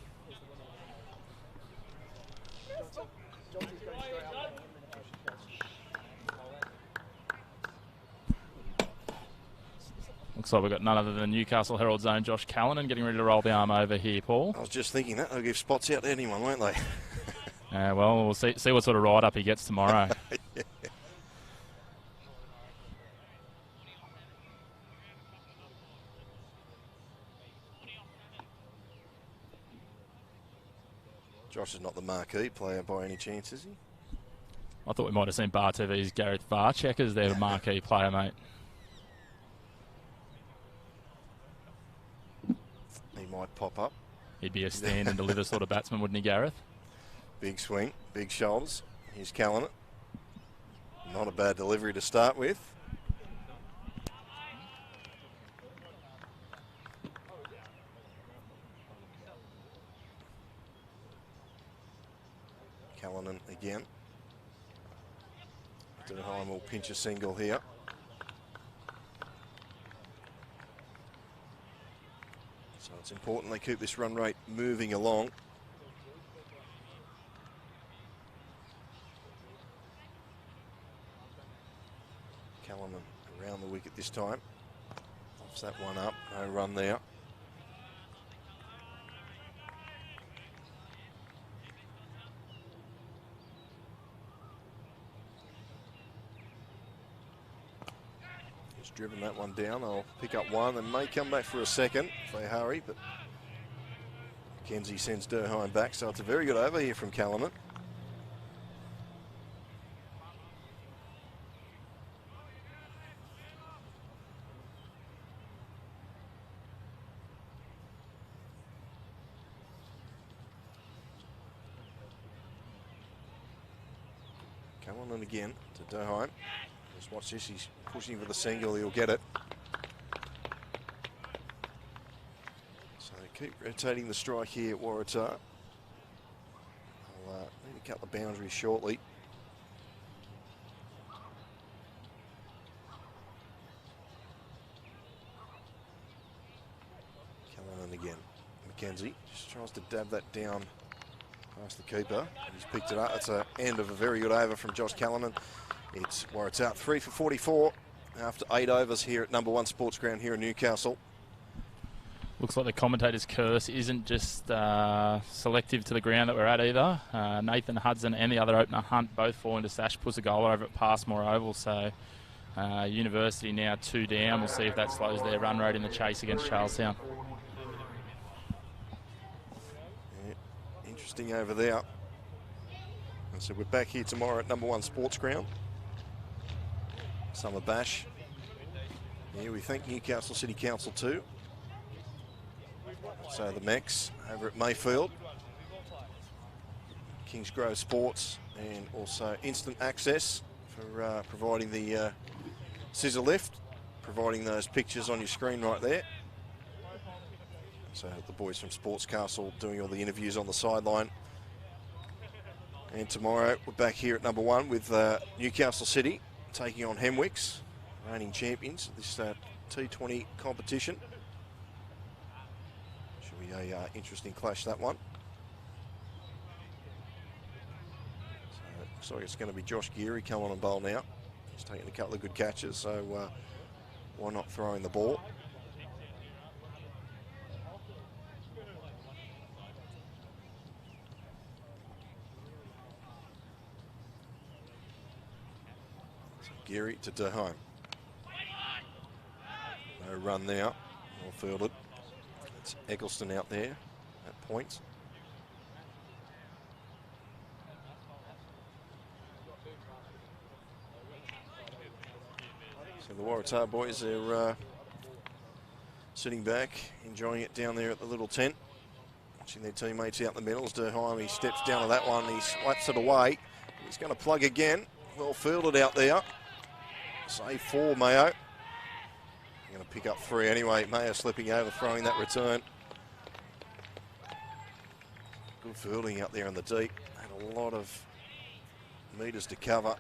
Speaker 7: Looks like we've got none other than Newcastle Herald's own Josh Callanan getting ready to roll the arm over here, Paul.
Speaker 5: I was just thinking that. They'll give spots out to anyone, won't they?
Speaker 7: Well, we'll see what sort of ride-up he gets tomorrow.
Speaker 5: Yeah. Josh is not the marquee player by any chance, is he?
Speaker 7: I thought we might have seen Bar TV's Gareth Varchek as their marquee player, mate.
Speaker 5: He might pop up.
Speaker 7: He'd be a stand and deliver sort of batsman, wouldn't he, Gareth?
Speaker 5: Big swing, big shoulders. Here's Callanan. Not a bad delivery to start with. Callanan again. Durheim will pinch a single here. So it's important they keep this run rate moving along. Callanan around the wicket this time. Pops that one up, no run there. Just driven that one down. They'll pick up one and may come back for a second if they hurry, but Mackenzie sends Durheim back, so it's a very good over here from Callanan. Callanan again to Durheim. Just watch this, he's pushing for the single, he'll get it. So keep rotating the strike here at Waratah. I'll need to cut the boundary shortly. Callanan again. Mackenzie just tries to dab that down past the keeper. He's picked it up. That's the end of a very good over from Josh Callanan. It's Waratah 3 for 44 after 8 overs here at number 1 Sports Ground here in Newcastle.
Speaker 7: Looks like the commentator's curse isn't just selective to the ground that we're at either. Nathan Hudson and the other opener Hunt both fall into Sash Pussagola over at Passmore Oval. So University now 2 down. We'll see if that slows their run rate in the chase against Charlestown.
Speaker 5: Yeah, interesting over there. And so we're back here tomorrow at number 1 Sports Ground. Summer Bash. Here we thank Newcastle City Council too. So the Mex over at Mayfield. Kingsgrove Sports and also Instant Access for providing the scissor lift, providing those pictures on your screen right there. So the boys from Sports Castle doing all the interviews on the sideline. And tomorrow we're back here at number 1 with Newcastle City taking on Hemwicks, reigning champions of this T20 competition. Should be a interesting clash, that one. So it looks like it's going to be Josh Geary coming on bowl now. He's taking a couple of good catches, so why not throwing the ball? Geary to Derheim. No run now. Well fielded. It's Eggleston out there at point. So the Waratah boys are sitting back, enjoying it down there at the little tent, watching their teammates out in the middle. As Derheim, he steps down to that one, he slaps it away. He's going to plug again. Well fielded out there. Save 4, Mayo. Going to pick up 3 anyway. Mayo slipping over, throwing that return. Good fielding out there in the deep. Had a lot of metres to cover.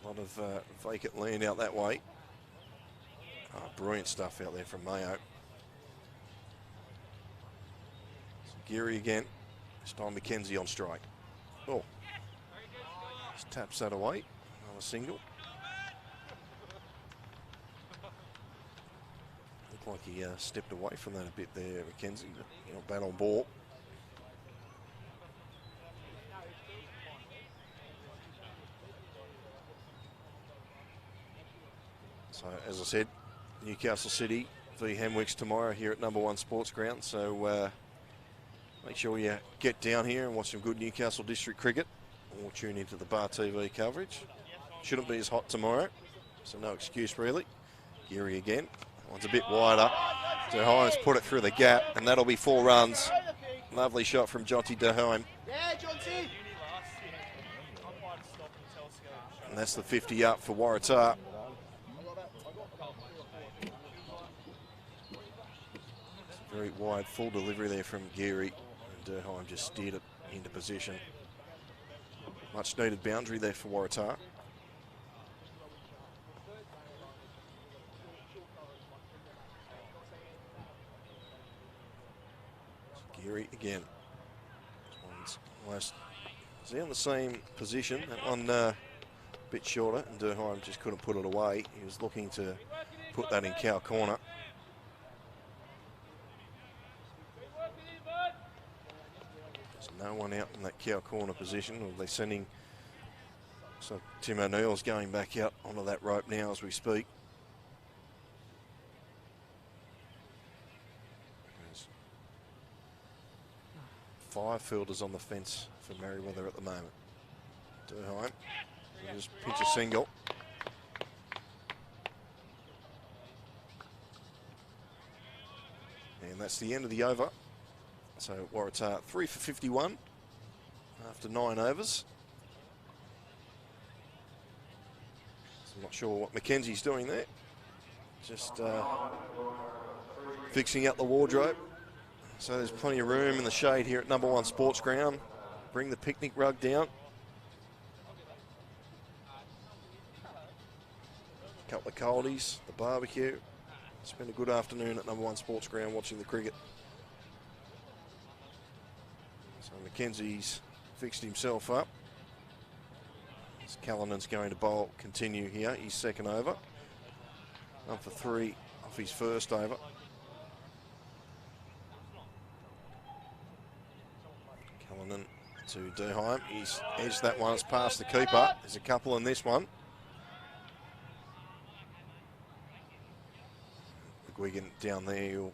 Speaker 5: A lot of vacant land out that way. Oh, brilliant stuff out there from Mayo. So Geary again. This time McKenzie on strike. Oh. Just taps that away. Another single. Looked like he stepped away from that a bit there, McKenzie, but not bad on ball. So, as I said, Newcastle City v Hemwicks tomorrow here at number 1 Sports Ground. So, make sure you get down here and watch some good Newcastle District cricket, or tune into the Bar TV coverage. Shouldn't be as hot tomorrow, so no excuse really. Geary again. One's a bit wider. Derheim's put it through the gap, and that'll be 4 runs. Lovely shot from Jonty Derheim. And that's the 50 up for Waratah. Very wide, full delivery there from Geary. And Derheim just steered it into position. Much needed boundary there for Waratah. Geary again. This one's almost in the same position. That one a bit shorter, and Derheim just couldn't put it away. He was looking to put that in cow corner. No one out in that cow corner position. Or they're sending. So Tim O'Neill's going back out onto that rope now as we speak. There's 5 fielders on the fence for Merewether at the moment. Derheim just pinch a single. And that's the end of the over. So Waratah 3 for 51 after 9 overs. So I'm not sure what McKenzie's doing there. Just fixing up the wardrobe. So there's plenty of room in the shade here at number 1 Sports Ground. Bring the picnic rug down. A couple of coldies, the barbecue. Spend a good afternoon at number 1 Sports Ground watching the cricket. So McKenzie's fixed himself up. As Callinan's going to bowl, continue here. He's second over. 1 for 3 off his first over. Callinan to Derheim. He's edged that one. It's past the keeper. There's a couple in this one. Wigan down there, you'll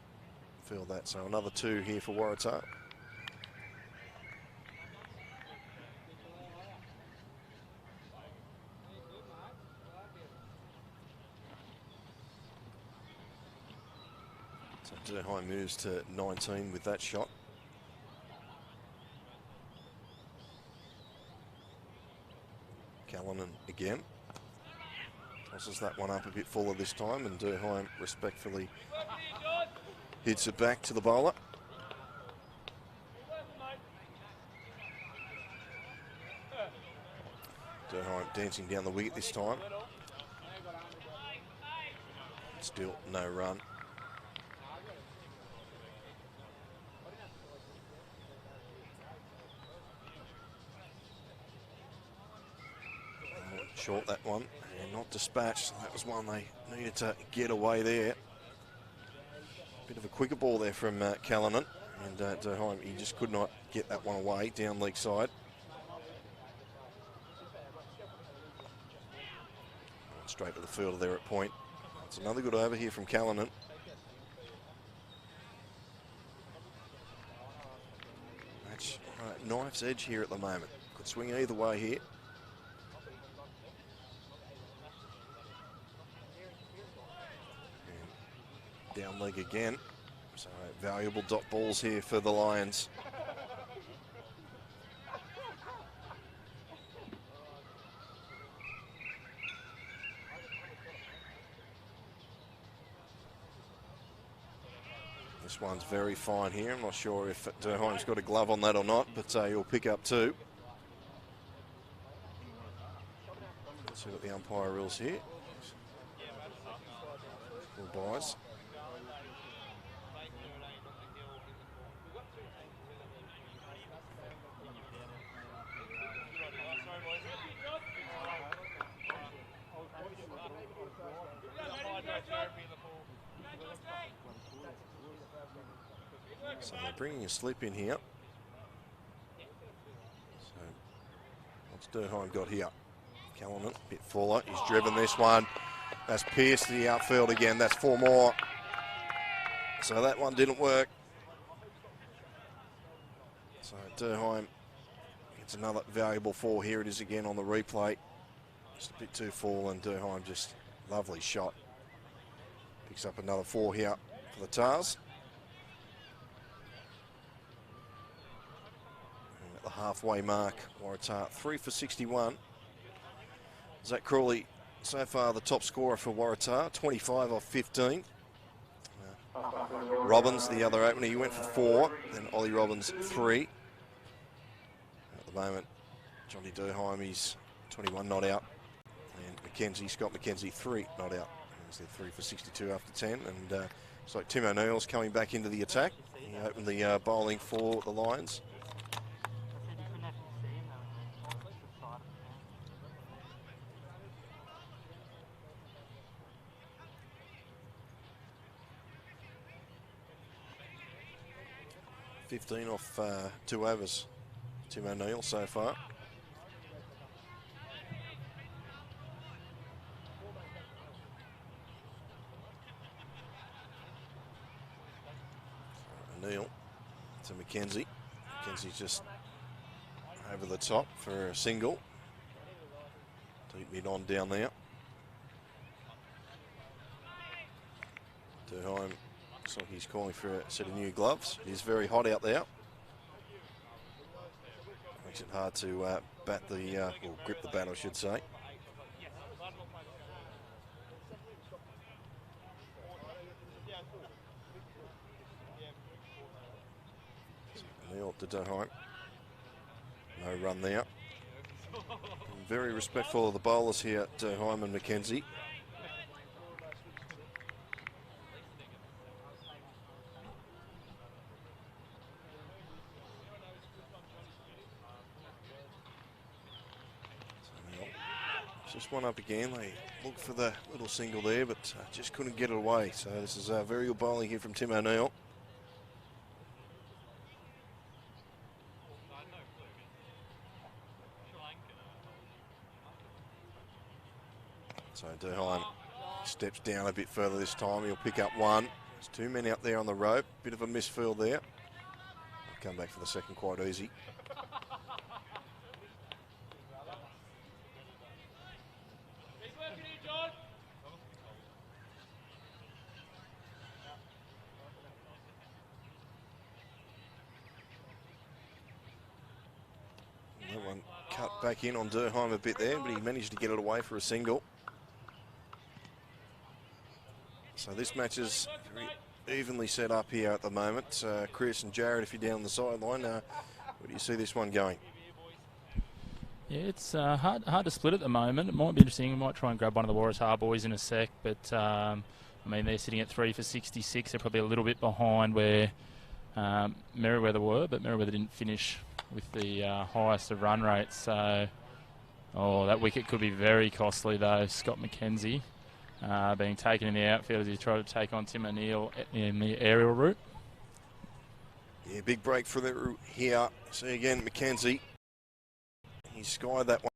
Speaker 5: feel that. So another 2 here for Waratah. So Derheim moves to 19 with that shot. Tosses that one up a bit fuller this time, and Durheim respectfully hits it back to the bowler. Durheim dancing down the wicket this time. Still no run. Short that one, and not dispatched. That was one they needed to get away there. Bit of a quicker ball there from Callanan, and Durheim, he just could not get that one away down leg side. Straight to the fielder there at point. It's another good over here from Callanan. Match knife's edge here at the moment. Could swing either way here. And down leg again. So valuable dot balls here for the Lions. This one's very fine here. I'm not sure if Durheim's got a glove on that or not, but he'll pick up two. Let's see what the umpire rules here. Full buys. So they're bringing a slip in here. So what's Durheim got here? Callanan, a bit fuller. He's driven this one. That's pierced the outfield again. That's four more. So that one didn't work. So Durheim gets another valuable four. Here it is again on the replay. Just a bit too full, and Durheim just lovely shot. Picks up another four here for the Tars. At the halfway mark, Waratah 3 for 61. Zach Crawley so far the top scorer for Waratah, 25 off 15. Robbins, the other opener, he went for 4. Then Ollie Robbins 3. At the moment, Johnny Durheim, he's 21 not out. And Scott McKenzie 3 not out. He's 3 for 62 after 10. And it's like Tim O'Neill's coming back into the attack. He opened the bowling for the Lions. $15 off 2 overs. Tim O'Neill so far. O'Neill to McKenzie. McKenzie's just over the top for a single. Deep mid on down there. Durheim. Looks like he's calling for a set of new gloves. It is very hot out there. Makes it hard to bat the, or grip the bat, I should say. Neil to Durheim. No run there. Very respectful of the bowlers here at Durheim and McKenzie. Just one up again. They looked for the little single there, but just couldn't get it away. So this is very good bowling here from Tim O'Neill. So Durheim steps down a bit further this time. He'll pick up one. There's 2 men out there on the rope. Bit of a misfield there. He'll come back for the second quite easy. That one cut back in on Durheim a bit there, but he managed to get it away for a single. So this match is very evenly set up here at the moment. Chris and Jared, if you're down the sideline, where do you see this one going?
Speaker 7: Yeah, it's hard to split at the moment. It might be interesting. We might try and grab one of the Waratah boys in a sec, but I mean, they're sitting at 3 for 66. They're probably a little bit behind where Merewether were, but Merewether didn't finish with the highest of run rates. So, that wicket could be very costly though. Scott McKenzie being taken in the outfield as he tried to take on Tim O'Neill in the aerial route.
Speaker 5: Yeah, big break for the here. See again, McKenzie. He skied that one.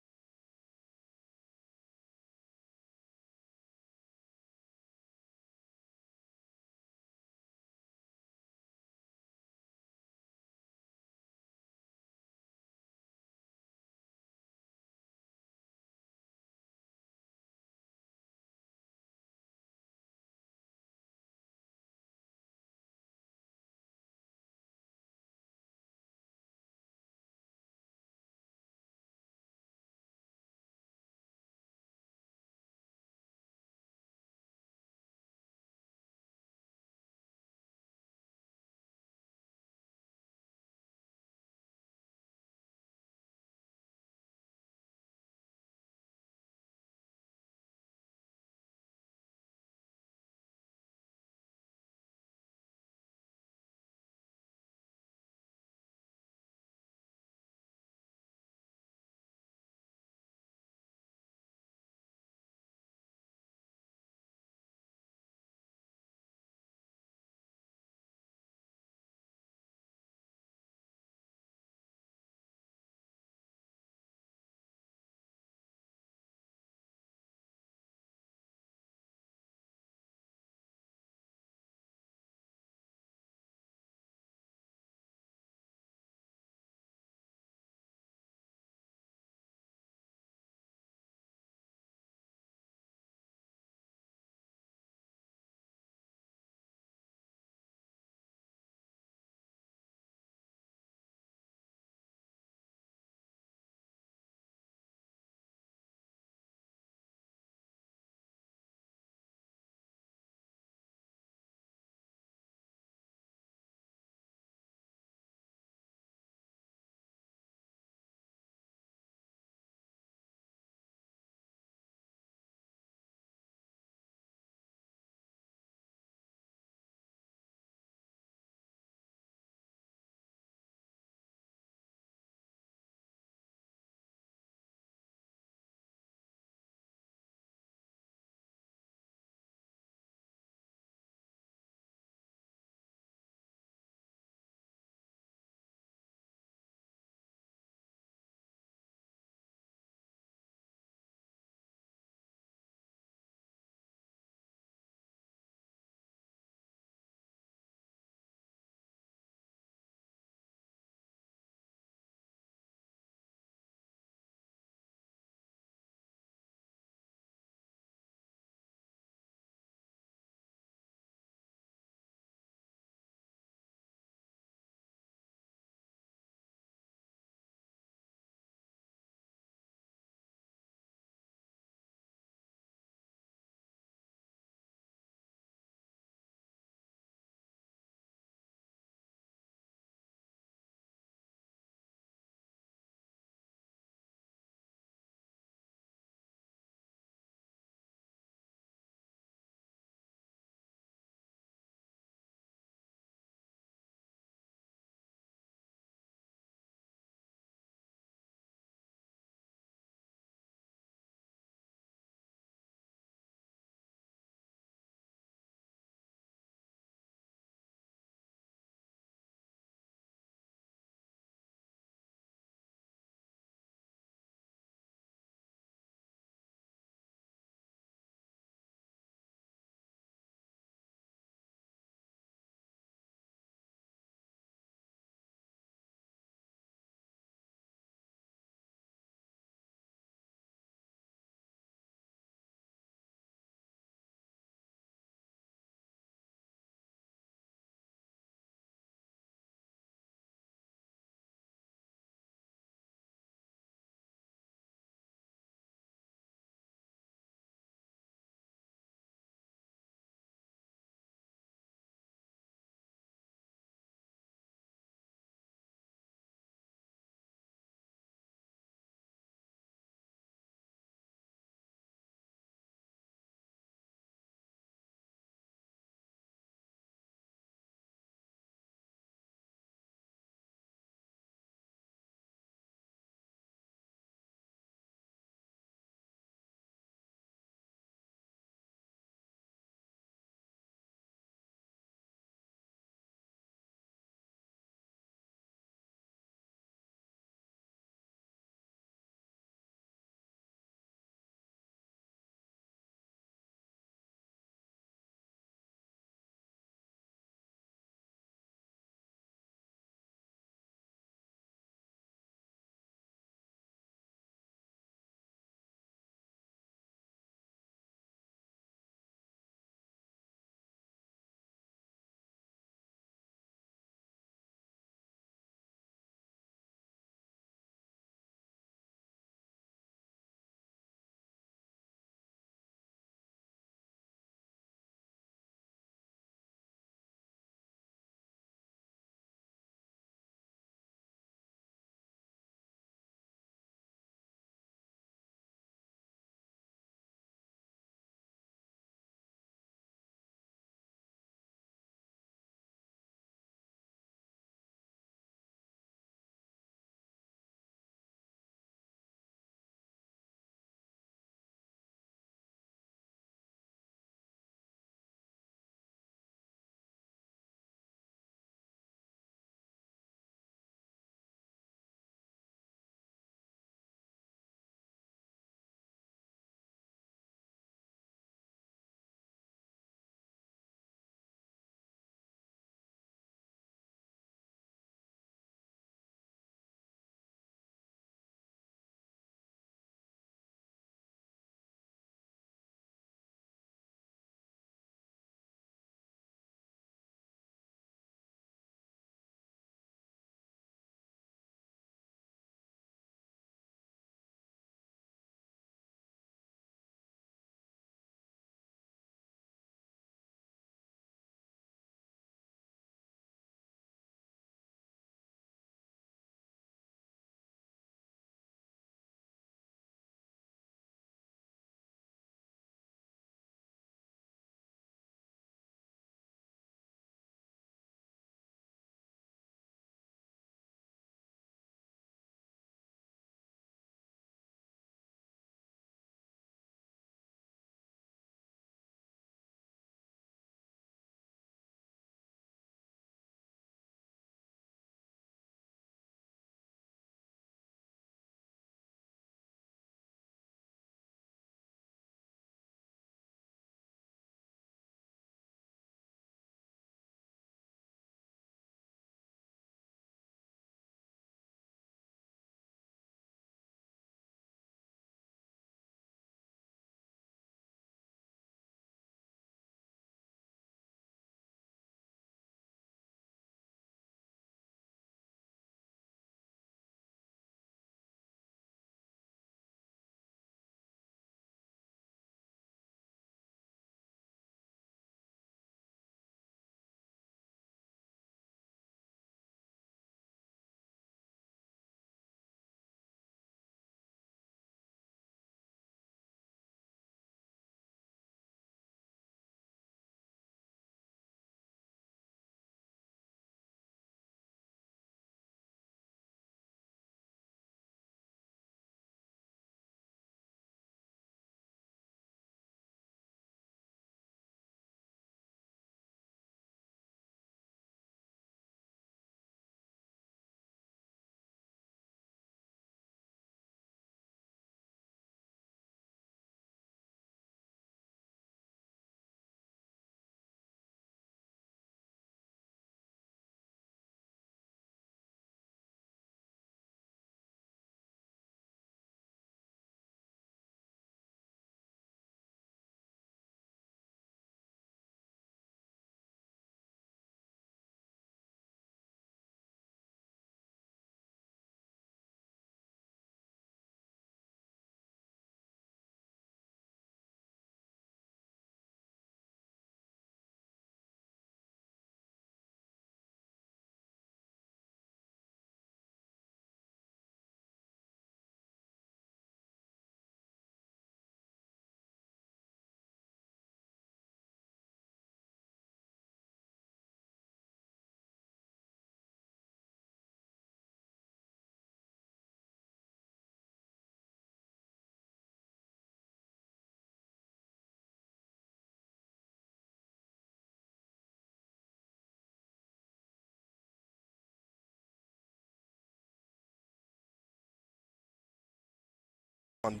Speaker 5: Let's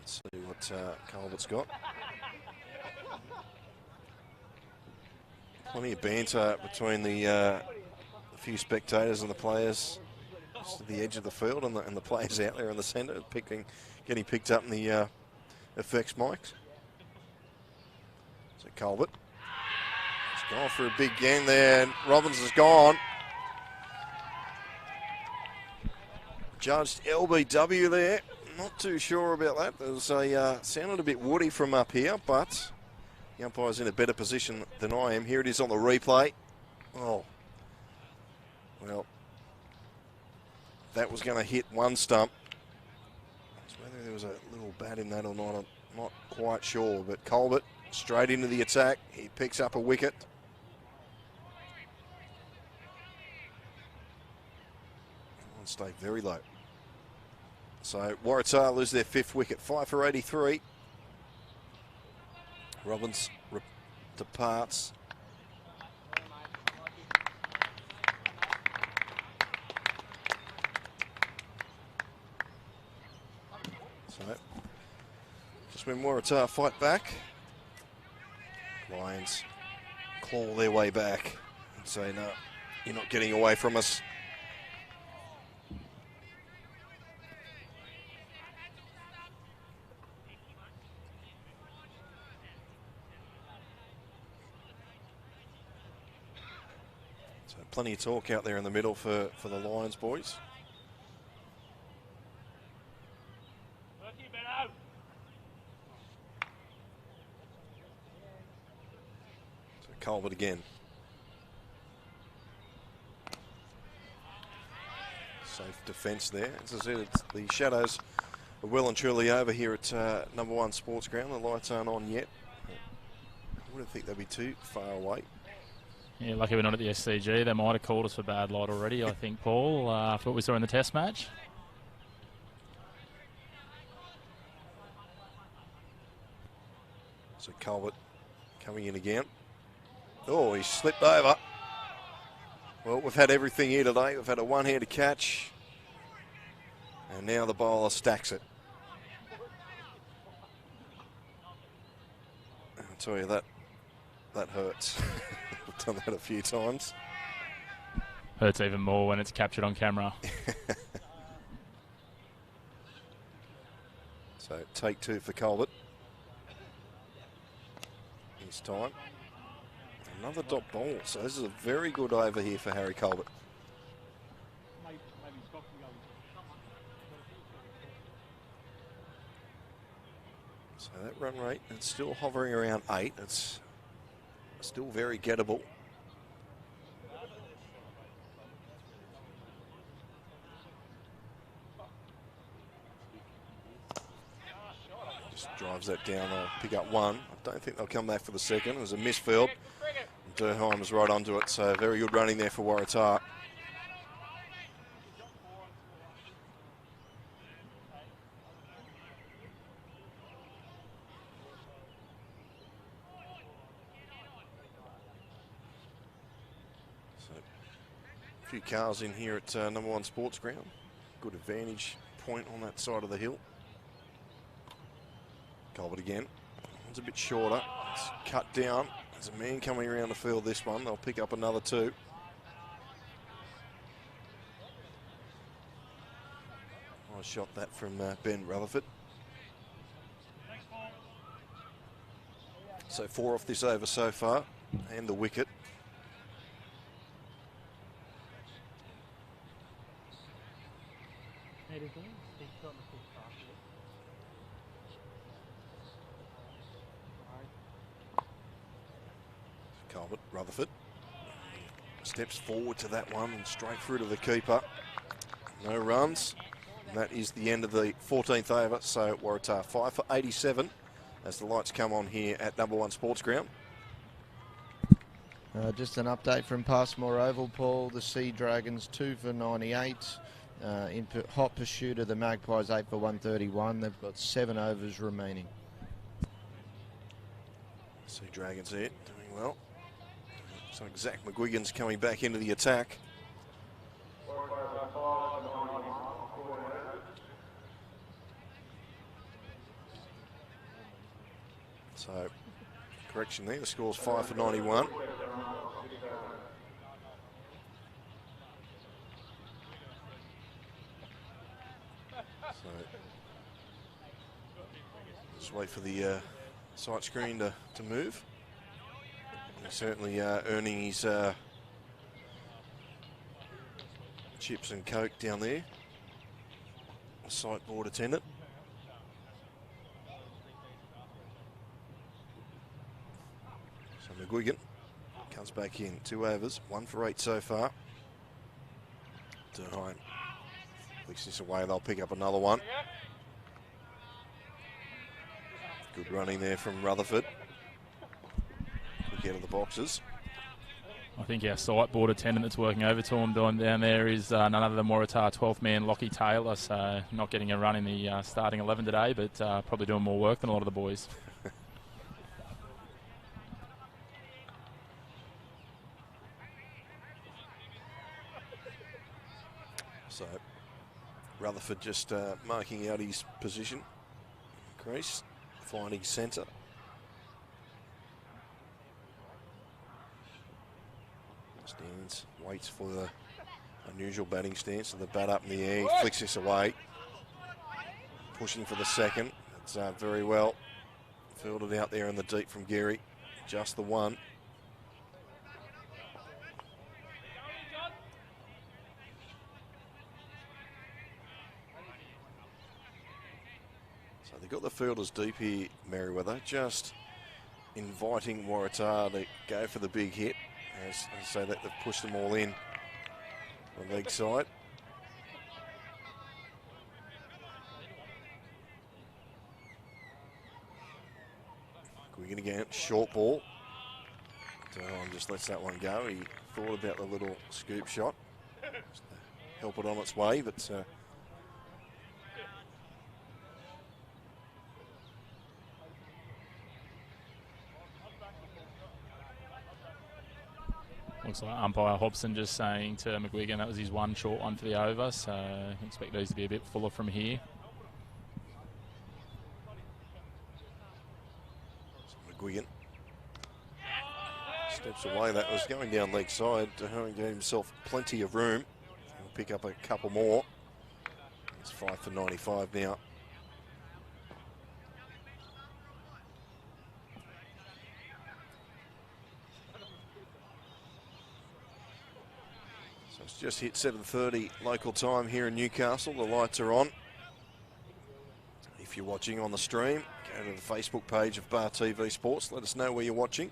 Speaker 5: see what Colbert's got. Plenty of banter between the few spectators and the players. Just at the edge of the field, and the players out there in the centre, getting picked up in the effects mics. So Colbert has gone for a big game there, and Robbins is gone. Judged LBW there. Not too sure about that. It was sounded a bit woody from up here, but the umpire's in a better position than I am. Here it is on the replay. Oh, well, that was going to hit one stump. Whether there was a little bat in that or not, I'm not quite sure. But Colbert straight into the attack. He picks up a wicket. Stay very low. So Waratah lose their 5th wicket, 5 for 83. Robbins departs. So just when Waratah fight back, Lions claw their way back and say, no, you're not getting away from us. Plenty of talk out there in the middle for the Lions boys. So Colbert again. Safe defence there. As I said, the shadows are well and truly over here at number 1 Sports Ground. The lights aren't on yet. I wouldn't think they'd be too far away.
Speaker 7: Yeah, lucky we're not at the SCG. They might have called us for bad light already, I think, Paul, after what we saw in the test match.
Speaker 5: So Colbert coming in again. Oh, he slipped over. Well, we've had everything here today. We've had a one-handed catch. And now the bowler stacks it. I'll tell you, that hurts. I've done that a few times.
Speaker 7: Hurts even more when it's captured on camera.
Speaker 5: So take 2 for Colbert. This time. Another dot ball. So this is a very good over here for Harry Colbert. So that run rate, it's still hovering around 8. It's still very gettable. Just drives that down. They'll pick up 1. I don't think they'll come back for the second. It was a misfield. Durheim was right onto it, so very good running there for Waratah. So, a few cars in here at number 1 Sports Ground. Good advantage point on that side of the hill. Colbert again. One's a bit shorter. It's cut down. There's a man coming around the field this one. They'll pick up another 2. Nice shot that from Ben Rutherford. So 4 off this over so far, and the wicket. Colbert, Rutherford steps forward to that one and straight through to the keeper. No runs. And that is the end of the 14th over. So Waratah 5 for 87 as the lights come on here at number 1 Sports Ground.
Speaker 8: Just an update from Passmore Oval, Paul. The Sea Dragons 2 for 98. In hot pursuit of the Magpies 8 for 131. They've got 7 overs remaining.
Speaker 5: Sea Dragons there doing well. So Zach McGuigan's coming back into the attack. So, correction there, the score's 5 for 91. So, just wait for the sight screen to move. He's certainly earning his chips and coke down there. Sight board attendant. So McGuigan comes back in, 2 overs, 1 for 8 so far. Durham flicks this away, they'll pick up another one. Good running there from Rutherford. Quick out of the boxes.
Speaker 7: I think our sight board attendant that's working overtime down there is none other than Waratah 12th man Lockie Taylor, so not getting a run in the starting 11 today, but probably doing more work than a lot of the boys.
Speaker 5: So Rutherford just marking out his position. Crease, finding centre. Stands, waits for the unusual batting stance, and the bat up in the air, flicks this away. Pushing for the second. It's very well fielded out there in the deep from Gary. Just the one. So they've got the fielders deep here, Merewether, just inviting Waratah to go for the big hit. So that they've pushed them all in the leg side. Quiggin again, short ball. Durham just lets that one go. He thought about the little scoop shot. Just to help it on its way, but
Speaker 7: looks like umpire Hobson just saying to McGuigan that was his one short one for the over, so I expect these to be a bit fuller from here.
Speaker 5: McGuigan steps away. That was going down leg side. Durham gave himself plenty of room. He'll pick up a couple more. It's 5 for 95 now. It's just hit 7:30 local time here in Newcastle. The lights are on. If you're watching on the stream, go to the Facebook page of Bar TV Sports. Let us know where you're watching.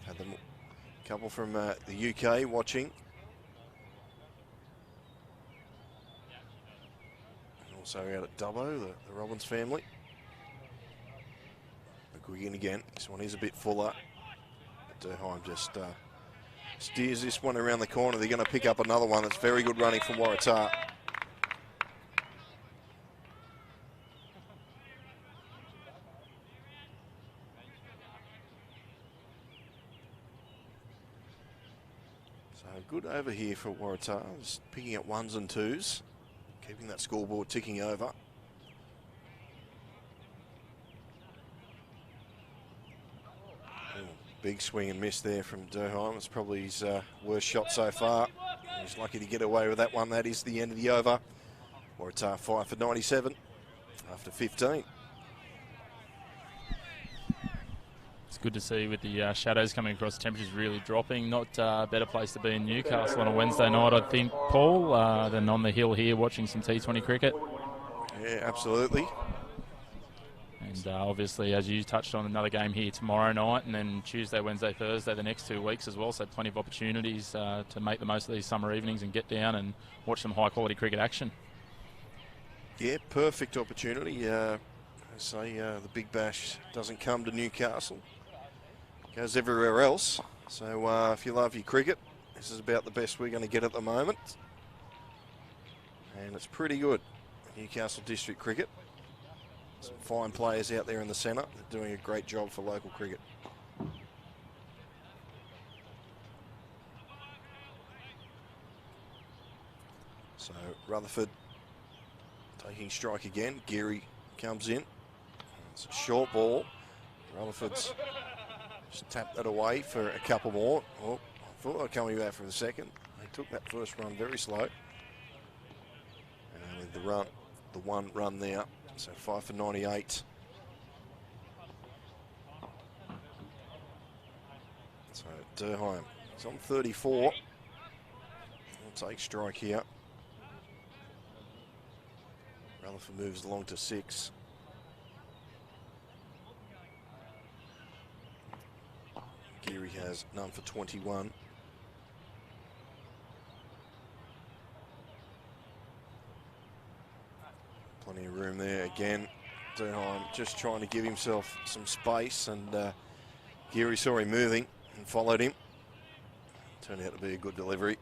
Speaker 5: Had them, a couple from the UK watching. And also out at Dubbo, the Robbins family. McGuigan again. This one is a bit fuller. Durham just steers this one around the corner. They're going to pick up another one. That's very good running from Waratah. So good over here for Waratah. Just picking up 1s and 2s. Keeping that scoreboard ticking over. Big swing and miss there from Durham. It's probably his worst shot so far. He's lucky to get away with that one. That is the end of the over. Waratah 5 for 97 after 15.
Speaker 7: It's good to see with the shadows coming across, temperatures really dropping. Not a better place to be in Newcastle on a Wednesday night, I think, Paul, than on the hill here watching some T20 cricket.
Speaker 5: Yeah, absolutely.
Speaker 7: And obviously, as you touched on, another game here tomorrow night, and then Tuesday, Wednesday, Thursday, the next 2 weeks as well. So plenty of opportunities to make the most of these summer evenings and get down and watch some high-quality cricket action.
Speaker 5: Yeah, perfect opportunity. I say the Big Bash doesn't come to Newcastle. It goes everywhere else. So if you love your cricket, this is about the best we're going to get at the moment. And it's pretty good. Newcastle District Cricket. Some fine players out there in the centre. They're doing a great job for local cricket. So Rutherford taking strike again. Geary comes in. It's a short ball. Rutherford's just tapped that away for a couple more. Oh, I thought they were coming back for the second. They took that first run very slow. And only the one run there. So 5 for 98. So Durheim is on 34. We'll take strike here. Rutherford moves along to 6. Geary has none for 21. Plenty of room there again. Durheim just trying to give himself some space, and Geary saw him moving and followed him. Turned out to be a good delivery.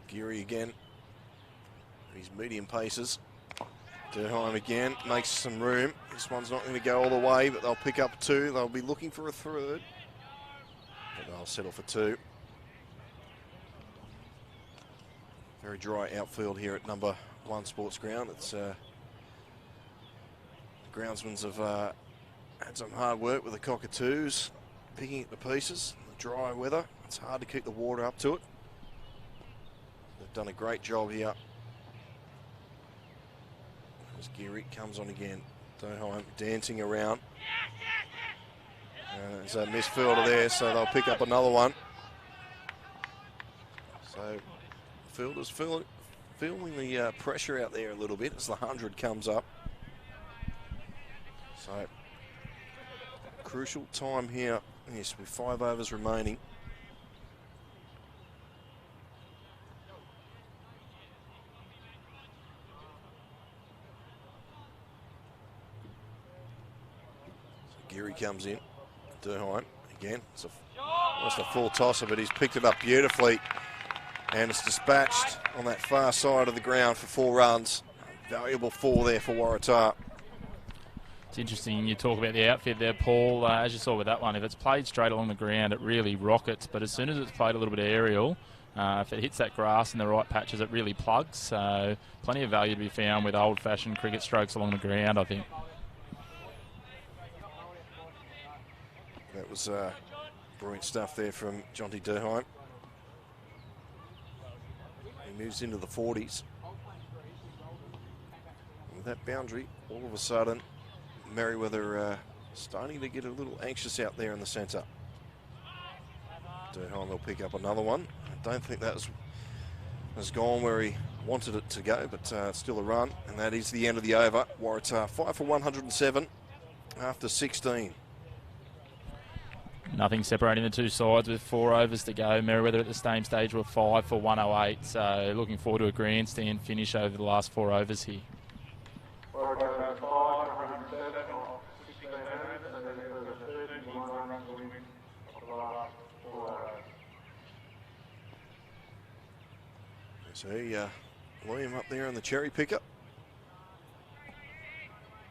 Speaker 5: Geary again. These medium paces. Durheim again makes some room. This one's not going to go all the way, but they'll pick up 2. They'll be looking for a third, but they'll settle for 2. Very dry outfield here at number 1 Sports Ground. It's the groundsmen have had some hard work with the cockatoos, picking it to pieces. The dry weather, it's hard to keep the water up to it. They've done a great job here. As Geary comes on again. Durheim dancing around. And there's a misfielder there, so they'll pick up another one. So fielders feeling the pressure out there a little bit as the 100 comes up. So crucial time here. Yes, with 5 overs remaining. Geary comes in. Durheim again. It's almost a full tosser, but he's picked it up beautifully. And it's dispatched on that far side of the ground for 4 runs. Valuable 4 there for Waratah.
Speaker 7: It's interesting you talk about the outfit there, Paul. As you saw with that one, if it's played straight along the ground, it really rockets. But as soon as it's played a little bit aerial, if it hits that grass in the right patches, it really plugs. So plenty of value to be found with old-fashioned cricket strokes along the ground, I think.
Speaker 5: That was brilliant stuff there from Jonty Durheim. He moves into the 40s. And with that boundary, all of a sudden, Merewether starting to get a little anxious out there in the centre. Durheim will pick up another one. I don't think that has gone where he wanted it to go, but it's still a run, and that is the end of the over. Waratah 5 for 107 after 16.
Speaker 7: Nothing separating the two sides with 4 overs to go. Merewether at the same stage were 5 for 108. So looking forward to a grandstand finish over the last 4 overs here.
Speaker 5: See William up there in the cherry picker.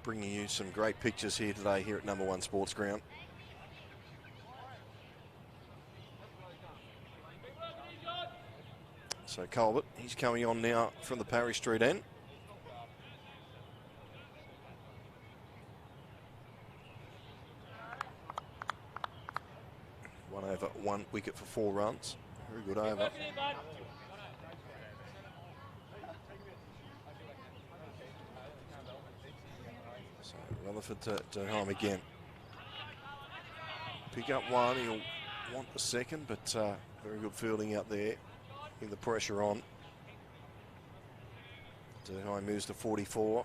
Speaker 5: Bringing you some great pictures here today here at number 1 Sports Ground. So Colbert, he's coming on now from the Parry Street end. One over, 1 wicket for 4 runs. Very good over. So Rutherford to home again. Pick up 1, he'll want the second, but very good fielding out there. The pressure on. Durheim moves to 44.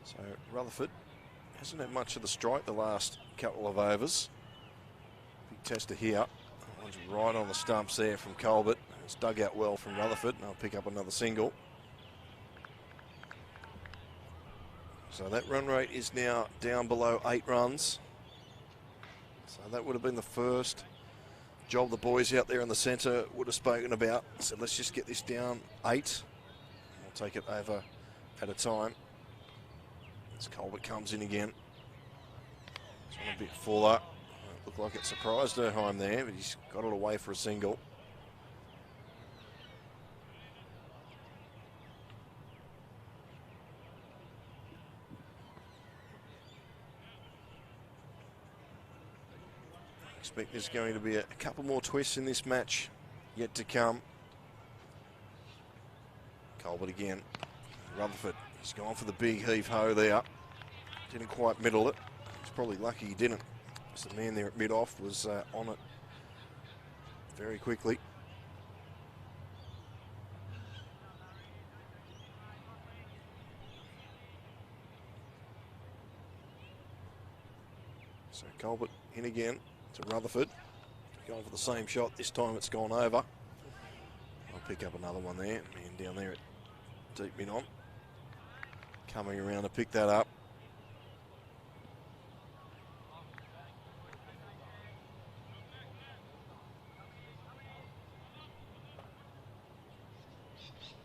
Speaker 5: So Rutherford hasn't had much of the strike the last couple of overs. Big tester here. One's right on the stumps there from Colbert. It's dug out well from Rutherford, and I'll pick up another single. So that run rate is now down below 8 runs. So that would have been the first job the boys out there in the centre would have spoken about. So let's just get this down 8. We'll take it over at a time. As Colbert comes in again. It's on a bit fuller. Looked like it surprised Erheim there, but he's got it away for a single. I expect there's going to be a couple more twists in this match yet to come. Colbert again. Rutherford, he's gone for the big heave-ho there. Didn't quite middle it. He's probably lucky he didn't. So the man there at mid-off was on it very quickly. So Colbert in again to Rutherford. Going for the same shot. This time it's gone over. I'll pick up another one there. Man down there at deep mid-on. Coming around to pick that up.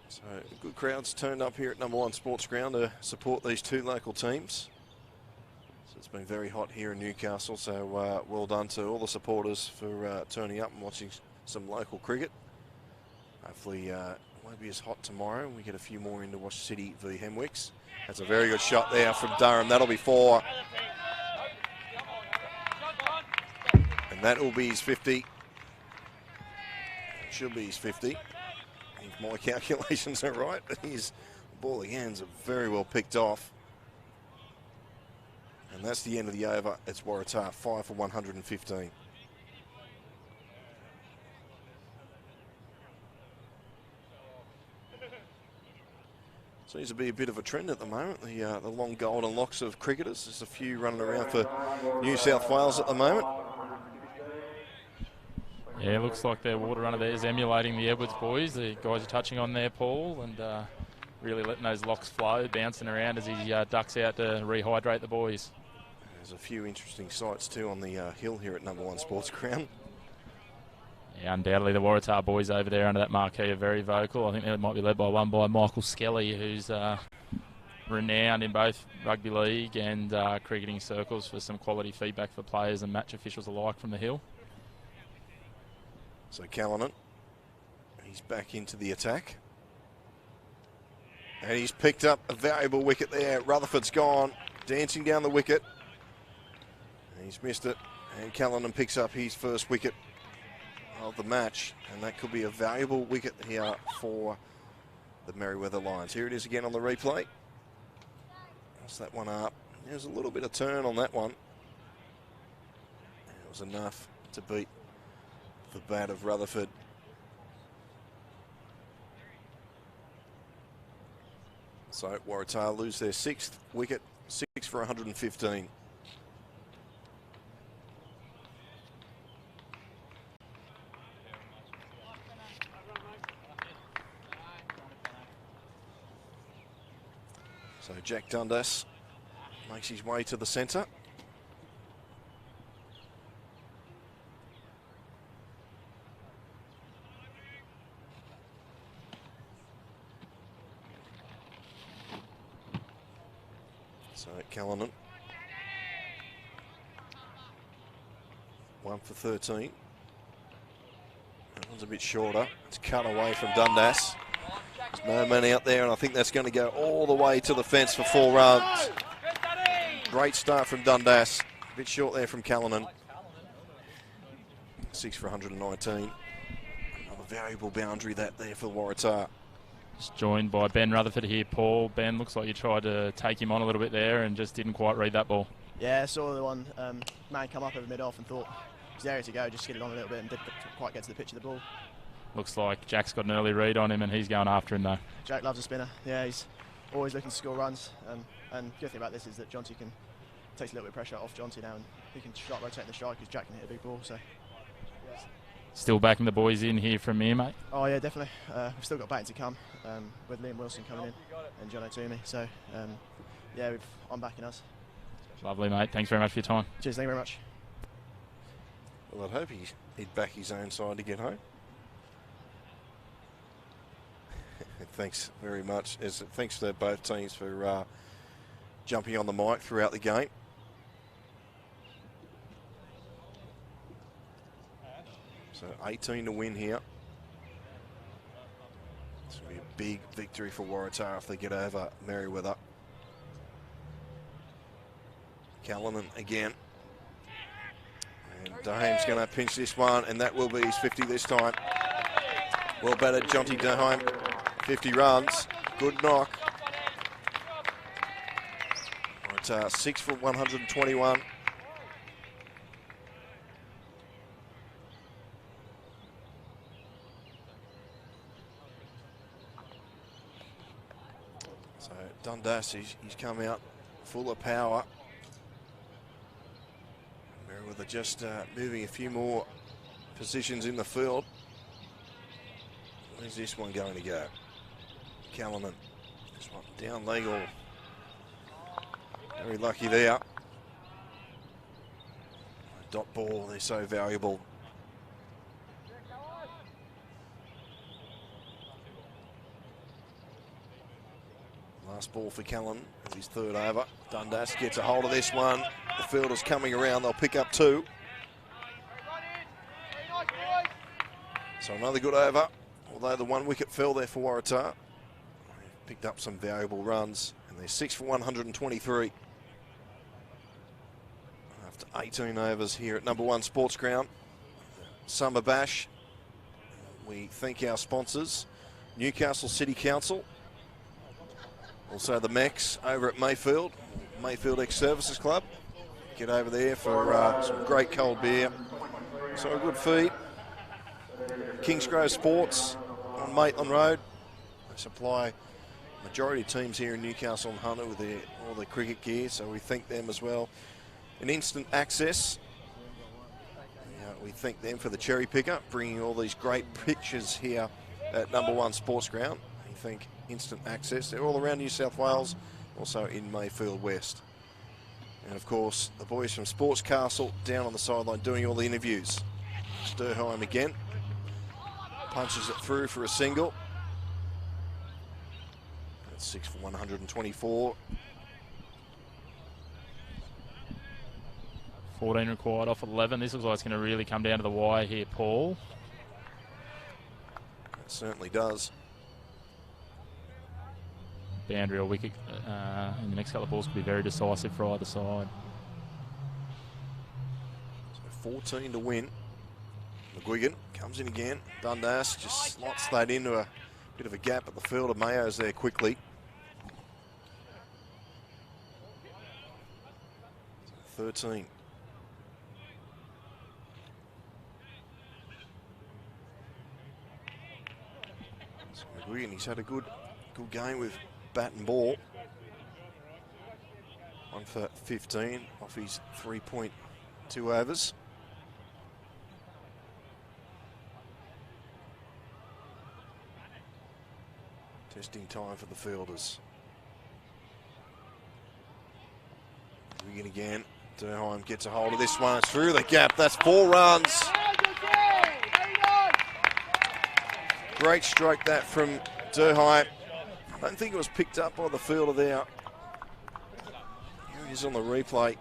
Speaker 5: So good crowds turned up here at number 1 Sports Ground to support these two local teams. So it's been very hot here in Newcastle, so well done to all the supporters for turning up and watching some local cricket. Hopefully it won't be as hot tomorrow. We get a few more in to watch City v Hemwicks. That's a very good shot there from Durham. That'll be 4. And that will be his 50. Should be his 50. If my calculations are right, but his ball hands are very well picked off. And that's the end of the over. It's Waratah 5 for 115. Seems to be a bit of a trend at the moment, the long golden locks of cricketers. There's a few running around for New South Wales at the moment.
Speaker 7: Yeah, looks like their water runner there is emulating the Edwards boys. The guys are touching on there, Paul, and really letting those locks flow, bouncing around as he ducks out to rehydrate the boys.
Speaker 5: There's a few interesting sights too on the hill here at number 1 Sports Ground.
Speaker 7: Yeah, undoubtedly the Waratah boys over there under that marquee are very vocal. I think they might be led by Michael Skelly, who's renowned in both rugby league and cricketing circles for some quality feedback for players and match officials alike from the hill.
Speaker 5: So Callanan, he's back into the attack. And he's picked up a valuable wicket there. Rutherford's gone, dancing down the wicket. And he's missed it. And Callanan picks up his first wicket of the match. And that could be a valuable wicket here for the Merewether Lions. Here it is again on the replay. That's that one up. There's a little bit of turn on that one. And it was enough to beat the bat of Rutherford. So Waratah lose their 6th wicket, 6 for 115. So Jack Dundas makes his way to the centre. So Callanan, 1 for 13. That one's a bit shorter. It's cut away from Dundas. There's no man out there, and I think that's going to go all the way to the fence for 4 runs. Great start from Dundas. A bit short there from Callanan. 6 for 119. Another valuable boundary that there for Waratah.
Speaker 7: Just joined by Ben Rutherford here, Paul. Ben, looks like you tried to take him on a little bit there and just didn't quite read that ball.
Speaker 14: Yeah, I saw the one man come up over mid-off and thought he's there to go, just get it on a little bit and didn't quite get to the pitch of the ball.
Speaker 7: Looks like Jack's got an early read on him and he's going after him though.
Speaker 14: Jack loves a spinner. Yeah, he's always looking to score runs. And the good thing about this is that Jonty takes a little bit of pressure off Jonty now and he can start rotating the strike because Jack can hit a big ball. So. Yeah.
Speaker 7: Still backing the boys in here from here, mate?
Speaker 14: Oh yeah, definitely. We've still got batting to come with Liam Wilson coming in and John O'Toomey. So yeah, I'm backing us.
Speaker 7: Lovely, mate. Thanks very much for your time.
Speaker 14: Cheers, thank you very much.
Speaker 5: Well, I'd hope he'd back his own side to get home. Thanks very much. Thanks to both teams for jumping on the mic throughout the game. So 18 to win here. This will be a big victory for Waratah if they get over Merewether. Callanan again. And Daheim's going to pinch this one, and that will be his 50 this time. Well batted, Jonty Daheim. 50 runs. Good knock. Waratah 6 for 121. So Dundas, he's come out full of power. Merewether just moving a few more positions in the field. Where's this one going to go? Callanan. This one down legal. Very lucky there. Dot ball, they're so valuable. Last ball for Callanan as his third over. Dundas gets a hold of this one. The fielder's coming around, they'll pick up 2. So another good over, although the 1 wicket fell there for Waratah. Picked up some valuable runs, and they're 6 for 123. After 18 overs here at number 1 Sports Ground. Summer Bash. We thank our sponsors, Newcastle City Council, also the Mex over at Mayfield Ex-Services Club. Get over there for some great cold beer. So a good feed. Kingsgrove Sports on Maitland Road. They supply majority of teams here in Newcastle and Hunter with all their cricket gear, so we thank them as well. And Instant Access. We thank them for the cherry picker, bringing all these great pictures here at number 1 Sports Ground. We thank Instant Access. They're all around New South Wales, also in Mayfield West. And of course, the boys from Sports Castle down on the sideline doing all the interviews. Sturheim again. Punches it through for a single. That's 6 for 124.
Speaker 7: 14 required off 11. This looks like it's going to really come down to the wire here, Paul.
Speaker 5: It certainly does.
Speaker 7: Boundary or wicket in the next couple of balls could be very decisive for either side.
Speaker 5: So 14 to win. McGuigan comes in again. Dundas just slots that into a bit of a gap at the field of Mayo's there quickly. 13. So McGuigan, he's had a good game with bat and ball. 1 for 15 off his 3.2 overs. Testing time for the fielders. Wigan again. Durheim gets a hold of this one. It's through the gap. That's 4 runs. Great stroke that from Durheim. I don't think it was picked up by the fielder there. Here he is on the replay.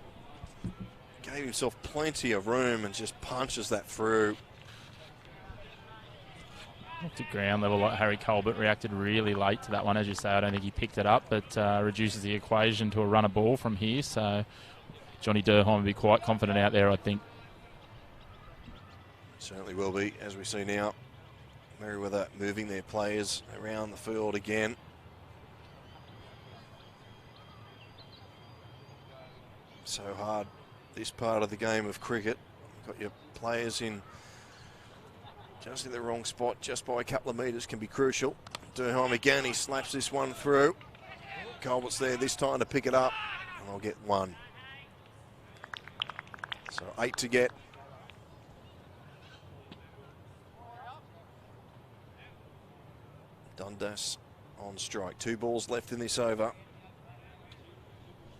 Speaker 5: Gave himself plenty of room and just punches that through.
Speaker 7: Off the ground level, like Harry Colbert reacted really late to that one. As you say, I don't think he picked it up, but reduces the equation to a runner ball from here. So Johnny Durheim will be quite confident out there, I think.
Speaker 5: Certainly will be, as we see now. Merewether moving their players around the field again. So hard, this part of the game of cricket. You've got your players in just in the wrong spot, just by a couple of metres can be crucial. Durheim again, he slaps this one through. Colbert's there this time to pick it up, and I'll get 1. So 8 to get. Dundas on strike. 2 balls left in this over.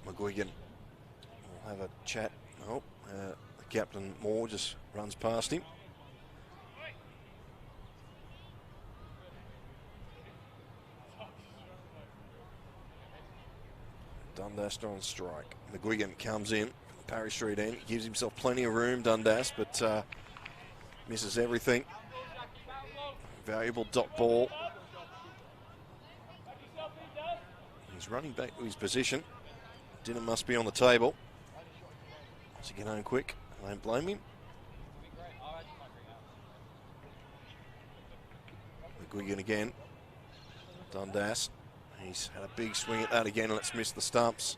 Speaker 5: McGuigan will have a chat. Oh, the captain Moore just runs past him. Dundas on strike. McGuigan comes in, Parry Street end, gives himself plenty of room, Dundas, but misses everything. Valuable dot ball. He's running back to his position. Dinner must be on the table. Wants to get home quick. I don't blame him. McGuigan again. Dundas. He's had a big swing at that again, and it's missed the stumps.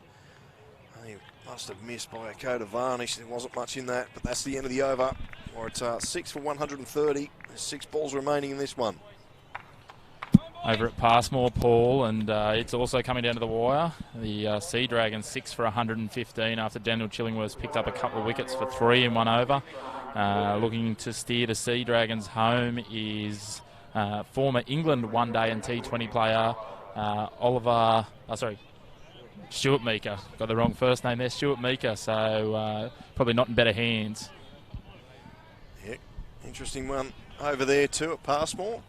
Speaker 5: He must have missed by a coat of varnish. There wasn't much in that, but that's the end of the over. Waratah 6 for 130. There's 6 balls remaining in this one.
Speaker 7: Over at Passmore, Paul, and it's also coming down to the wire. The Sea Dragons 6 for 115 after Daniel Chillingworth picked up a couple of wickets for 3 in 1 over. Looking to steer the Sea Dragons home is former England one-day and T20 player Stuart Meeker. Got the wrong first name there, Stuart Meeker, so probably not in better hands.
Speaker 5: Yeah, interesting one over there too at Passmore.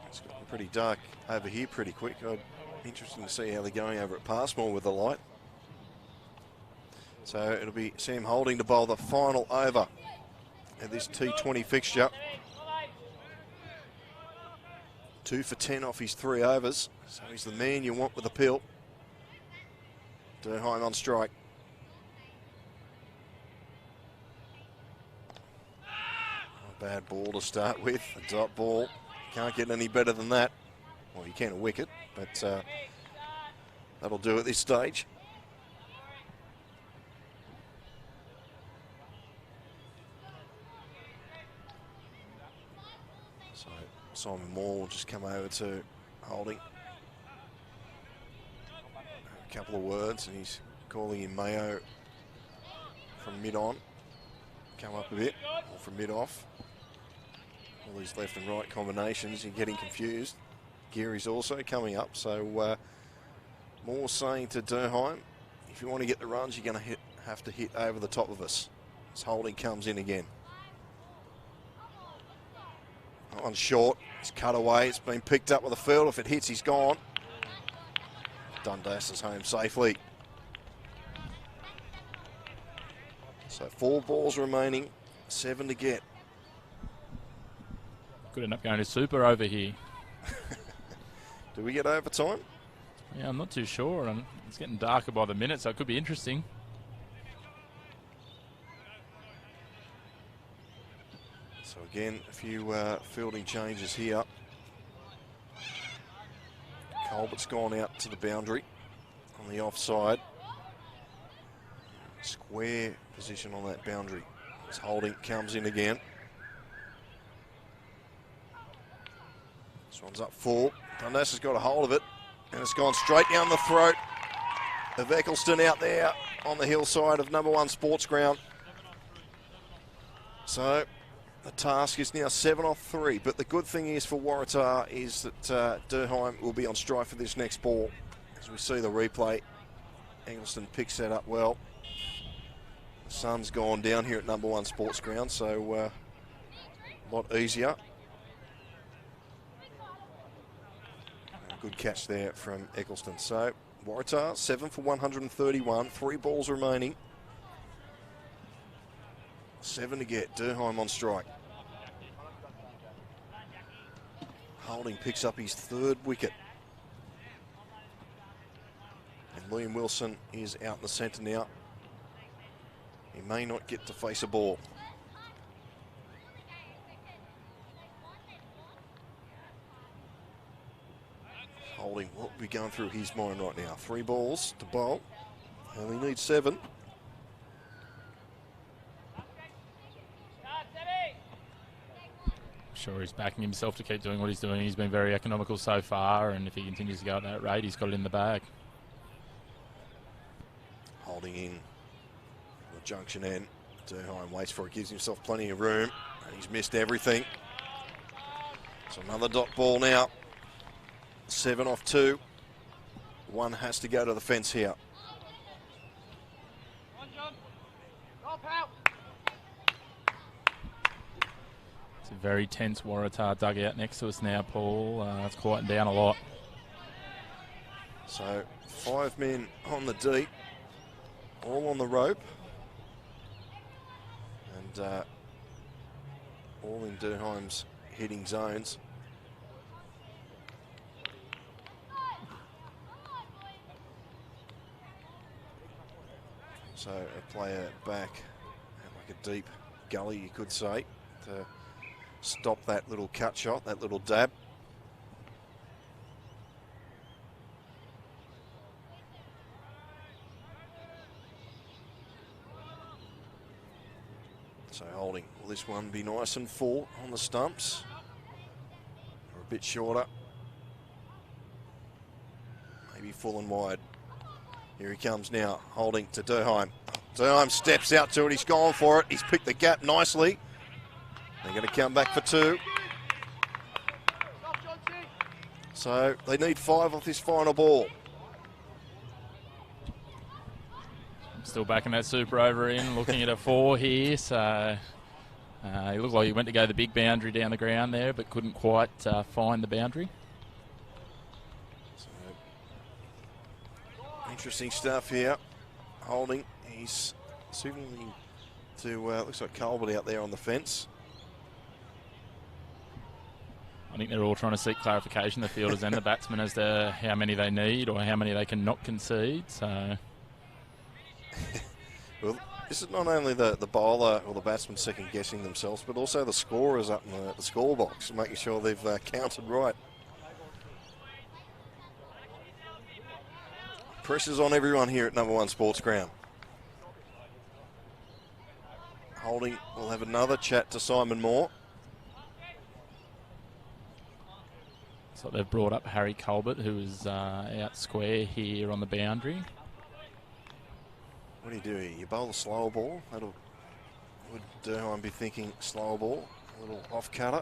Speaker 5: It's gotten pretty dark over here pretty quick. Interesting to see how they're going over at Passmore with the light. So it'll be Sam Holding to bowl the final over at this T20 fixture. 2 for 10 off his 3 overs. So he's the man you want with a pill. Durheim on strike. Not a bad ball to start with. A dot ball. Can't get any better than that. Well, you can a wicket, but that'll do at this stage. So Simon Moore will just come over to Holding. A couple of words, and he's calling him Mayo from mid-on. Come up a bit, or from mid-off. All these left and right combinations, you're getting confused. Geary's also coming up, so Moore saying to Durheim, if you want to get the runs, you're going to have to hit over the top of us. As Holding comes in again. That one's short, it's cut away, it's been picked up with a field. If it hits, he's gone. Dundas is home safely. So 4 balls remaining, 7 to get.
Speaker 7: Could end up going to super over here.
Speaker 5: Do we get overtime?
Speaker 7: Yeah, I'm not too sure. And it's getting darker by the minute, so it could be interesting.
Speaker 5: So again, a few fielding changes here. Colbert's gone out to the boundary on the offside. Square position on that boundary. As Holding comes in again. This one's up full. Dundas has got a hold of it, and it's gone straight down the throat of Eccleston out there on the hillside of number 1 Sports Ground. So the task is now 7 off 3, but the good thing is for Waratah is that Durheim will be on strike for this next ball. As we see the replay, Eccleston picks that up well. The sun's gone down here at number 1 Sports Ground, so a lot easier. Good catch there from Eccleston. So Waratah 7 for 131, 3 balls remaining. 7 to get. Durheim on strike. Holding picks up his 3rd wicket. And Liam Wilson is out in the centre now. He may not get to face a ball. Holding what will be going through his mind right now. 3 balls to bowl. Only needs 7.
Speaker 7: Sure, he's backing himself to keep doing what he's doing. He's been very economical so far, and if he continues to go at that rate, he's got it in the bag.
Speaker 5: Holding in the junction end. Durheim waits for it, gives himself plenty of room, and he's missed everything. So another dot ball now. 7 off 2. 1 has to go to the fence here.
Speaker 7: It's a very tense Waratah dugout next to us now, Paul. It's quieting down a lot.
Speaker 5: So 5 men on the deep, all on the rope, and all in Durheim's hitting zones. So a player back at like a deep gully, you could say, to stop that little cut shot, that little dab. So holding, will this one be nice and full on the stumps? Or a bit shorter? Maybe full and wide. Here he comes now, holding to Durheim. Durheim steps out to it, he's gone for it. He's picked the gap nicely. They're going to come back for 2. So they need 5 off this final ball.
Speaker 7: Still backing that super over in, looking at a 4 here. So he looked like he went to go the big boundary down the ground there, but couldn't quite find the boundary.
Speaker 5: Interesting stuff here. Holding, he's signaling to, looks like Colbert out there on the fence.
Speaker 7: I think they're all trying to seek clarification, the fielders and the batsmen, as to how many they need or how many they can not concede. So,
Speaker 5: well, this is not only the bowler or the batsman second guessing themselves, but also the scorers up in the score box, making sure they've counted right. Pressure's on everyone here at number 1 Sports Ground. Holding will have another chat to Simon Moore.
Speaker 7: So they've brought up Harry Colbert, who is out square here on the boundary.
Speaker 5: What do you do here? You bowl a slower ball. Would Durheim be thinking slower ball? A little off cutter.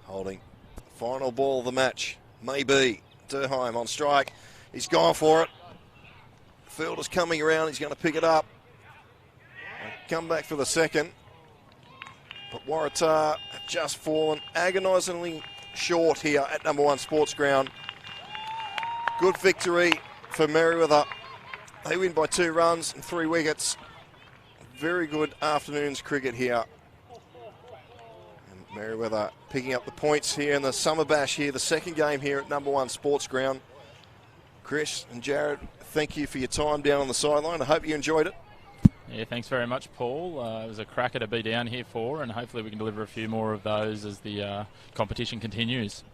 Speaker 5: Holding. Final ball of the match. Maybe. Durheim on strike. He's gone for it. Fielder's coming around. He's going to pick it up. Come back for the second. But Waratah have just fallen agonisingly short here at number 1 Sports Ground. Good victory for Merewether. They win by 2 runs and 3 wickets. Very good afternoon's cricket here. And Merewether picking up the points here in the Summer Bash here, the second game here at number 1 Sports Ground. Chris and Jared, thank you for your time down on the sideline. I hope you enjoyed it.
Speaker 7: Yeah, thanks very much, Paul. It was a cracker to be down here for, and hopefully we can deliver a few more of those as the competition continues.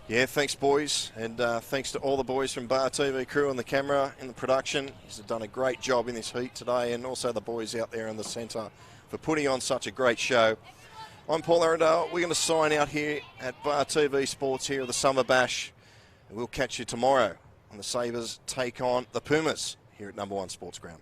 Speaker 5: Yeah, thanks, boys, and thanks to all the boys from Bar TV crew and the camera and the production. You've done a great job in this heat today, and also the boys out there in the centre for putting on such a great show. I'm Paul Arundel. We're going to sign out here at Bar TV Sports here at the Summer Bash, and we'll catch you tomorrow when the Sabres take on the Pumas here at number 1 Sports Ground.